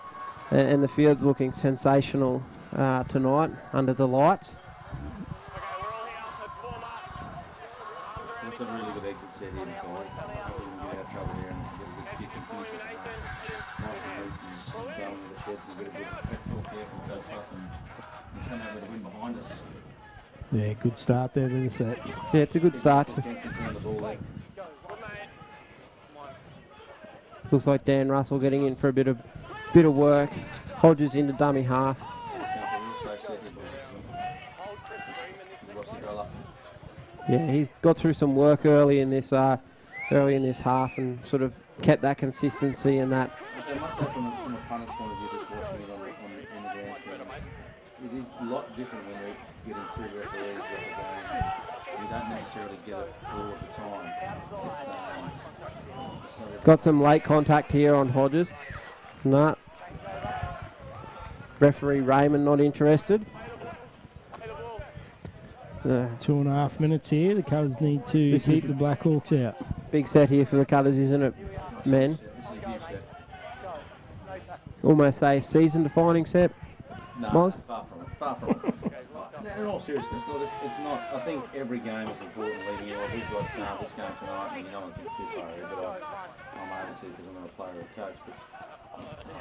field's looking sensational tonight under the lights. That's a really good exit set here, Mackay. Hopefully we can get out of trouble here and get a good kick and finish it. Nice and neat and going with the sheds and get a good pep talk there from Coach Puck and come out with a win behind us. Yeah, good start there to the set. Yeah, it's a good start. Jensen found the ball there. Looks like Dan Russell getting in for a bit of work. Hodges into dummy half. Yeah, he's got through some work early in this half and sort of kept that consistency and that. I must say from a punter's point of view, just watching it in the grandstands, it is a lot different when we're getting two referees ref a game. We don't necessarily get it all of the time. It's not Got some late contact here on Hodges. Nah. Referee Raymond not interested. 2.5 minutes here. The Cutters need to keep the Blackhawks out. Big set here for the Cutters, isn't it, men? Almost a season-defining set. No, Moz? far from it. Far from it. In all seriousness, it's not. I think every game is important leading in. We've got this game tonight, and you don't want to think too far ahead, but I'm able to because I'm not a player or a coach.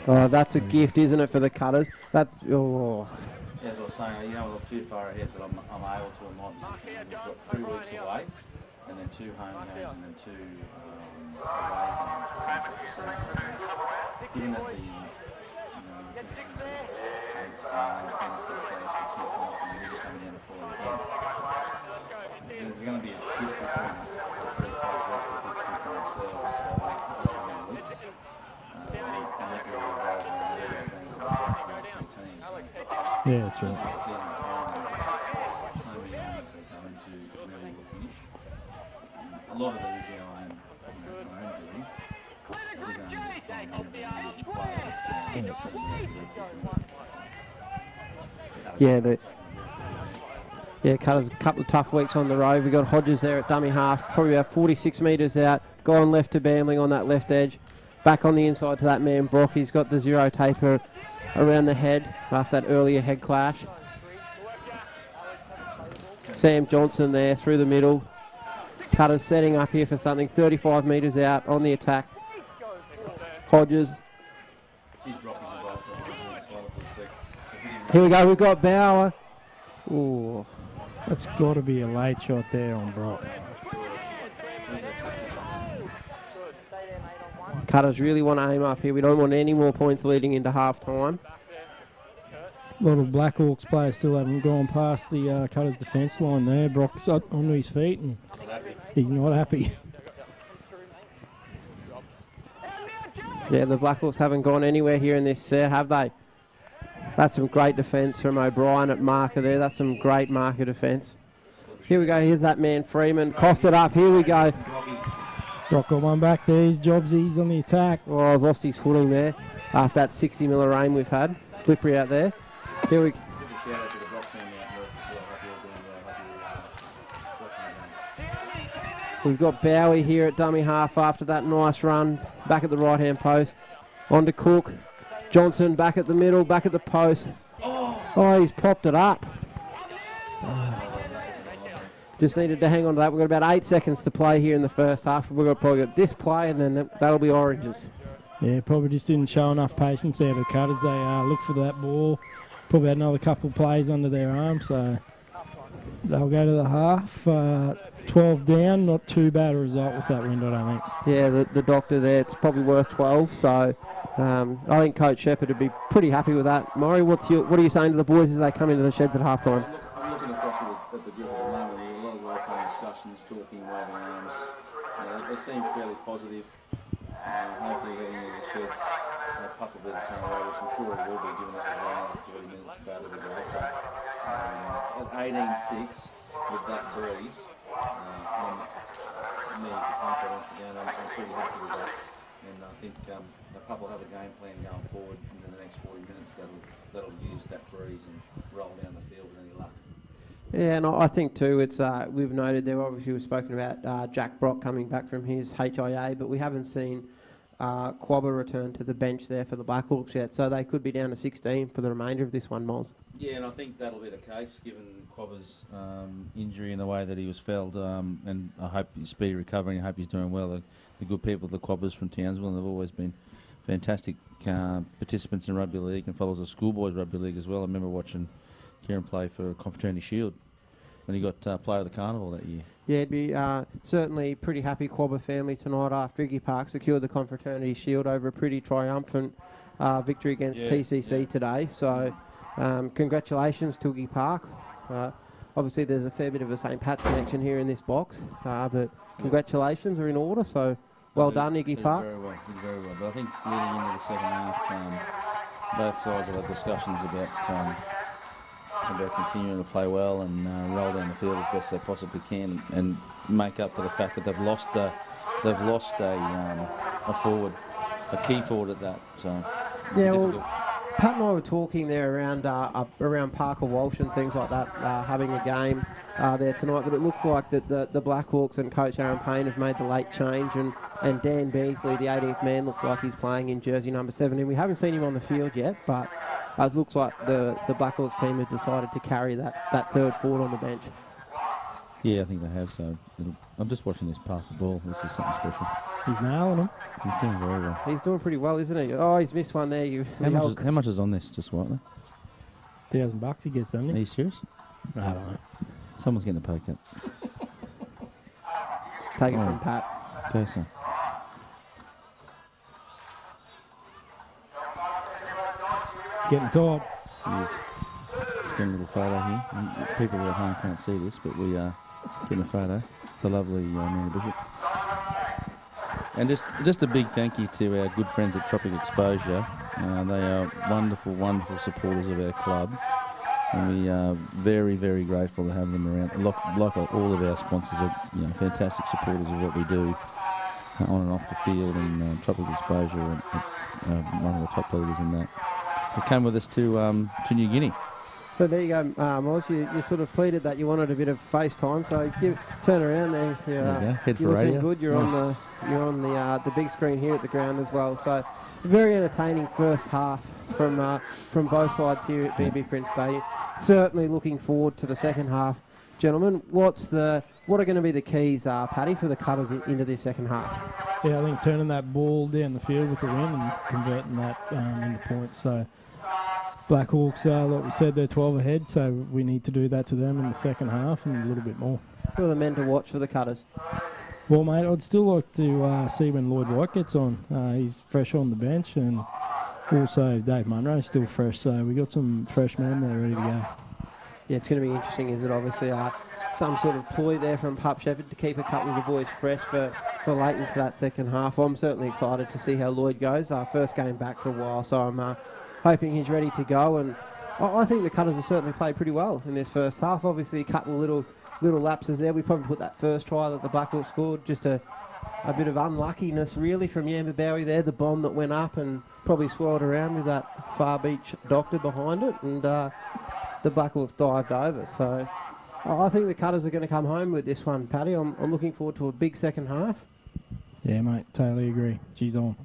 But That's a gift, isn't it, for the Cutters? as I was saying, you don't want to look too far ahead, but I'm able to in my position. We've got 3 weeks away and then 2 home games, and then 2 away games to finish up the season. Given that the conditions of 8, 9, 10 sort of players for 2 points and the league coming down to 4 against, there's going to be a shift between the 3 clubs that will fix between themselves in the coming weeks. And that will evolve in the order of games that are between the 2 teams. So, Yeah, that's right. the season final, there's so many elements that go into really the finish. A lot of it is our own doing. We're going to just try and have a play Yeah, Cutters, a couple of tough weeks on the road. We got Hodges there at dummy half, probably about 46 metres out. Gone left to Bamling on that left edge. Back on the inside to that man Brock. He's got the 0 taper around the head after that earlier head clash. Sam Johnson there through the middle. Cutters setting up here for something. 35 metres out on the attack. Hodges. Here we go. We've got Bauer. Ooh. That's got to be a late shot there on Brock. Cutters really want to aim up here. We don't want any more points leading into half time. A lot of Blackhawks players still haven't gone past the Cutters defence line there. Brock's up onto his feet and he's not happy. Yeah, the Blackhawks haven't gone anywhere here in this set, have they? That's some great defence from O'Brien at marker there. That's some great marker defence. Here we go. Here's that man Freeman. Coughed it up. Here we go. Brock got one back there. His Jobsy's on the attack. Oh, I've lost his footing there after that 60 mil of rain we've had. Slippery out there. Here we go. We've got Bowie here at dummy half after that nice run. Back at the right-hand post. On to Cook. Johnson back at the middle, back at the post. Oh, he's popped it up. Just needed to hang on to that. We've got about 8 seconds to play here in the first half. We've got probably got this play and then that'll be oranges. Yeah, probably just didn't show enough patience out of the Cutters. They look for that ball. Probably had another couple of plays under their arm, so they'll go to the half. 12 down, not too bad a result with that wind, I don't think. Yeah, the doctor there, it's probably worth 12, so I think Coach Shepherd would be pretty happy with that. Maury, what are you saying to the boys as they come into the sheds at halftime? I'm looking across at the group at the moment. There are a lot of guys having discussions, talking, waving arms. They seem fairly positive. Hopefully getting into the sheds, puck a bit of some way, which I'm sure it will be, given that we've got another 40 minutes about it as well. So at 18-6, with that breeze, me as a punter once again, I'm pretty happy with that. And I think the pup will have a game plan going forward in the next 40 minutes that'll use that breeze and roll down the field with any luck. Yeah, and I think too, it's we've noted there, obviously we've spoken about Jack Brock coming back from his HIA, but we haven't seen Quabba return to the bench there for the Blackhawks yet, so they could be down to 16 for the remainder of this one, Miles. Yeah, and I think that'll be the case, given Quabba's injury and the way that he was felled, and I hope he's speedy recovery, and I hope he's doing well. The good people, the Quabbas from Townsville, and they've always been fantastic participants in rugby league and followers of schoolboys rugby league as well. I remember watching Kieran play for Confraternity Shield when he got Player of the Carnival that year. Yeah, it'd be certainly pretty happy Quabba family tonight after Iggy Park secured the Confraternity Shield over a pretty triumphant victory against TCC today. So congratulations to Iggy Park. Obviously there's a fair bit of a St. Pat's connection here in this box, but congratulations are in order, so well done Iggy Park. Very well, very well. But I think leading into the second half, both sides will have discussions about continuing to play well and roll down the field as best they possibly can, and make up for the fact that they've lost a forward, a key forward at that. So yeah, well, Pat and I were talking there around Parker Walsh and things like that, having a game there tonight, but it looks like that the Blackhawks and Coach Aaron Payne have made the late change, and Dan Beasley, the 18th man, looks like he's playing in jersey number 17. We haven't seen him on the field yet, but it looks like the Blackhawks team have decided to carry that third forward on the bench. Yeah, I think they have. So I'm just watching this pass the ball. This is something special. He's nailing them. He's doing very well. He's doing pretty well, isn't he? Oh, he's missed one there. How much is on this? Just what? $1,000 he gets, doesn't he? Are you serious? I don't know. Someone's getting a pay cut. Take it from Pat. Okay, so. It's getting tired. Yes. Just getting a little photo here. And people at home can't see this, but we are getting a photo. The lovely Amanda Bishop. And just a big thank you to our good friends at Tropic Exposure. They are wonderful, wonderful supporters of our club. And we are very, very grateful to have them around. Like all of our sponsors are, fantastic supporters of what we do on and off the field. And Tropic Exposure are one of the top leaders in that. They came with us to New Guinea. So there you go, Moz. You sort of pleaded that you wanted a bit of FaceTime, so turn around there. There you go. Head for you're looking radio. good. You're on the big screen here at the ground as well. So very entertaining first half from both sides here at BB Prince Stadium. Certainly looking forward to the second half, gentlemen. What are going to be the keys, Paddy, for the Cutters into this second half? Yeah, I think turning that ball down the field with the win and converting that into points. So Blackhawks, like we said, they're 12 ahead, so we need to do that to them in the second half and a little bit more. Who are the men to watch for the Cutters? Well, mate, I'd still like to see when Lloyd White gets on. He's fresh on the bench, and also Dave Munro's still fresh, so we got some fresh men there ready to go. Yeah, it's going to be interesting, is it? Obviously, some sort of ploy there from Pup Shepherd to keep a couple of the boys fresh for late into that second half. I'm certainly excited to see how Lloyd goes. First game back for a while, so I'm hoping he's ready to go. And I think the Cutters have certainly played pretty well in this first half. Obviously, a couple of little lapses there. We probably put that first try that the Blackhawks scored, just a bit of unluckiness really from Yamba Bowie there, the bomb that went up and probably swirled around with that Far Beach doctor behind it, and the Blackhawks dived over. So I think the Cutters are going to come home with this one, Paddy. I'm looking forward to a big second half. Yeah, mate, totally agree. She's on.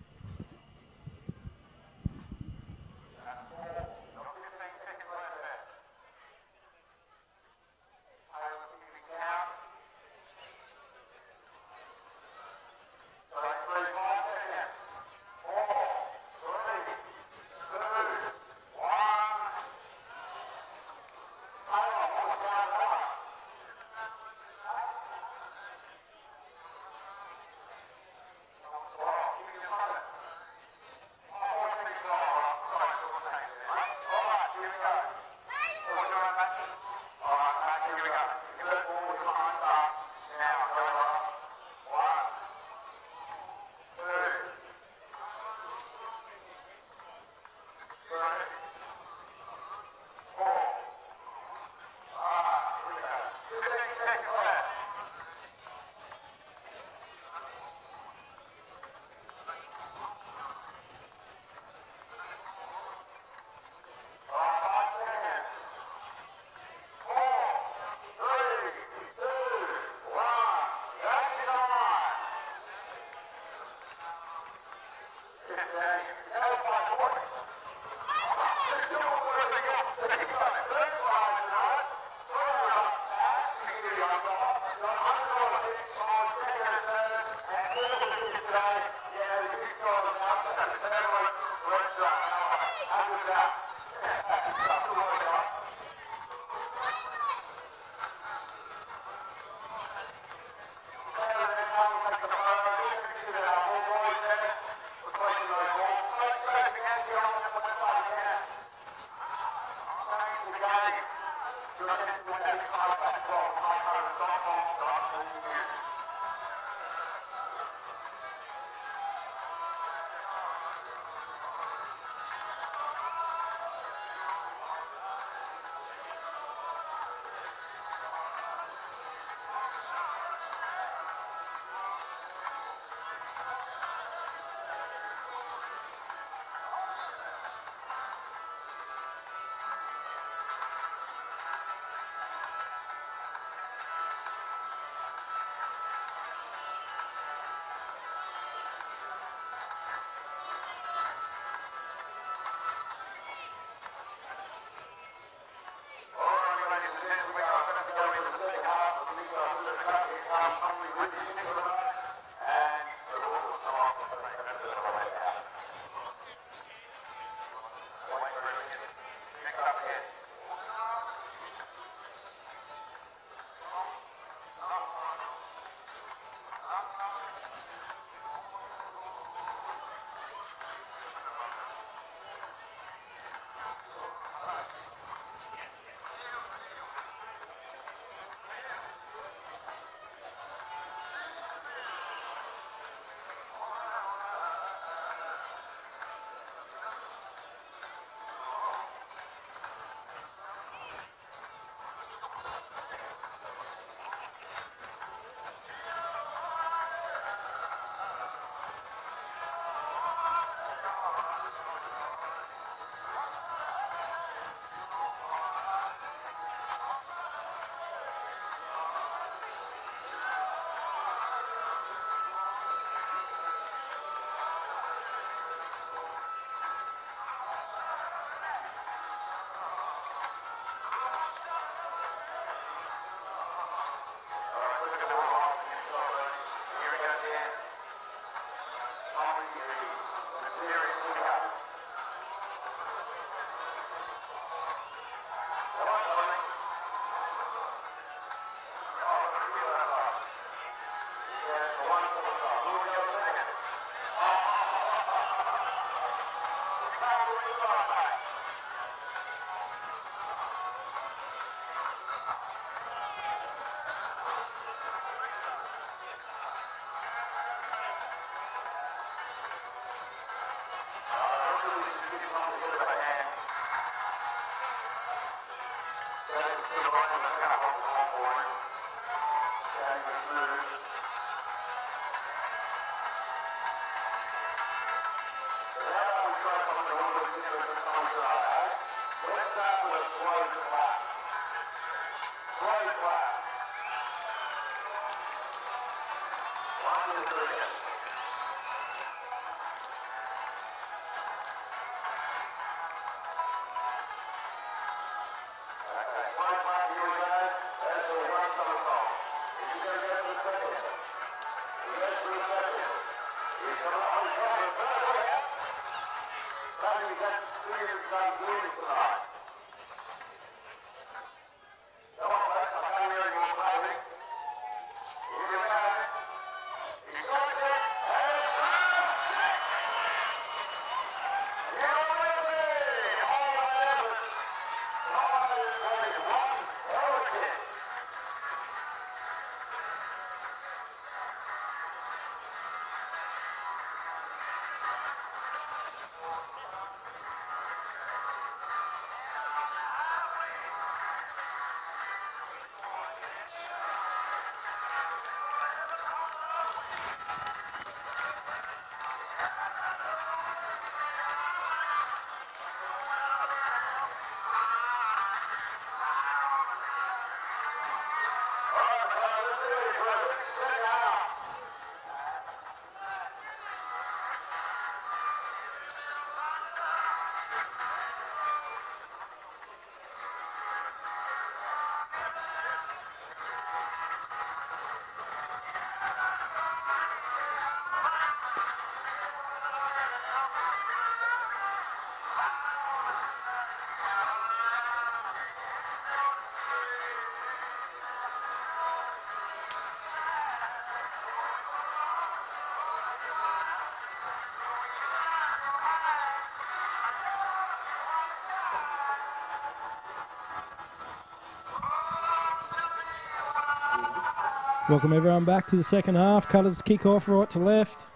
Welcome everyone back to the second half. Cutters kick off right to left.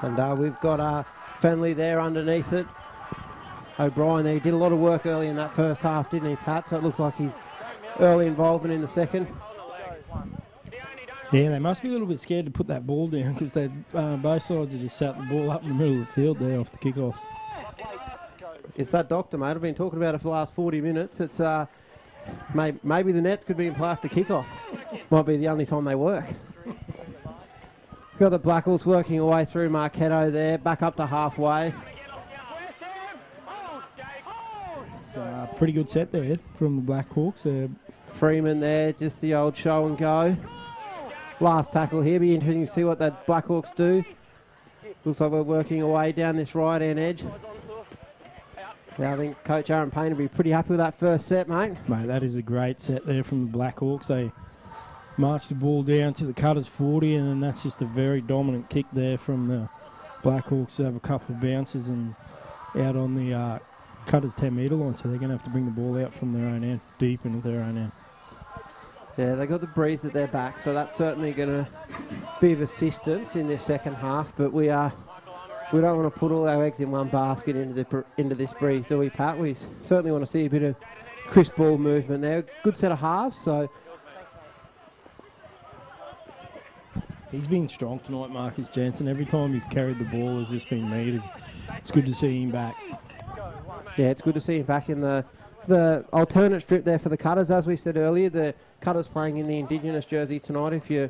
And we've got Fenley there underneath it. O'Brien there, he did a lot of work early in that first half, didn't he, Pat? So it looks like he's early involvement in the second. Yeah, they must be a little bit scared to put that ball down because they both sides have just sat the ball up in the middle of the field there off the kickoffs. It's that doctor, mate. I've been talking about it for the last 40 minutes. It's maybe the Nets could be in play after kickoff. Might be the only time they work. Got the Blackhawks working away through Marketo there, back up to halfway. It's a pretty good set there from the Blackhawks. Freeman there, just the old show and go. Last tackle here. Be interesting to see what the Blackhawks do. Looks like we're working away down this right-hand edge. Yeah, I think Coach Aaron Payne will be pretty happy with that first set, mate. Mate, that is a great set there from the Blackhawks. They marched the ball down to the Cutters 40, and then that's just a very dominant kick there from the Blackhawks to have a couple of bounces and out on the Cutters 10-metre line, so they're going to have to bring the ball out from their own end, deep into their own end. Yeah, they got the breeze at their back, so that's certainly going to be of assistance in this second half, but we don't want to put all our eggs in one basket into this breeze, do we, Pat? We certainly want to see a bit of crisp ball movement there. Good set of halves, so... He's been strong tonight, Marcus Jansen. Every time he's carried the ball has just been neat. It's good to see him back. Yeah, it's good to see him back in the alternate strip there for the Cutters. As we said earlier, the Cutters playing in the Indigenous jersey tonight if you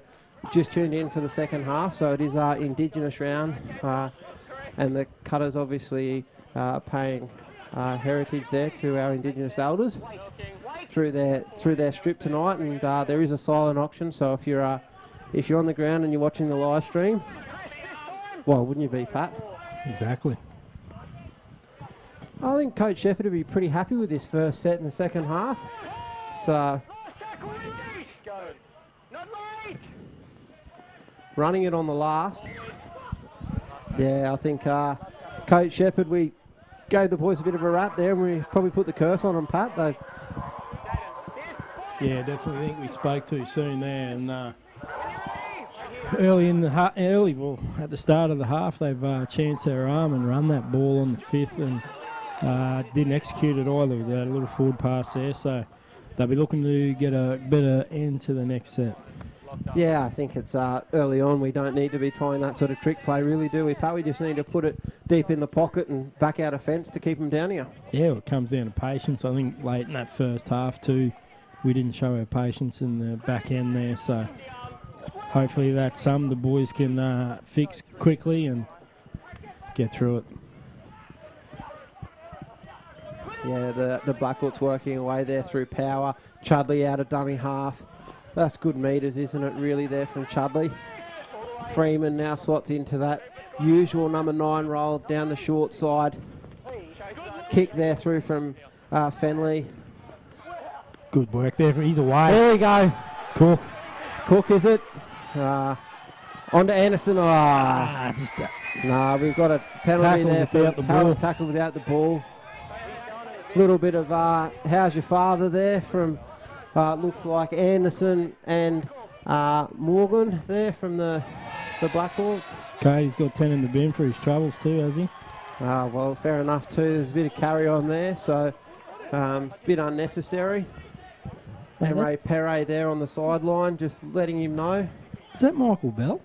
just tuned in for the second half. So it is our Indigenous round. And the Cutters obviously paying heritage there to our Indigenous elders through their strip tonight, and there is a silent auction. So if you're if you're on the ground and you're watching the live stream, why wouldn't you be, Pat? Exactly. I think Coach Shepherd would be pretty happy with this first set in the second half. So, running it on the last. Yeah, I think Coach Shepherd, we gave the boys a bit of a rap there, and we probably put the curse on them, Pat. Yeah, definitely think we spoke too soon there, and at the start of the half, they've chanced their arm and run that ball on the fifth, and didn't execute it either with that little forward pass there. So they'll be looking to get a better end to the next set. Yeah, I think it's early on. We don't need to be trying that sort of trick play, really, do we, Pat? We just need to put it deep in the pocket and back out of fence to keep them down here. Yeah, well, it comes down to patience. I think late in that first half too, we didn't show our patience in the back end there. So hopefully that's some the boys can fix quickly and get through it. Yeah, the Blackhawks working away there through power. Chudley out of dummy half. That's good meters, isn't it, really, there from Chudley. Freeman now slots into that usual number 9 roll down the short side. Kick there through from Fenley. Good work there. He's away. There we go. Cook, is it? On to Anderson. Just that. No, we've got a penalty there for tackle without the ball. Little bit of how's your father there from looks like Anderson and Morgan there from the Blackhawks. Cody's got 10 in the bin for his troubles too, has he? Well, fair enough too. There's a bit of carry on there, so bit unnecessary. And Ray Perret there on the sideline, just letting him know. Is that Michael Bell?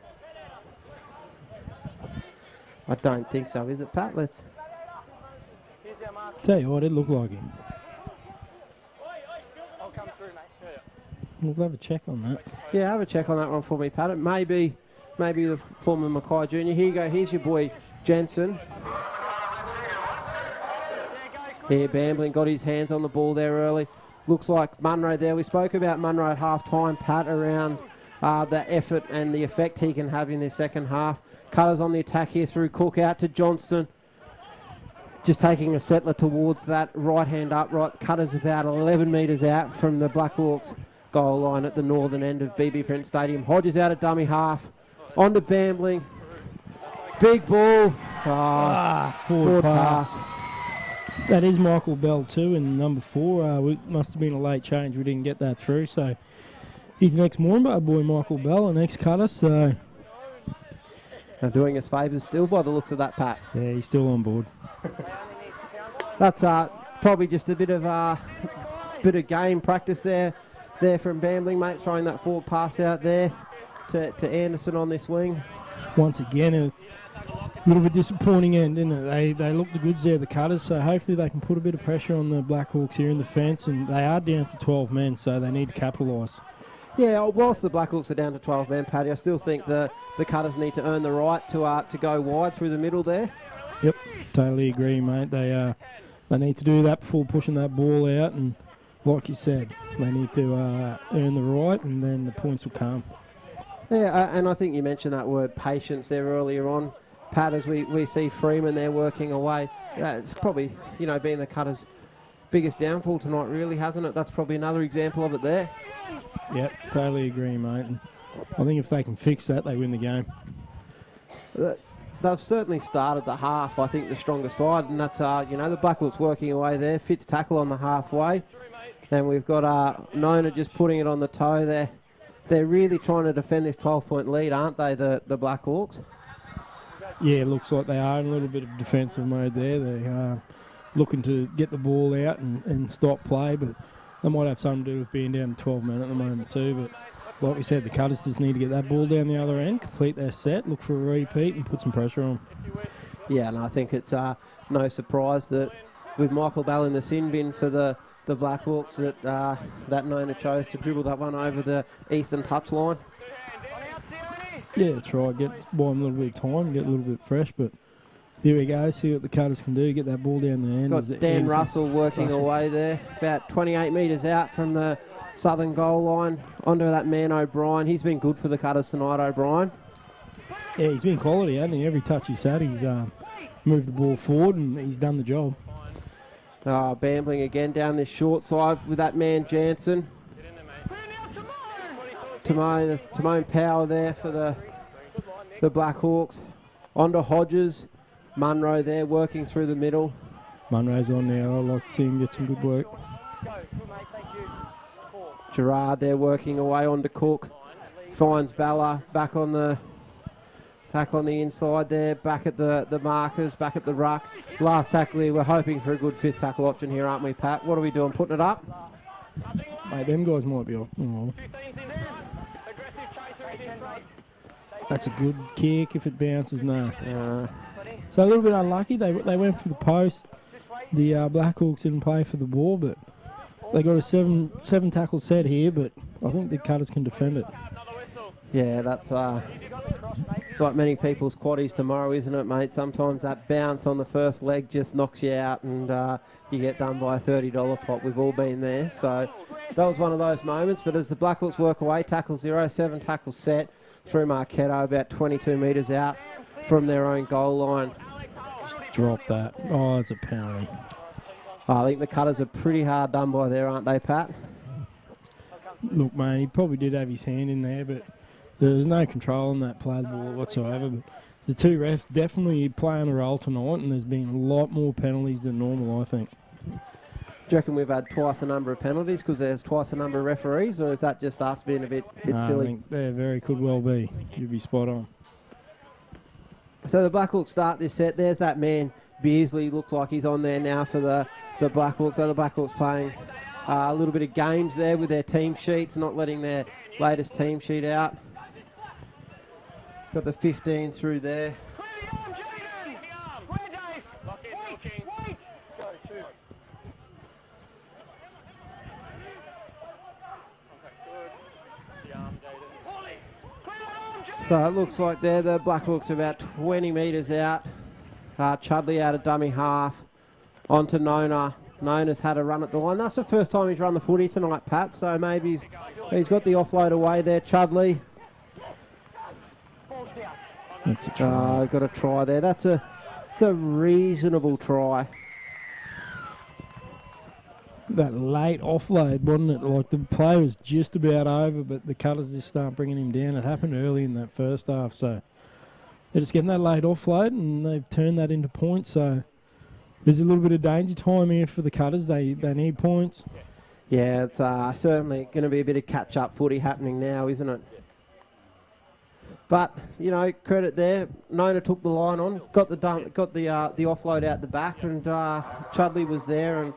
I don't think so, is it, Pat? Let's tell you what, it looked like him. We'll have a check on that. Yeah, have a check on that one for me, Pat. It may be the former Mackay Junior. Here you go. Here's your boy Jensen. Here, Bambling got his hands on the ball there early. Looks like Munro there. We spoke about Munro at half-time, Pat, around the effort and the effect he can have in the second half. Cutters on the attack here through Cook out to Johnston. Just taking a settler towards that right hand upright. Cutters about 11 metres out from the Blackhawks goal line at the northern end of BB Print Stadium. Hodges out of dummy half. On to Bambling. Big ball. Forward pass. That is Michael Bell too in number 4. We must have been a late change. We didn't get that through. So he's next Moranbah boy, Michael Bell, an ex-cutter. So doing us favours still by the looks of that, Pat. Yeah, he's still on board. That's probably just a bit of game practice there from Bambling, mate, throwing that forward pass out there to Anderson on this wing. Once again, a little bit disappointing end, isn't it? They look the goods there, the Cutters, so hopefully they can put a bit of pressure on the Blackhawks here in the fence, and they are down to 12 men, so they need to capitalise. Yeah, whilst the Blackhawks are down to 12 men, Paddy, I still think the Cutters need to earn the right to go wide through the middle there. Yep, totally agree, mate. They need to do that before pushing that ball out, and like you said, they need to earn the right, and then the points will come. Yeah, and I think you mentioned that word patience there earlier on, Pat, as we see Freeman there working away. It's probably, been the Cutters' biggest downfall tonight, really, hasn't it? That's probably another example of it there. Yep, totally agree, mate. And I think if they can fix that, they win the game. They've certainly started the half, I think, the stronger side, and that's, the Blackhawks working away there. Fitz tackle on the halfway. And we've got Nona just putting it on the toe there. They're really trying to defend this 12-point lead, aren't they, the Blackhawks? Yeah, it looks like they are in a little bit of defensive mode there. They're looking to get the ball out and stop play, but they might have something to do with being down to 12 men at the moment too. But like we said, the Cutters just need to get that ball down the other end, complete their set, look for a repeat and put some pressure on. Yeah, and I think it's no surprise that with Michael Bell in the sin bin for the Blackhawks that Nona chose to dribble that one over the eastern touchline. Yeah, that's right. Buy them a little bit of time, get a little bit fresh, but Here we go. See what the Cutters can do. Get that ball down the end. Got Dan Russell working away there, about 28 metres out from the southern goal line onto that man O'Brien. He's been good for the Cutters tonight, O'Brien. Yeah, he's been quality, hasn't he? Every touch he's had, he's moved the ball forward and he's done the job. Bambling again down this short side with that man Jansen. Timone Power there for the Blackhawks. Onto Hodges. Munro there working through the middle. Munro's on now. I'd like to see him get some good work. Gerard there working away onto Cook. Finds Balla back on the inside there, back at the markers, back at the ruck. Last tackle here, we're hoping for a good fifth tackle option here, aren't we, Pat? What are we doing, putting it up? Mate, them guys might be off. Oh. That's a good kick if it bounces, no. So a little bit unlucky. They went for the post. The Blackhawks didn't play for the ball, but they got a seven tackle set here, but I think the Cutters can defend it. Yeah, that's it's like many people's quaddies tomorrow, isn't it, mate? Sometimes that bounce on the first leg just knocks you out and you get done by a $30 pot. We've all been there. So that was one of those moments. But as the Blackhawks work away, tackle 0, 7 tackle set through Marquetto, about 22 metres out from their own goal line. Just drop that. Oh, it's a penalty. I think the Cutters are pretty hard done by there, aren't they, Pat? Look, mate, he probably did have his hand in there, but there's no control on that play the ball whatsoever. But the two refs definitely playing a role tonight, and there's been a lot more penalties than normal, I think. Do you reckon we've had twice the number of penalties because there's twice the number of referees, or is that just us being a bit silly? I think there very could well be. You'd be spot on. So the Blackhawks start this set. There's that man, Beardsley, looks like he's on there now for the Blackhawks. So the Blackhawks playing a little bit of games there with their team sheets, not letting their latest team sheet out. Got the 15 through there. So it looks like there the Blackhawks are about 20 metres out. Chudley out of dummy half. Onto Nona. Nona's had a run at the line. That's the first time he's run the footy tonight, Pat. So maybe he's got the offload away there. Chudley. That's a try. Got a try there. It's a reasonable try. That late offload, wasn't it? Like the play was just about over, but the Cutters just start bringing him down. It happened early in that first half, so they're just getting that late offload, and they've turned that into points. So there's a little bit of danger time here for the Cutters. They need points. Yeah, it's certainly going to be a bit of catch-up footy happening now, isn't it? But you know, credit there. Nona took the line on, got the offload out the back, and Chudley was there and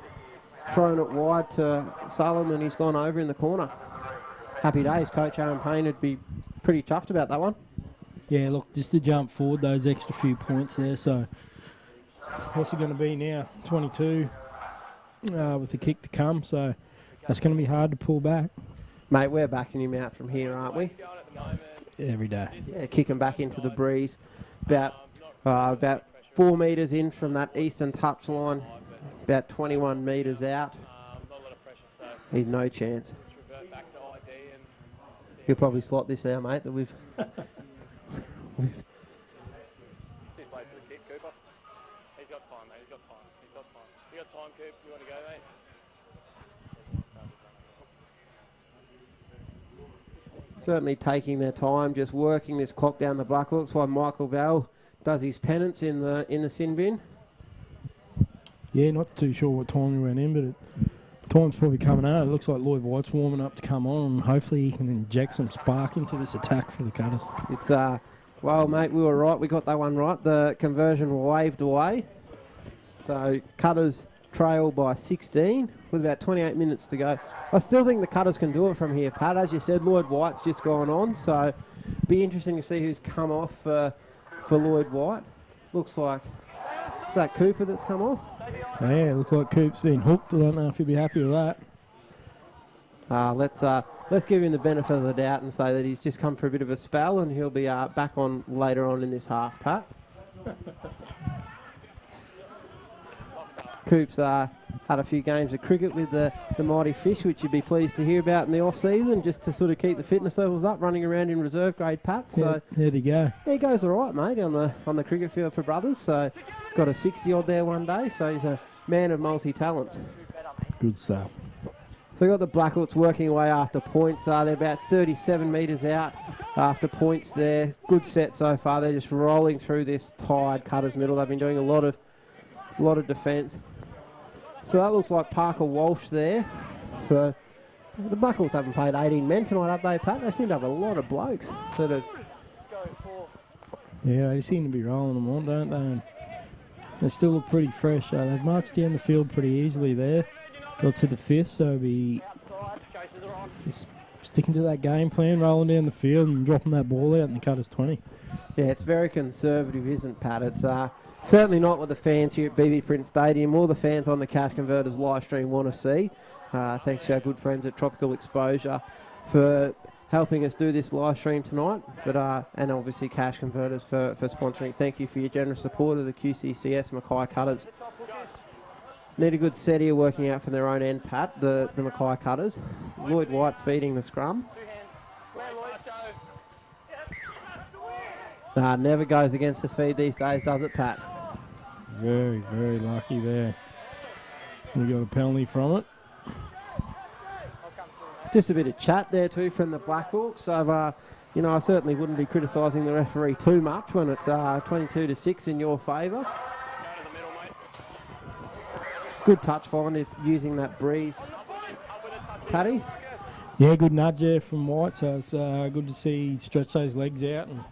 thrown it wide to Salem, and he's gone over in the corner. Happy days. Coach Aaron Payne would be pretty chuffed about that one. Yeah, look, just to jump forward those extra few points there. So what's it going to be now? 22 with the kick to come. So that's going to be hard to pull back. Mate, we're backing him out from here, aren't we? Every day. Yeah, kick him back into the breeze. About 4 metres in from that eastern touchline. About 21 metres out. He's no chance. He'll probably slot this now, mate, that we've... Certainly taking their time, just working this clock down the Blackhawks while Michael Bell does his penance in the sin bin. Yeah, not too sure what time he went in, but time's probably coming out. It looks like Lloyd White's warming up to come on, and hopefully he can inject some spark into this attack for the Cutters. It's, well, mate, we were right. We got that one right. The conversion waved away. So Cutters trail by 16 with about 28 minutes to go. I still think the Cutters can do it from here, Pat. As you said, Lloyd White's just gone on, so be interesting to see who's come off for Lloyd White. Looks like, is that Cooper that's come off? Yeah, it looks like Coop's been hooked. I don't know if you'll be happy with that. Let's give him the benefit of the doubt and say that he's just come for a bit of a spell, and he'll be back on later on in this half, Pat. Coops had a few games of cricket with the Mighty Fish, which you'd be pleased to hear about in the off-season, just to sort of keep the fitness levels up, running around in reserve grade, Pat. So There you go. he goes all right, mate, on the cricket field for brothers. So got a 60-odd there one day, so he's a man of multi-talents. Good stuff. So we've got the Blackhawks working away after points. They're about 37 metres out after points there. Good set so far. They're just rolling through this tired Cutters middle. They've been doing a lot of defence. So that looks like Parker Walsh there. So the Blackhawks haven't played 18 men tonight, have they, Pat? They seem to have a lot of blokes that have... Yeah, they seem to be rolling them on, don't they? And they still look pretty fresh. They've marched down the field pretty easily there. Got to the fifth, so be just sticking to that game plan, rolling down the field and dropping that ball out in the Cutters 20. Yeah, it's very conservative, isn't it, Pat? It's certainly not what the fans here at BB Print Stadium or the fans on the Cash Converters live stream want to see. Thanks to our good friends at Tropical Exposure for helping us do this live stream tonight, and obviously Cash Converters for sponsoring. Thank you for your generous support of the QCCS Mackay Cutters. Need a good set here working out from their own end, Pat, the Mackay Cutters. Lloyd White feeding the scrum. Never goes against the feed these days, does it, Pat? Very, very lucky there. We got a penalty from it. Just a bit of chat there too from the Blackhawks. So, I certainly wouldn't be criticising the referee too much when it's 22-6 in your favour. Good touch find if using that breeze. Paddy? Yeah, good nudge there from White, so it's good to see stretch those legs out and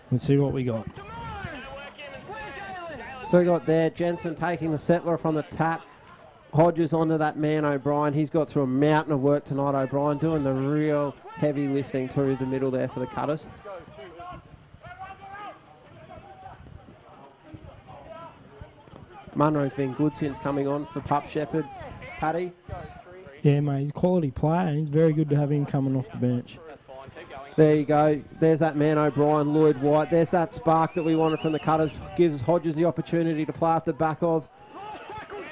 let's see what we got. So we got there Jensen taking the settler from the tap. Hodges onto that man O'Brien. He's got through a mountain of work tonight, O'Brien, doing the real heavy lifting through the middle there for the Cutters. Munro's been good since coming on for Pup Shepherd. Paddy? Yeah, mate, he's a quality player and it's very good to have him coming off the bench. There you go. There's that man O'Brien, Lloyd White. There's that spark that we wanted from the Cutters. Gives Hodges the opportunity to play off the back of.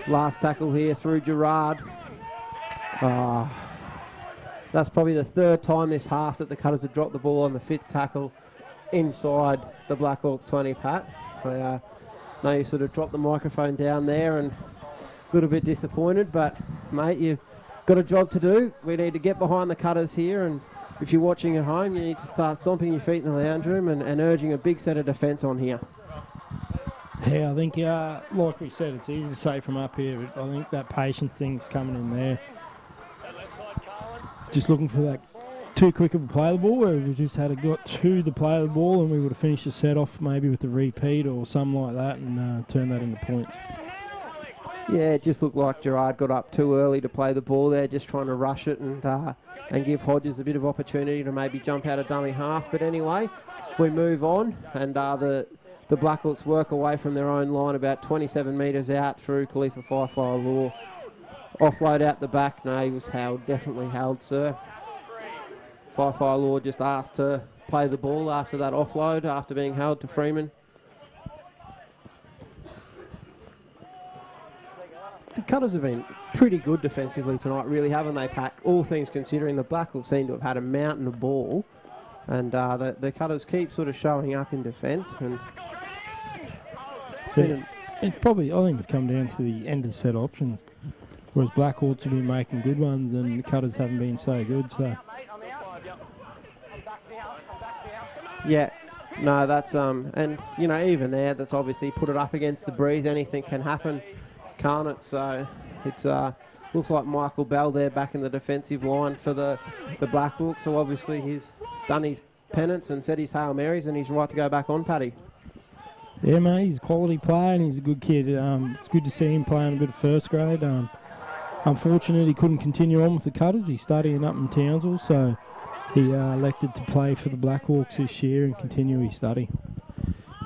Last tackle here through Gerard. That's probably the third time this half that the Cutters have dropped the ball on the fifth tackle inside the Blackhawks 20, Pat. Know you sort of dropped the microphone down there and a little bit disappointed, but mate, you've got a job to do. We need to get behind the Cutters here, and if you're watching at home, you need to start stomping your feet in the lounge room and urging a big set of defence on here. Yeah, I think, like we said, it's easy to say from up here, but I think that patient thing's coming in there. Just looking for that too quick of a play of the ball, where we just had got to the play of the ball and we would have finished the set off maybe with a repeat or something like that and turn that into points. Yeah, it just looked like Gerard got up too early to play the ball there, just trying to rush it and give Hodges a bit of opportunity to maybe jump out of dummy half. But anyway, we move on, and the Blackhawks work away from their own line about 27 metres out through Khalifa Firefly Law. Offload out the back. No, he was held, definitely held, sir. Firefly Law just asked to play the ball after that offload, after being held to Freeman. The Cutters have been pretty good defensively tonight, really, haven't they, Pat? All things considering, the Blackhawks seem to have had a mountain of ball, and the Cutters keep sort of showing up in defence. And it's probably, I think, it's come down to the end of set options, whereas Blackhawks have been making good ones and the Cutters haven't been so good. So yeah, no, that's and even there, that's obviously put it up against the breeze. Anything can happen, can't it? So it's looks like Michael Bell there back in the defensive line for the Blackhawks. So obviously he's done his penance and said his Hail Marys, and he's right to go back on, Paddy. Yeah, mate, he's a quality player and he's a good kid. It's good to see him playing a bit of first grade. Unfortunately, he couldn't continue on with the Cutters. He's studying up in Townsville, so he elected to play for the Blackhawks this year and continue his study.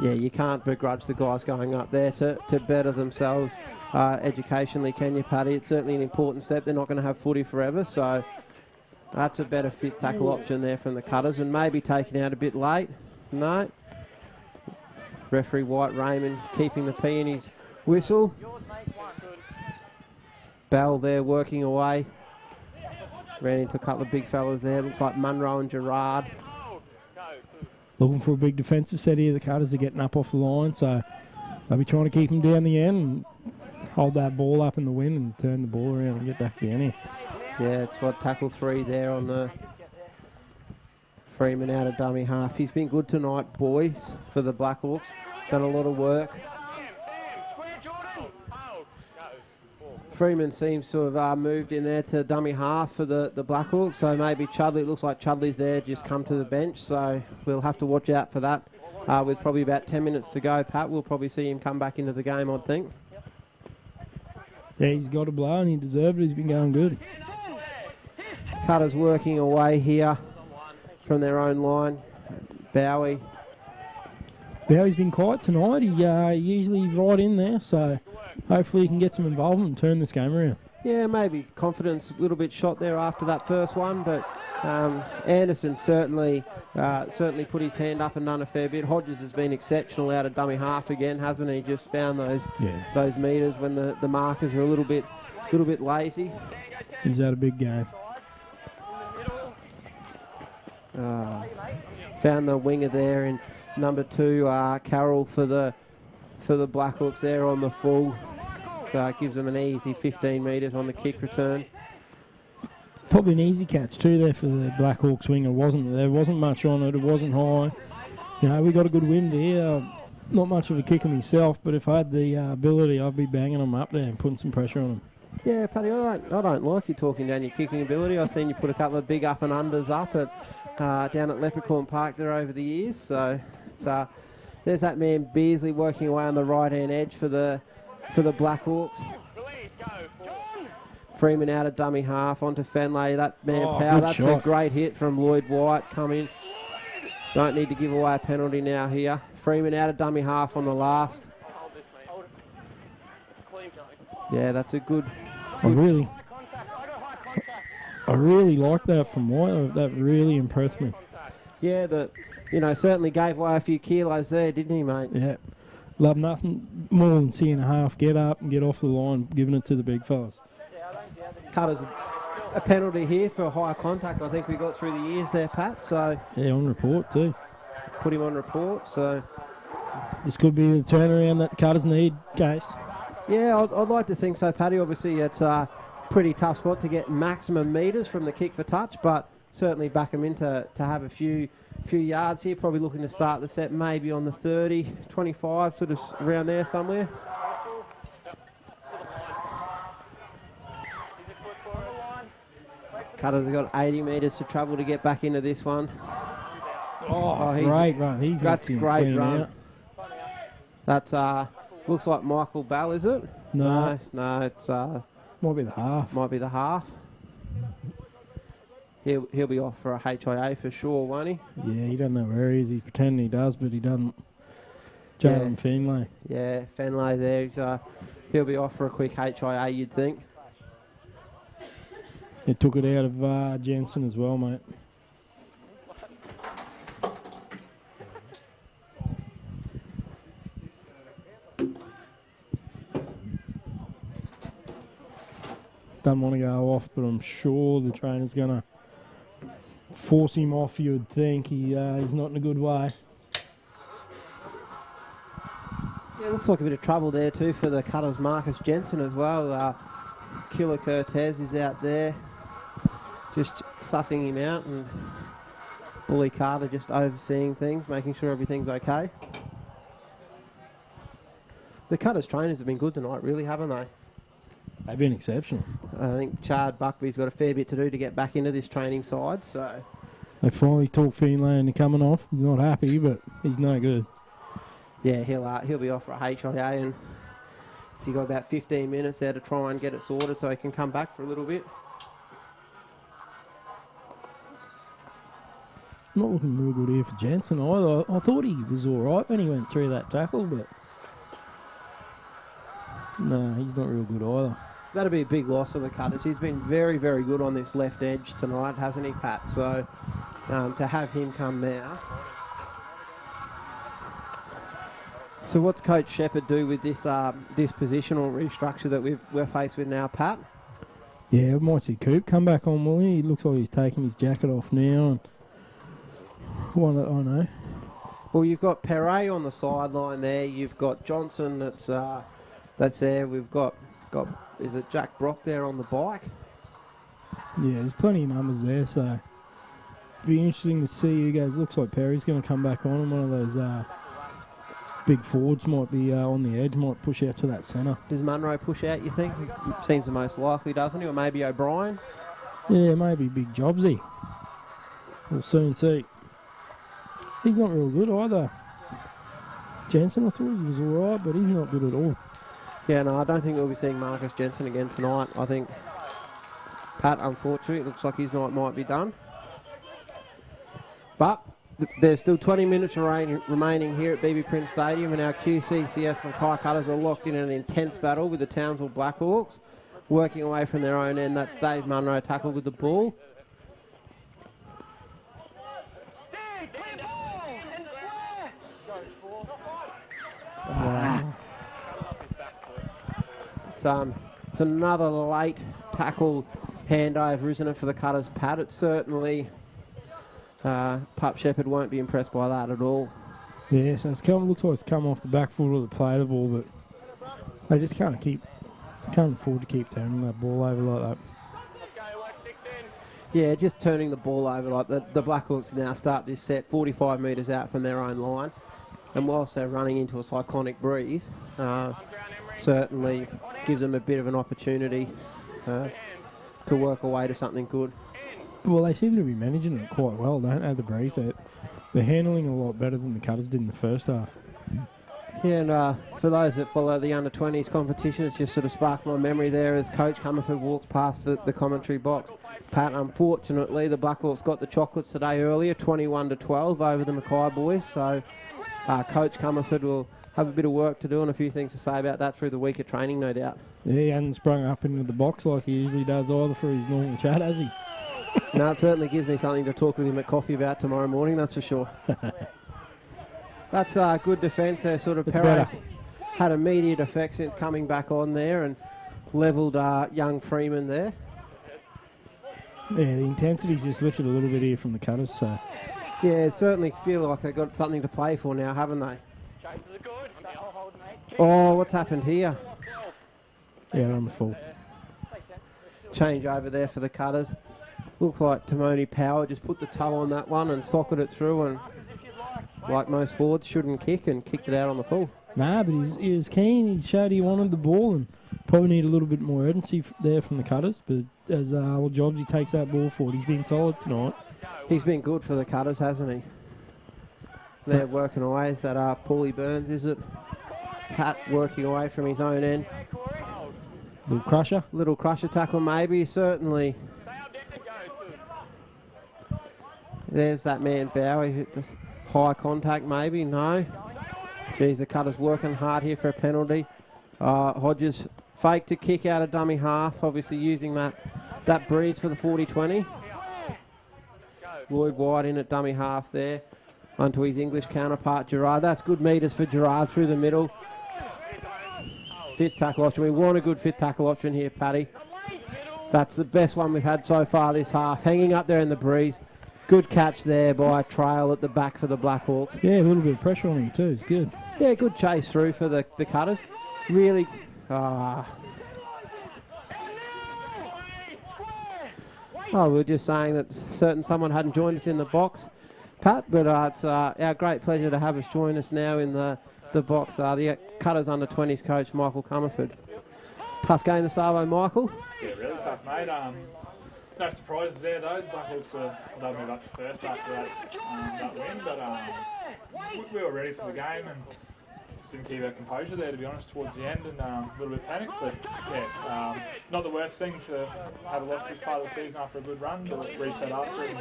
Yeah, you can't begrudge the guys going up there to better themselves educationally, can you, Paddy? It's certainly an important step. They're not going to have footy forever, so that's a better fifth tackle option there from the Cutters, and maybe taken out a bit late. No. Referee White Raymond keeping the P in his Whistle. Bell there working away. Ran into a couple of big fellas there. Looks like Munro and Gerard. Looking for a big defensive set here. The Cutters are getting up off the line, so they'll be trying to keep them down the end and hold that ball up in the wind and turn the ball around and get back down here. Yeah, it's what tackle 3 there on the Freeman out of dummy half. He's been good tonight, boys, for the Blackhawks. Done a lot of work. Freeman seems to have moved in there to dummy half for the Blackhawks, so maybe Chudley, it looks like Chudley's there, just come to the bench, so we'll have to watch out for that. With probably about 10 minutes to go, Pat, we'll probably see him come back into the game, I'd think. Yeah, he's got a blow and he deserved it. He's been going good. Cutters working away here from their own line. Bowie's been quiet tonight. He usually right in there, so hopefully he can get some involvement and turn this game around. Yeah, maybe confidence a little bit shot there after that first one, but Anderson certainly put his hand up and done a fair bit. Hodges has been exceptional out of dummy half again, hasn't he? Just found those meters when the markers are a little bit lazy. He's had a big game. Found the winger there in number 2, Carroll for the Blackhawks there on the full. So it gives them an easy 15 metres on the kick return. Probably an easy catch too there for the Blackhawks winger. There wasn't much on it. It wasn't high. You know, we got a good wind here. Not much of a kicker myself, but if I had the ability, I'd be banging them up there and putting some pressure on them. Yeah, Paddy, I don't like you talking down your kicking ability. I've seen you put a couple of big up and unders up at down at Leprechaun Park there over the years. So it's, there's that man Beasley working away on the right-hand edge for the Blackhawks. Freeman out of dummy half onto Fenley. That man power. That's shot. A great hit from Lloyd White coming. Don't need to give away a penalty now here. Freeman out of dummy half on the last. Yeah, that's a good. I really like that from White. That really impressed me. Yeah, certainly gave away a few kilos there, didn't he, mate? Yeah. Love nothing more than seeing a half get up and get off the line, giving it to the big fellas. Cutters a penalty here for high contact. I think we got through the years there, Pat. So yeah, on report too. Put him on report. So this could be the turnaround that the Cutters need, Case. Yeah, I'd like to think so, Paddy. Obviously, it's a pretty tough spot to get maximum metres from the kick for touch, but certainly back them in to have a few yards here. Probably looking to start the set maybe on the 30, 25, sort of around there somewhere. Cutters have got 80 metres to travel to get back into this one. Oh, great run. That's a great run. Out. That's looks like Michael Bell, is it? No, it's might be the half. Might be the half. He'll be off for a HIA for sure, won't he? Yeah, he doesn't know where he is. He's pretending he does, but he doesn't. Jalen Fenley. Yeah, Fenley there. He'll be off for a quick HIA, you'd think. He took it out of Jensen as well, mate. Doesn't want to go off, but I'm sure the trainer's going to force him off, you would think. He's not in a good way. Yeah, looks like a bit of trouble there too for the Cutters. Marcus Jensen as well. Killer Cortez is out there just sussing him out, and Bully Carter just overseeing things, making sure everything's okay. The Cutters trainers have been good tonight, really, haven't they? They've been exceptional. I think Chad Buckby's got a fair bit to do to get back into this training side, so... They finally talked Finlay into coming off. He's not happy, but he's no good. Yeah, he'll be off for a HIA, and he's got about 15 minutes there to try and get it sorted so he can come back for a little bit. Not looking real good here for Jensen either. I thought he was all right when he went through that tackle, but... No, he's not real good either. That'll be a big loss for the Cutters. He's been very, very good on this left edge tonight, hasn't he, Pat? So to have him come now So what's Coach Shepherd do with this this positional restructure that we're faced with now, Pat? Yeah, we might see Coop come back on, will he? He looks like he's taking his jacket off now. And I know. Well, you've got Perret on the sideline there. You've got Johnson that's there. We've got is it Jack Brock there on the bike? Yeah, there's plenty of numbers there, so be interesting to see you guys. Looks like Perry's going to come back on, and one of those big forwards might be on the edge, might push out to that centre. Does Munro push out, you think? Seems the most likely, doesn't he? Or maybe O'Brien? Yeah, maybe Big Jobsy. We'll soon see. He's not real good either. Jensen, I thought he was alright, but he's not good at all. Yeah, no, I don't think we'll be seeing Marcus Jensen again tonight. I think Pat, unfortunately, it looks like his night might be done. But there's still 20 minutes remaining here at BB Prince Stadium, and our QCCS Mackay Cutters are locked in an intense battle with the Townsville Blackhawks. Working away from their own end, that's Dave Munro tackled with the ball. It's another late tackle handover, isn't it, for the Cutters, Pat? It's certainly Pup Shepherd won't be impressed by that at all. Yeah, so looks like it's come off the back foot of the play the ball, but they just can't afford to keep turning that ball over like that. Yeah, just turning the ball over like that. The Blackhawks now start this set 45 metres out from their own line, and whilst they're running into a cyclonic breeze, certainly gives them a bit of an opportunity to work away to something good. Well, they seem to be managing it quite well, don't they, the breeze? They're handling it a lot better than the Cutters did in the first half. Yeah, and for those that follow the under-20s competition, it's just sort of sparked my memory there as Coach Comerford walks past the commentary box. Pat, unfortunately, the Blackhawks got the chocolates today earlier, 21-12 over the Mackay boys, so Coach Comerford will have a bit of work to do and a few things to say about that through the week of training, no doubt. Yeah, he hasn't sprung up into the box like he usually does either for his normal chat, has he? No, it certainly gives me something to talk with him at coffee about tomorrow morning, that's for sure. That's good defence there, sort of. Perez had immediate effect since coming back on there and levelled young Freeman there. Yeah, the intensity's just lifted a little bit here from the Cutters, so. Yeah, certainly feel like they've got something to play for now, haven't they? Oh, what's happened here? Yeah, on the full. Change over there for the Cutters. Looks like Timoni Power just put the toe on that one and socketed it through, and like most forwards, shouldn't kick, and kicked it out on the full. Nah, but he was keen. He showed he wanted the ball and probably need a little bit more urgency there from the Cutters. But as old Jobs, he takes that ball forward. He's been solid tonight. He's been good for the Cutters, hasn't he? They're working away. Is that Paulie Burns, is it? Pat working away from his own end. Little crusher tackle maybe, certainly. There's that man Bowie. High contact maybe, no. Geez, the Cutters working hard here for a penalty. Hodges fake to kick out of dummy half, obviously using that breeze for the 40-20. Lloyd White in at dummy half there. Onto his English counterpart, Gerard. That's good metres for Gerard through the middle. Fifth tackle option. We want a good fifth tackle option here, Paddy. That's the best one we've had so far this half. Hanging up there in the breeze. Good catch there by Trail at the back for the Blackhawks. Yeah, a little bit of pressure on him too. It's good. Yeah, good chase through for the Cutters. Really... Oh, we were just saying that someone hadn't joined us in the box, Pat, but it's our great pleasure to have us join us now in the box. The Cutters under-20s coach, Michael Comerford. Tough game to Savo, Michael. Yeah, really tough, mate. No surprises there, though. The Blackhawks they'll move up to first after that win, but we were ready for the game and just didn't keep our composure there, to be honest, towards the end, and a little bit panicked, but yeah, not the worst thing to have lost this part of the season after a good run, but reset after it and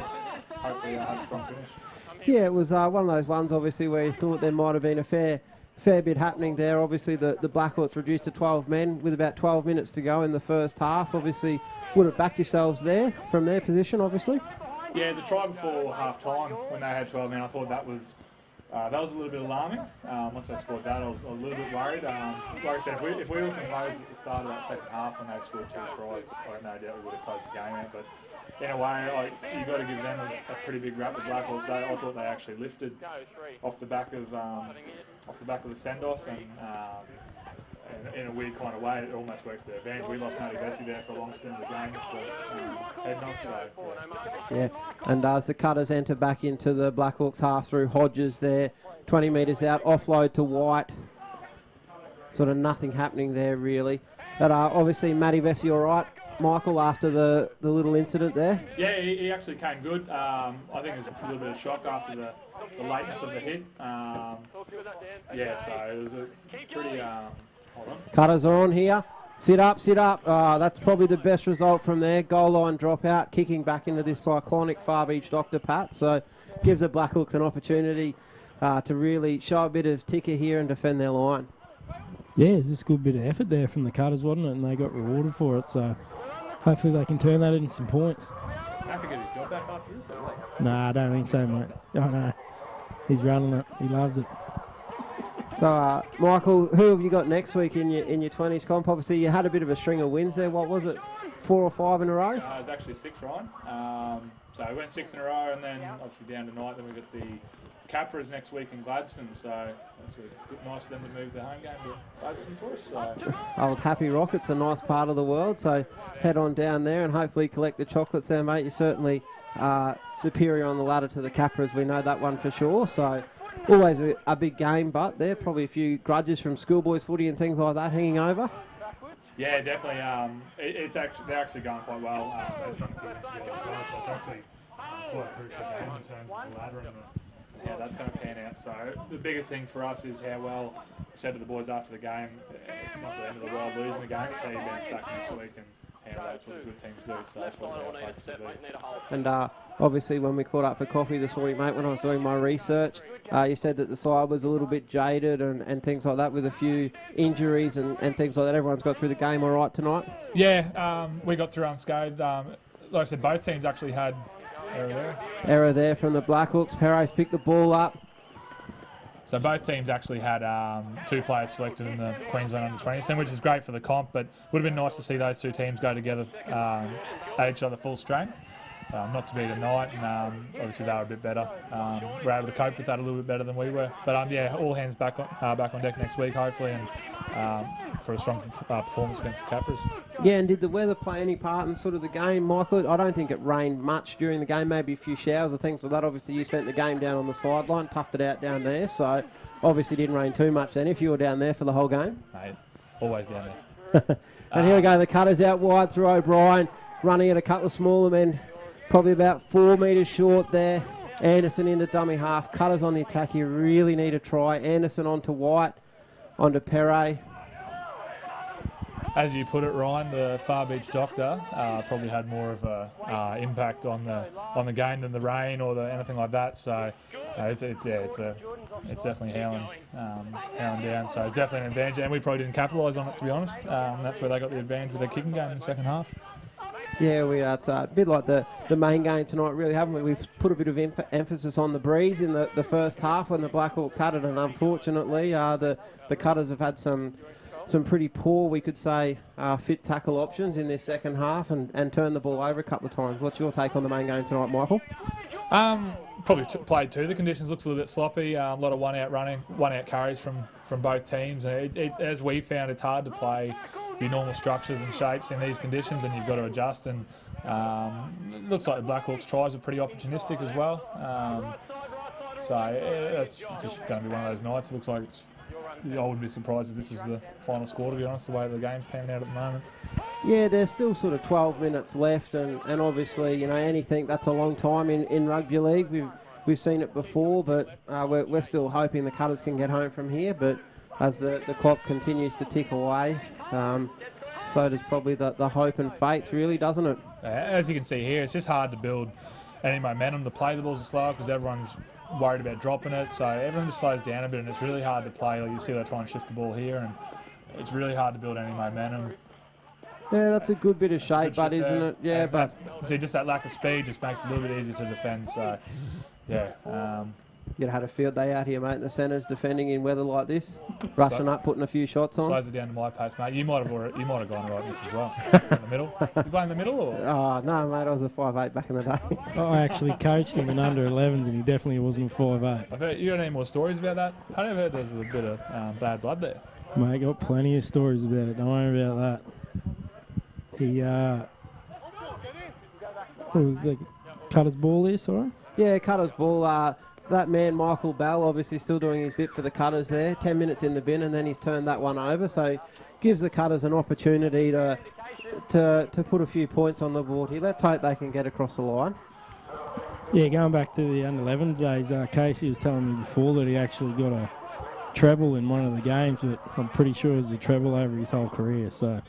hopefully have a strong finish. Yeah, it was one of those ones, obviously, where you thought there might have been a fair bit happening there. Obviously, the Blackhawks reduced to 12 men with about 12 minutes to go in the first half. Obviously, would have backed yourselves there from their position, obviously? Yeah, the try before half-time, when they had 12 men, I thought that was that was a little bit alarming. Once they scored that, I was a little bit worried. Like I said, if we were composed at the start of that second half when they scored 2 tries, I have no doubt we would have closed the game out. But in a way, you've got to give them a pretty big rap. The Blackhawks, I thought they actually lifted off the back of the send-off, and in a weird kind of way, it almost worked to their advantage. We lost Matty Vesey there for a long stint of the game for head knock, so Yeah, and as the Cutters enter back into the Blackhawks half through Hodges there, 20 metres out, offload to White. Sort of nothing happening there really. But obviously Matty Vesey all right, Michael, after the little incident there? Yeah, he actually came good. I think it was a little bit of shock after the lateness of the hit. Yeah, so it was a pretty... hold on. Cutters are on here. Sit up, sit up. That's probably the best result from there. Goal line dropout, kicking back into this cyclonic Far Beach Dr. Pat. So gives the Blackhawks an opportunity to really show a bit of ticker here and defend their line. Yeah, it's just a good bit of effort there from the Cutters, wasn't it? And they got rewarded for it. So hopefully they can turn that into some points. Mackay get his job back after this, or what? Nah, I don't think so, mate. Oh, no. He's running it. He loves it. So, Michael, who have you got next week in your 20s comp? Obviously, you had a bit of a string of wins there. What was it, 4 or 5 in a row? It was actually 6, Ryan. So we went 6 in a row, and then obviously down tonight. Then we got the Capras next week in Gladstone. So it's nice of them to move their home game to Gladstone for us. So. Old Happy Rocket's a nice part of the world. So head on down there and hopefully collect the chocolates there, mate. You're certainly superior on the ladder to the Capras. We know that one for sure. So. Always a big game, but there probably a few grudges from schoolboys footy and things like that hanging over. Yeah, definitely. They're actually going quite well. They're trying to put it together as well, so it's actually quite a crucial game in terms of the ladder and how that's going to pan out. So the biggest thing for us is how well, I said to the boys after the game, it's not the end of the world losing the game, it's how you bounce back next week, and that's what the good teams do, so that's what our focus will be. And obviously when we caught up for coffee this morning, mate, when I was doing my research, you said that the side was a little bit jaded and things like that with a few injuries and things like that. Everyone's got through the game all right tonight? Yeah, we got through unscathed. Like I said, both teams actually had error there from the Blackhawks. Perez picked the ball up. So both teams actually had 2 players selected in the Queensland under-20 team, which is great for the comp, but would have been nice to see those 2 teams go together at each other full strength. Not to be tonight, and obviously they were a bit better. We're able to cope with that a little bit better than we were. But yeah, all hands back on deck next week, hopefully, and for a strong performance against the Capras. Yeah, and did the weather play any part in sort of the game, Michael? I don't think it rained much during the game, maybe a few showers or things like that. Obviously, you spent the game down on the sideline, toughed it out down there, so obviously didn't rain too much then if you were down there for the whole game. Mate, always down there. And here we go, the Cutters out wide through O'Brien, running at a couple of smaller men. Probably about 4 metres short there. Anderson into dummy half. Cutters on the attack. You really need a try. Anderson onto White, onto Perret. As you put it, Ryan, the Far Beach Doctor probably had more of a impact on the game than the rain or anything like that. So it's definitely howling down. So it's definitely an advantage, and we probably didn't capitalise on it, to be honest. That's where they got the advantage with their kicking game in the second half. Yeah, we are. It's a bit like the main game tonight, really, haven't we? We've put a bit of emphasis on the breeze in the first half when the Blackhawks had it, and unfortunately, the Cutters have had some pretty poor, we could say, fit tackle options in their second half and turned the ball over a couple of times. What's your take on the main game tonight, Michael? Probably played too. The conditions looks a little bit sloppy. A lot of one-out carries from both teams. As we found, it's hard to play your normal structures and shapes in these conditions, and you've got to adjust. And it looks like the Blackhawks' tries are pretty opportunistic as well. It's just going to be one of those nights. It looks like I wouldn't be surprised if this is the final score, to be honest, the way the game's panning out at the moment. Yeah, there's still sort of 12 minutes left, and obviously, anything that's a long time in rugby league. We've seen it before, but we're still hoping the Cutters can get home from here. But as the clock continues to tick away, so does probably the hope and faith, really, doesn't it? As you can see here, it's just hard to build any momentum to play the balls slow because everyone's worried about dropping it. So everyone just slows down a bit, and it's really hard to play. Like you see, they try and shift the ball here, and it's really hard to build any momentum. Yeah, that's a good bit of shape, but isn't it? Yeah, but see, just that lack of speed just makes it a little bit easier to defend. So, yeah, You'd have had a field day out here, mate, in the centres, defending in weather like this, rushing up, putting a few shots on. Slows it down to my pace, mate. You might have gone right in this as well. In the middle. You play in the middle, or? Oh, no, mate, I was a 5'8" back in the day. I actually coached him in under 11s, and he definitely wasn't a 5'8". I've heard, you got any more stories about that? I've heard there's a bit of bad blood there. Mate, got plenty of stories about it. Don't worry about that. He cut his ball there, sorry? Yeah, Cutter's ball. That man, Michael Bell, obviously still doing his bit for the Cutters there. 10 minutes in the bin, and then he's turned that one over. So gives the Cutters an opportunity to put a few points on the board here. Let's hope they can get across the line. Yeah, going back to the under 11 days, Casey was telling me before that he actually got a treble in one of the games, but I'm pretty sure it was a treble over his whole career. So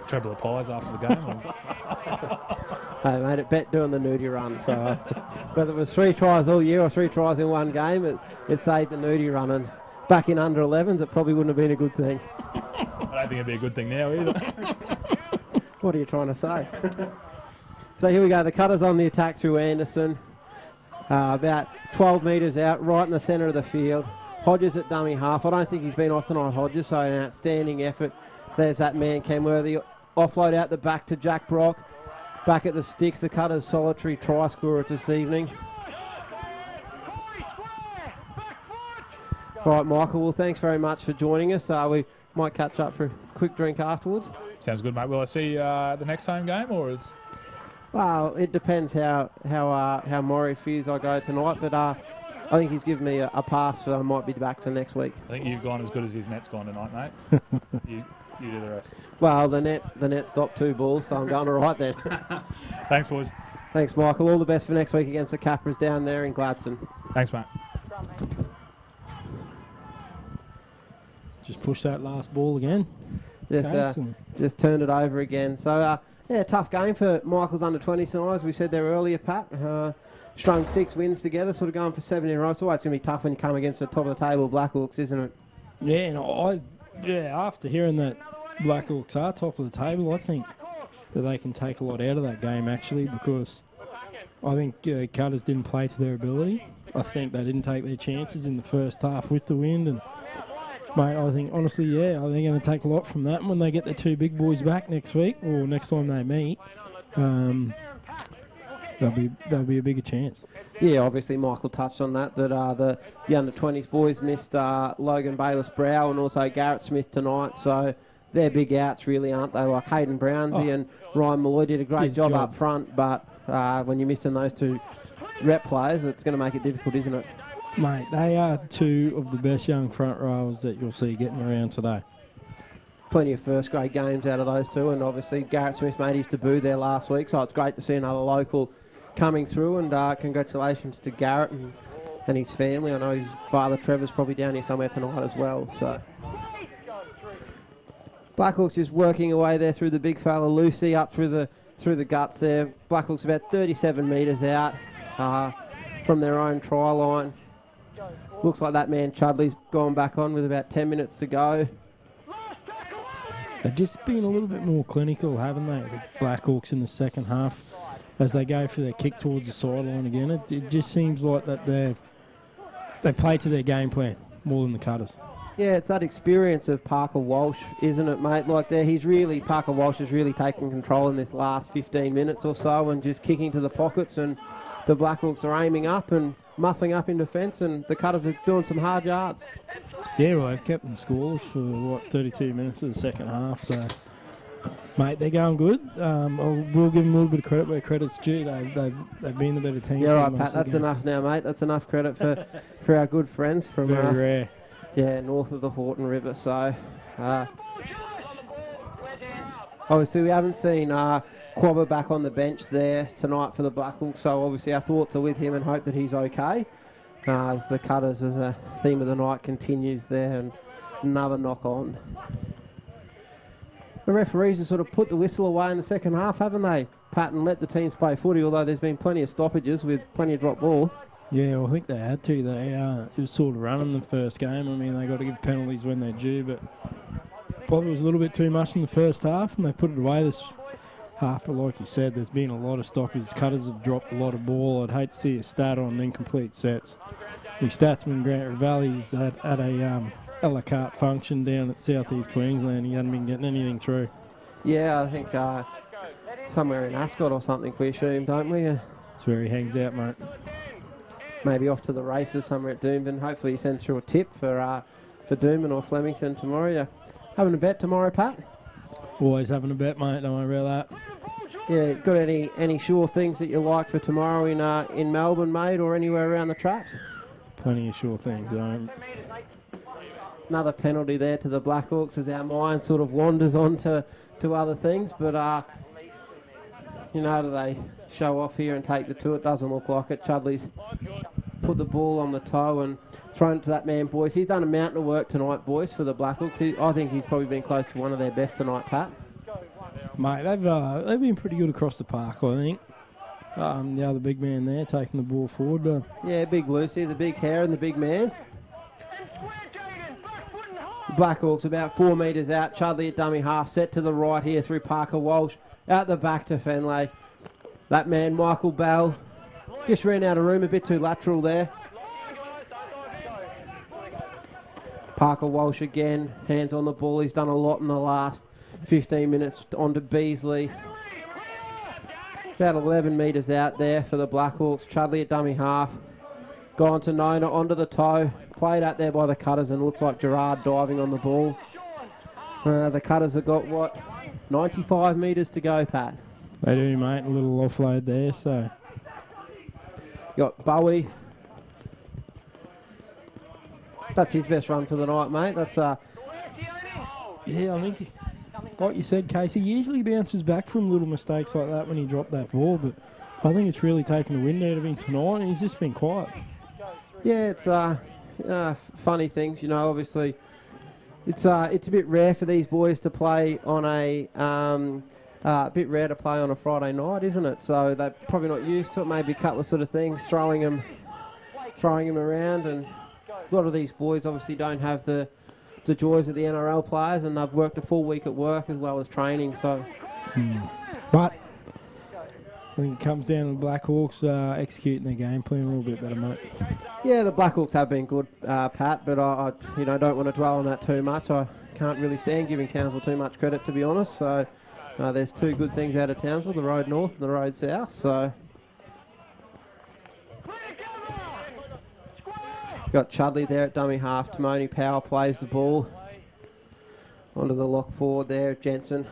treble of pies after the game. Hey, mate, it bet doing the nudie run. So whether it was 3 tries all year or 3 tries in one game, it saved the nudie run. And back in under 11s, it probably wouldn't have been a good thing. I don't think it'd be a good thing now either. What are you trying to say? So here we go. The Cutters on the attack through Anderson. About 12 metres out, right in the centre of the field. Hodges at dummy half. I don't think he's been off tonight, Hodges, so an outstanding effort. There's that man, Kenworthy. Offload out the back to Jack Brock. Back at the sticks, the Cutters' solitary try scorer this evening. Right, Michael, well, thanks very much for joining us. We might catch up for a quick drink afterwards. Sounds good, mate. Will I see the next home game, or is... Well, it depends how Maury fears I go tonight, but I think he's given me a pass, so I might be back for next week. I think you've gone as good as his net's gone tonight, mate. You do the rest. Well, the net stopped 2 balls, so I'm going all right then. Thanks, boys. Thanks, Michael. All the best for next week against the Capras down there in Gladstone. Thanks, mate. Just push that last ball again. Just turned it over again. So, yeah, tough game for Michael's under-20 tonight, as we said there earlier, Pat. Strung 6 wins together, sort of going for 7 in a row. So it's going to be tough when you come against the top of the table Blackhawks, isn't it? Yeah, and after hearing that Blackhawks are top of the table, I think that they can take a lot out of that game, actually, because I think Cutters didn't play to their ability. I think they didn't take their chances in the first half with the wind. And, mate, I think, honestly, they're going to take a lot from that. And when they get the 2 big boys back next week, or next time they meet, there'll be a bigger chance. Yeah, obviously Michael touched on that the under-20s boys missed Logan Bayless-Brow and also Garrett Smith tonight, so they're big outs really, aren't they? Like Hayden Brownsy and Ryan Malloy did a great job up front, but when you're missing those 2 rep players, it's going to make it difficult, isn't it? Mate, they are 2 of the best young front rowers that you'll see getting around today. Plenty of first-grade games out of those 2, and obviously Garrett Smith made his debut there last week, so it's great to see another local coming through, and congratulations to Garrett and his family. I know his father Trevor's probably down here somewhere tonight as well. So Blackhawks just working away there through the big fella Lucy up through the guts there. Blackhawks about 37 metres out from their own try line. Looks like that man Chudley's gone back on with about 10 minutes to go. They've just been a little bit more clinical, haven't they, the Blackhawks in the second half, as they go for their kick towards the sideline again. It just seems like that they play to their game plan more than the Cutters. Yeah, it's that experience of Parker Walsh, isn't it, mate? Like Parker Walsh has really taken control in this last 15 minutes or so and just kicking to the pockets, and the Blackhawks are aiming up and muscling up in defence, and the Cutters are doing some hard yards. Yeah, well, they've kept them scoreless for, 32 minutes of the second half, so... Mate, they're going good. We'll give them a little bit of credit where credit's due. They've been the better team. Yeah, right, Pat. That's enough now, mate. That's enough credit for our good friends from very rare. Yeah, north of the Horton River. So, obviously, we haven't seen Quabba back on the bench there tonight for the Blackhawks. So, obviously, our thoughts are with him and hope that he's okay. As the Cutters, as a theme of the night continues there, and another knock on. The referees have sort of put the whistle away in the second half, haven't they, Pat, and let the teams play footy, although there's been plenty of stoppages with plenty of drop ball. Yeah, well, I think they had to. It was sort of running the first game. I mean, they got to give penalties when they're due, but probably was a little bit too much in the first half, and they put it away this half. But like you said, there's been a lot of stoppages. Cutters have dropped a lot of ball. I'd hate to see a stat on incomplete sets. my statsman Grant Ravelli's at a a la carte function down at South East Queensland. He hadn't been getting anything through. Yeah, I think somewhere in Ascot or something, we assume, don't we? That's where he hangs out, mate. Maybe off to the races somewhere at Doomben. Hopefully he sends through a tip for Doomben or Flemington tomorrow. Yeah. Having a bet tomorrow, Pat? Always having a bet, mate. Don't worry about that. Yeah, got any sure things that you like for tomorrow in Melbourne, mate, or anywhere around the traps? Plenty of sure things. Another penalty there to the Blackhawks as our mind sort of wanders on to other things, but do they show off here and take the two? It doesn't look like it. Chudley's put the ball on the toe and thrown it to that man, boys. He's done a mountain of work tonight, boys, for the Blackhawks. I think he's probably been close to one of their best tonight, Pat. Mate, they've been pretty good across the park, I think. The other big man there taking the ball forward. Yeah, Big Lucy, the big hair and the big man. Blackhawks about 4 metres out. Chudley at dummy half, set to the right here through Parker Walsh. Out the back to Fenley. That man, Michael Bell, just ran out of room, a bit too lateral there. Parker Walsh again, hands on the ball. He's done a lot in the last 15 minutes. On to Beasley. About 11 metres out there for the Blackhawks. Chudley at dummy half. Gone to Nona, onto the toe. Played out there by the Cutters, and looks like Gerard diving on the ball. The Cutters have got, 95 metres to go, Pat? They do, mate. A little offload there, so. Got Bowie. That's his best run for the night, mate. That's Yeah, I think, like you said, Casey, usually bounces back from little mistakes like that when he dropped that ball, but I think it's really taken the wind out of him tonight, and he's just been quiet. Yeah, it's funny things, obviously. It's a bit rare for these boys to play on a bit rare to play on a Friday night, isn't it? So they're probably not used to it. Maybe a couple of sort of things, throwing them around, and a lot of these boys obviously don't have the joys of the NRL players, and they've worked a full week at work as well as training. So, but I think it comes down to the Blackhawks executing their game plan a little bit better, mate. Yeah, the Blackhawks have been good, Pat, but I don't want to dwell on that too much. I can't really stand giving Townsville too much credit, to be honest. So there's two good things out of Townsville, the road north and the road south. So got Chudley there at dummy half. Timoni Power plays the ball onto the lock forward there, Jensen.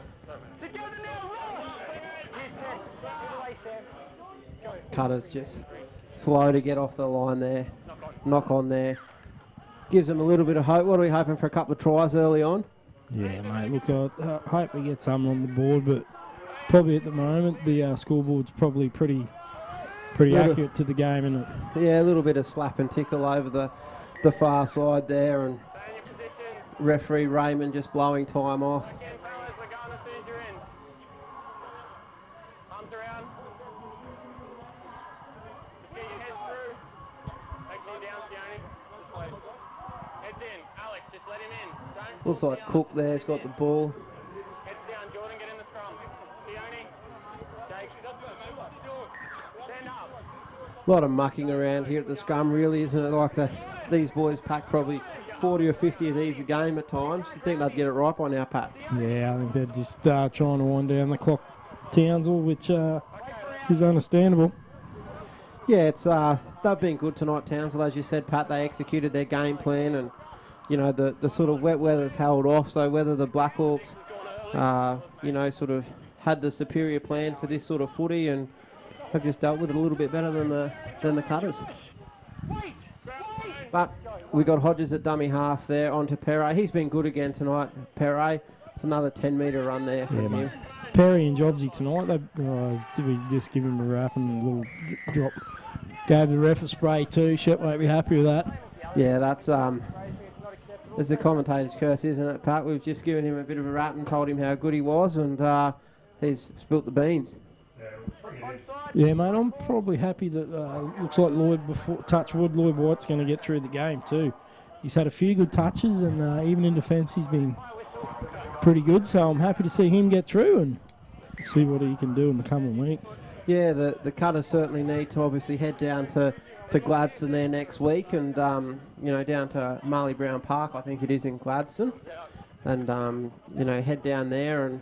Cutter's just slow to get off the line there. Knock on there. Gives them a little bit of hope. What are we hoping for? A couple of tries early on? Yeah, mate. Look, I hope we get something on the board, but probably at the moment the scoreboard's probably pretty accurate to the game, isn't it? Yeah, a little bit of slap and tickle over the far side there, and referee Raymond just blowing time off. Looks like Cook there's got the ball. A lot of mucking around here at the scrum, really, isn't it? Like these boys pack probably 40 or 50 of these a game at times. You think they'd get it right by now, Pat? Yeah, I think they're just trying to wind down the clock, Townsville, which is understandable. Yeah, it's they've been good tonight, Townsville. As you said, Pat, they executed their game plan, and the sort of wet weather has held off. So whether the Blackhawks, sort of had the superior plan for this sort of footy and have just dealt with it a little bit better than the Cutters. But we got Hodges at dummy half there onto Perret. He's been good again tonight, Perret. It's another 10-metre run there from him. Perry and Jobsy tonight, did we just give him a wrap and a little drop? Gave the ref a spray too. Shep won't be happy with that. Yeah, that's it's the commentator's curse, isn't it, Pat? We've just given him a bit of a rap and told him how good he was, and he's spilt the beans. Yeah, mate, I'm probably happy that looks like Lloyd White's going to get through the game too. He's had a few good touches, and even in defence he's been pretty good, so I'm happy to see him get through and see what he can do in the coming week. Yeah, the Cutters certainly need to obviously head down to Gladstone there next week, and down to Marley Brown Park, I think it is in Gladstone, and head down there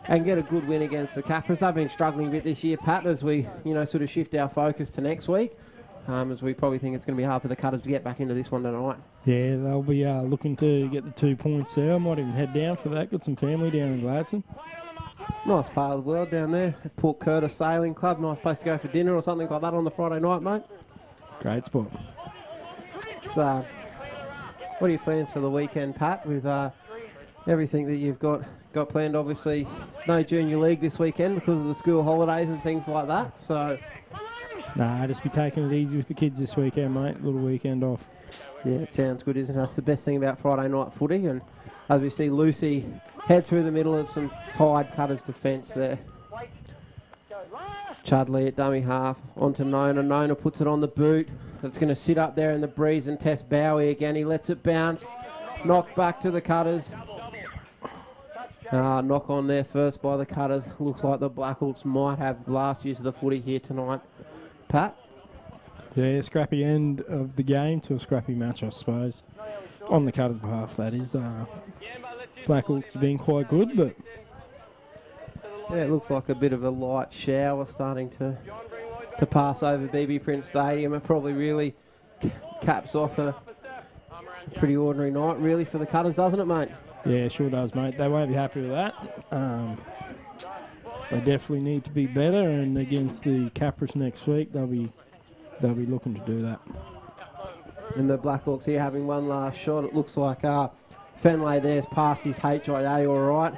and get a good win against the Capras. They've been struggling a bit this year, Pat, as we sort of shift our focus to next week, as we probably think it's going to be hard for the Cutters to get back into this one tonight. Yeah, they'll be looking to get the 2 points there. I might even head down for that. Got some family down in Gladstone. Nice part of the world down there. Port Curtis Sailing Club. Nice place to go for dinner or something like that on the Friday night, mate. Great spot. So, what are your plans for the weekend, Pat, with everything that you've got planned? Obviously, no junior league this weekend because of the school holidays and things like that. So, nah, just be taking it easy with the kids this weekend, mate. Little weekend off. Yeah, it sounds good, isn't it? That's the best thing about Friday night footy. And as we see Lucy head through the middle of some tied Cutters defence there. Chudley at dummy half, onto Nona. Nona puts it on the boot. It's going to sit up there in the breeze and test Bowie again. He lets it bounce. Knocked back to the Cutters. Knock on there first by the Cutters. Looks like the Blackhawks might have last use of the footy here tonight. Pat? Yeah, scrappy end of the game to a scrappy match, I suppose. On the Cutters' behalf, that is. Blackhawks have been quite good, but... Yeah, it looks like a bit of a light shower starting to pass over BB Prince Stadium. It probably really caps off a pretty ordinary night, really, for the Cutters, doesn't it, mate? Yeah, sure does, mate. They won't be happy with that. They definitely need to be better, and against the Capras next week, they'll be looking to do that. And the Blackhawks here having one last shot. It looks like Fenley there's past his HIA all right.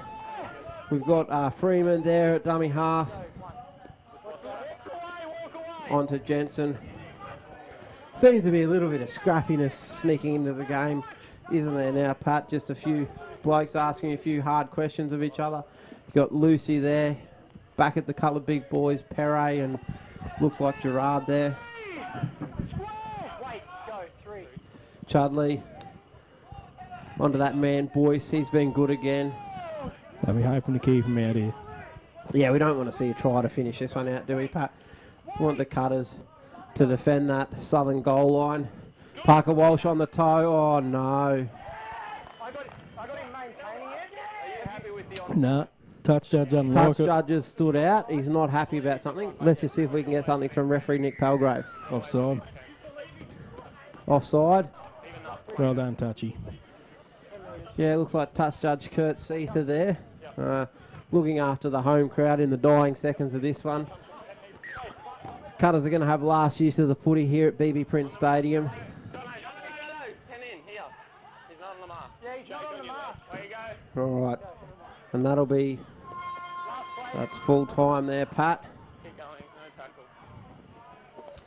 We've got Freeman there at dummy half. On to Jensen. Seems to be a little bit of scrappiness sneaking into the game, isn't there now, Pat? Just a few blokes asking a few hard questions of each other. You've got Lucy there, back at the couple of big boys, Perret and looks like Gerard there. Chudley. Onto that man, Boyce. He's been good again. They'll be hoping to keep him out here. Yeah, we don't want to see a try to finish this one out, do we, Pat? We want the Cutters to defend that southern goal line. Parker Walsh on the toe. Oh, no. No. Touch judge doesn't Touch like it. judges stood out. He's not happy about something. Let's just see if we can get something from referee Nick Palgrave. Offside. Offside. Well done, Touchy. Yeah, it looks like touch judge Kurt Seether there. Looking after the home crowd in the dying seconds of this one. Cutters are going to have last use of the footy here at BB Prince Stadium. All right, and that's full time there, Pat.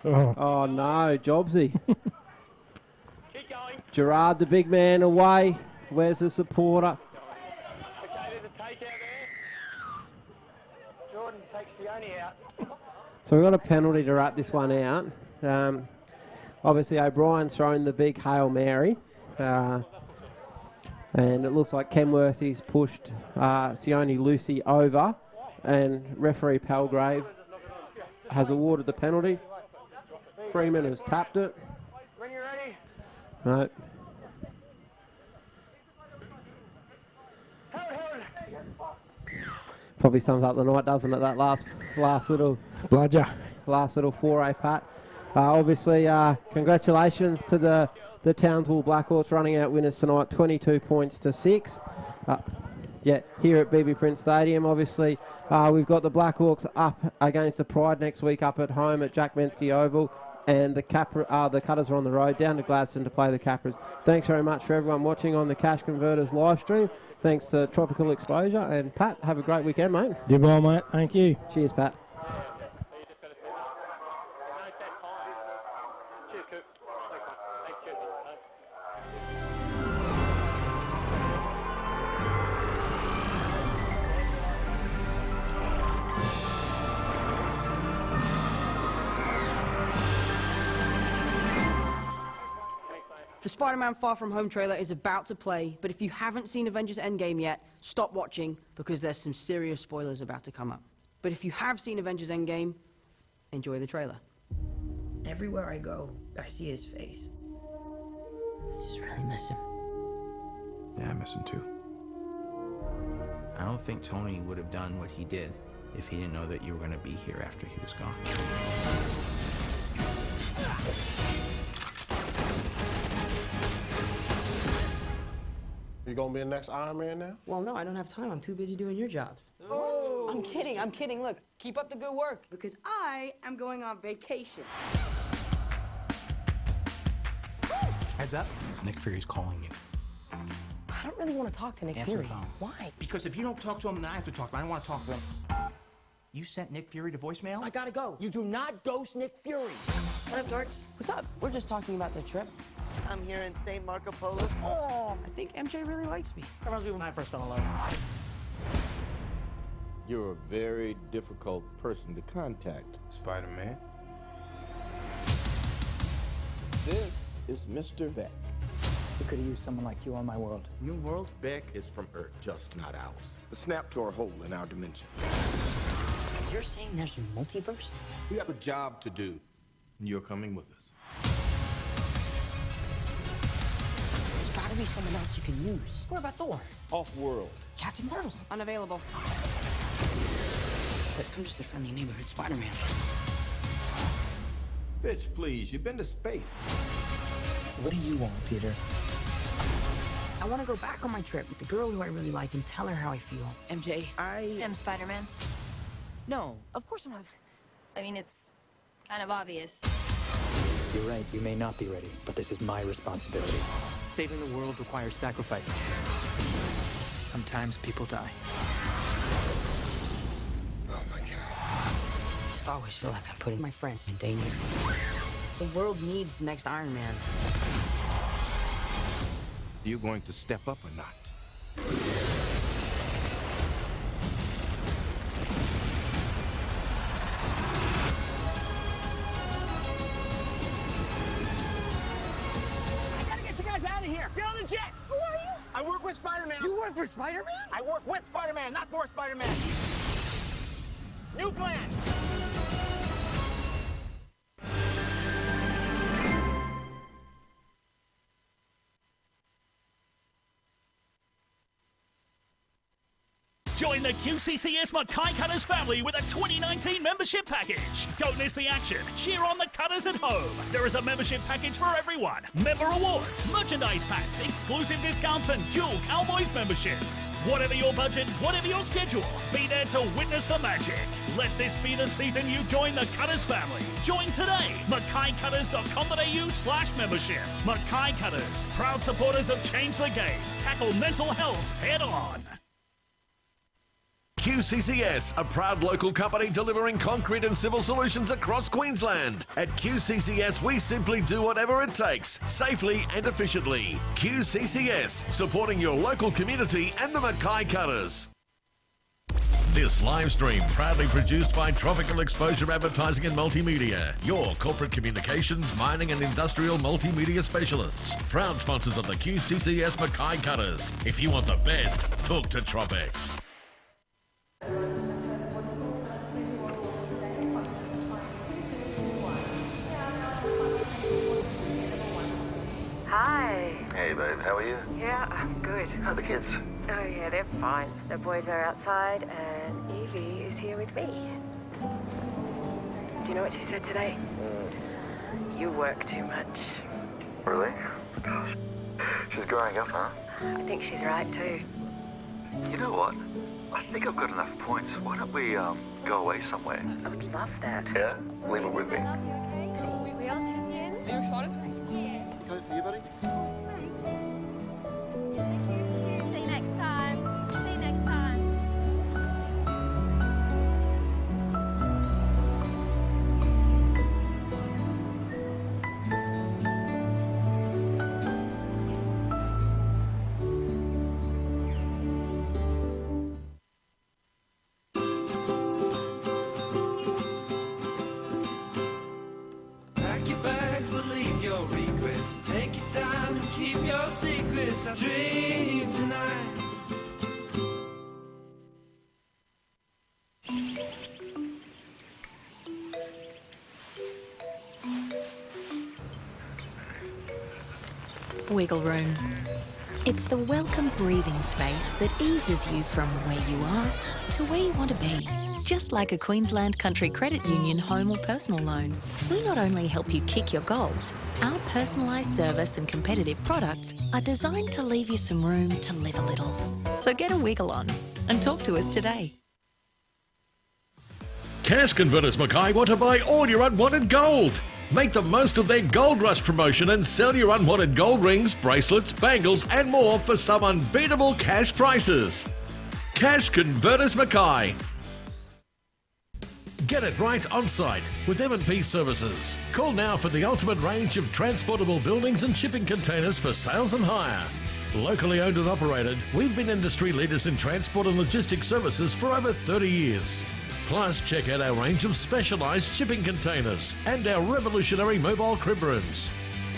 Oh no, Jobsy. Gerard, the big man, away. Where's the supporter? So we've got a penalty to wrap this one out. Obviously, O'Brien's thrown the big Hail Mary. And it looks like Kenworthy's pushed Sione Lucy over. And referee Palgrave has awarded the penalty. Freeman has tapped it. No. Probably sums up the night, doesn't it? That last little bludger, last little foray, Pat. Obviously, congratulations to the Townsville Blackhawks running out winners tonight, 22 points to 6. Here at BB Prince Stadium. Obviously, we've got the Blackhawks up against the Pride next week up at home at Jack Menske Oval. And the Cutters are on the road down to Gladstone to play the Capras. Thanks very much for everyone watching on the Cash Converters live stream. Thanks to Tropical Exposure. And Pat, have a great weekend, mate. Good bye, mate. Thank you. Cheers, Pat. The Spider-Man Far From Home trailer is about to play, but if you haven't seen Avengers Endgame yet, stop watching because there's some serious spoilers about to come up. But if you have seen Avengers Endgame, enjoy the trailer. everywhere I go, I see his face. I just really miss him. Yeah, I miss him too. I don't think Tony would have done what he did if he didn't know that you were going to be here after he was gone. You gonna be the next Iron Man now? Well, no, I don't have time. I'm too busy doing your jobs. Oh. I'm kidding. Look, keep up the good work. Because I am going on vacation. Heads up, Nick Fury's calling you. I don't really want to talk to Nick Answer Fury. the phone. Why? Because if you don't talk to him, then I have to talk to him. I don't want to talk to him. You sent Nick Fury to voicemail? I gotta go. You do not ghost Nick Fury. What up, dorks? What's up? We're just talking about the trip. I'm here in St. Marco Polo. Oh, I think MJ really likes me. That reminds me when I first fell in love. You're a very difficult person to contact, Spider-Man. This is Mr. Beck. We could have used someone like you on my world. Your world? Beck is from Earth, just not ours. The snap to our hole in our dimension. You're saying there's a multiverse? We have a job to do, and you're coming with us. There's gotta be someone else you can use. What about Thor? Off-world. Captain Marvel? Unavailable. But I'm just a friendly neighborhood Spider-Man. Bitch, please, you've been to space. What do you want, Peter? I want to go back on my trip with the girl who I really like and tell her how I feel. MJ, I am Spider-Man. No, of course I'm not. I mean, it's kind of obvious. You're right, you may not be ready, but this is my responsibility. Saving the world requires sacrifice. Sometimes people die. Oh my God. I just always feel like I'm putting my friends in danger. The world needs the next Iron Man. You going to step up or not? I gotta get you guys out of here. Get on the jet. Who are you? I work with Spider-Man. You work for Spider-Man? I work with Spider-Man, not for Spider-Man. New plan. Join the QCCS Mackay Cutters family with a 2019 membership package. Don't miss the action. Cheer on the Cutters at home. There is a membership package for everyone. Member awards, merchandise packs, exclusive discounts, and dual Cowboys memberships. Whatever your budget, whatever your schedule, be there to witness the magic. Let this be the season you join the Cutters family. Join today. MackayCutters.com.au/membership. Mackay Cutters, proud supporters of Change the Game. Tackle mental health head on. QCCS, a proud local company delivering concrete and civil solutions across Queensland. At QCCS, we simply do whatever it takes, safely and efficiently. QCCS, supporting your local community and the Mackay Cutters. This live stream proudly produced by Tropical Exposure Advertising and Multimedia, your corporate communications, mining and industrial multimedia specialists. Proud sponsors of the QCCS Mackay Cutters. If you want the best, talk to Tropics. Hi. Hey, babe, how are you? Yeah, I'm good. How are the kids? Oh, yeah, they're fine. The boys are outside, and Evie is here with me. Do you know what she said today? You work too much. Really? Gosh. She's growing up, huh? I think she's right, too. You know what? I think I've got enough points. Why don't we go away somewhere? I would love that. Yeah? Leave it with me. We all tuned in. Are you excited? Yeah. Good for you, buddy? Thank you. See you next time. See you next time. Pack your bags, but leave your regrets. Take your time and keep your secrets. I dream tonight. wiggle room. It's the welcome breathing space that eases you from where you are to where you want to be. Just like a Queensland Country Credit Union home or personal loan, we not only help you kick your goals, our personalised service and competitive products are designed to leave you some room to live a little. So get a wiggle on and talk to us today. Cash Converters Mackay want to buy all your unwanted gold. Make the most of their Gold Rush promotion and sell your unwanted gold rings, bracelets, bangles and more for some unbeatable cash prices. Cash Converters Mackay. Get it right on site with M&P Services. Call now for the ultimate range of transportable buildings and shipping containers for sales and hire. Locally owned and operated, we've been industry leaders in transport and logistics services for over 30 years. Plus, check out our range of specialised shipping containers and our revolutionary mobile crib rooms.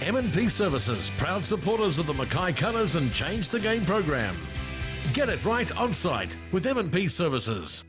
M&P Services, proud supporters of the Mackay Cutters and Change the Game program. Get it right on site with M&P Services.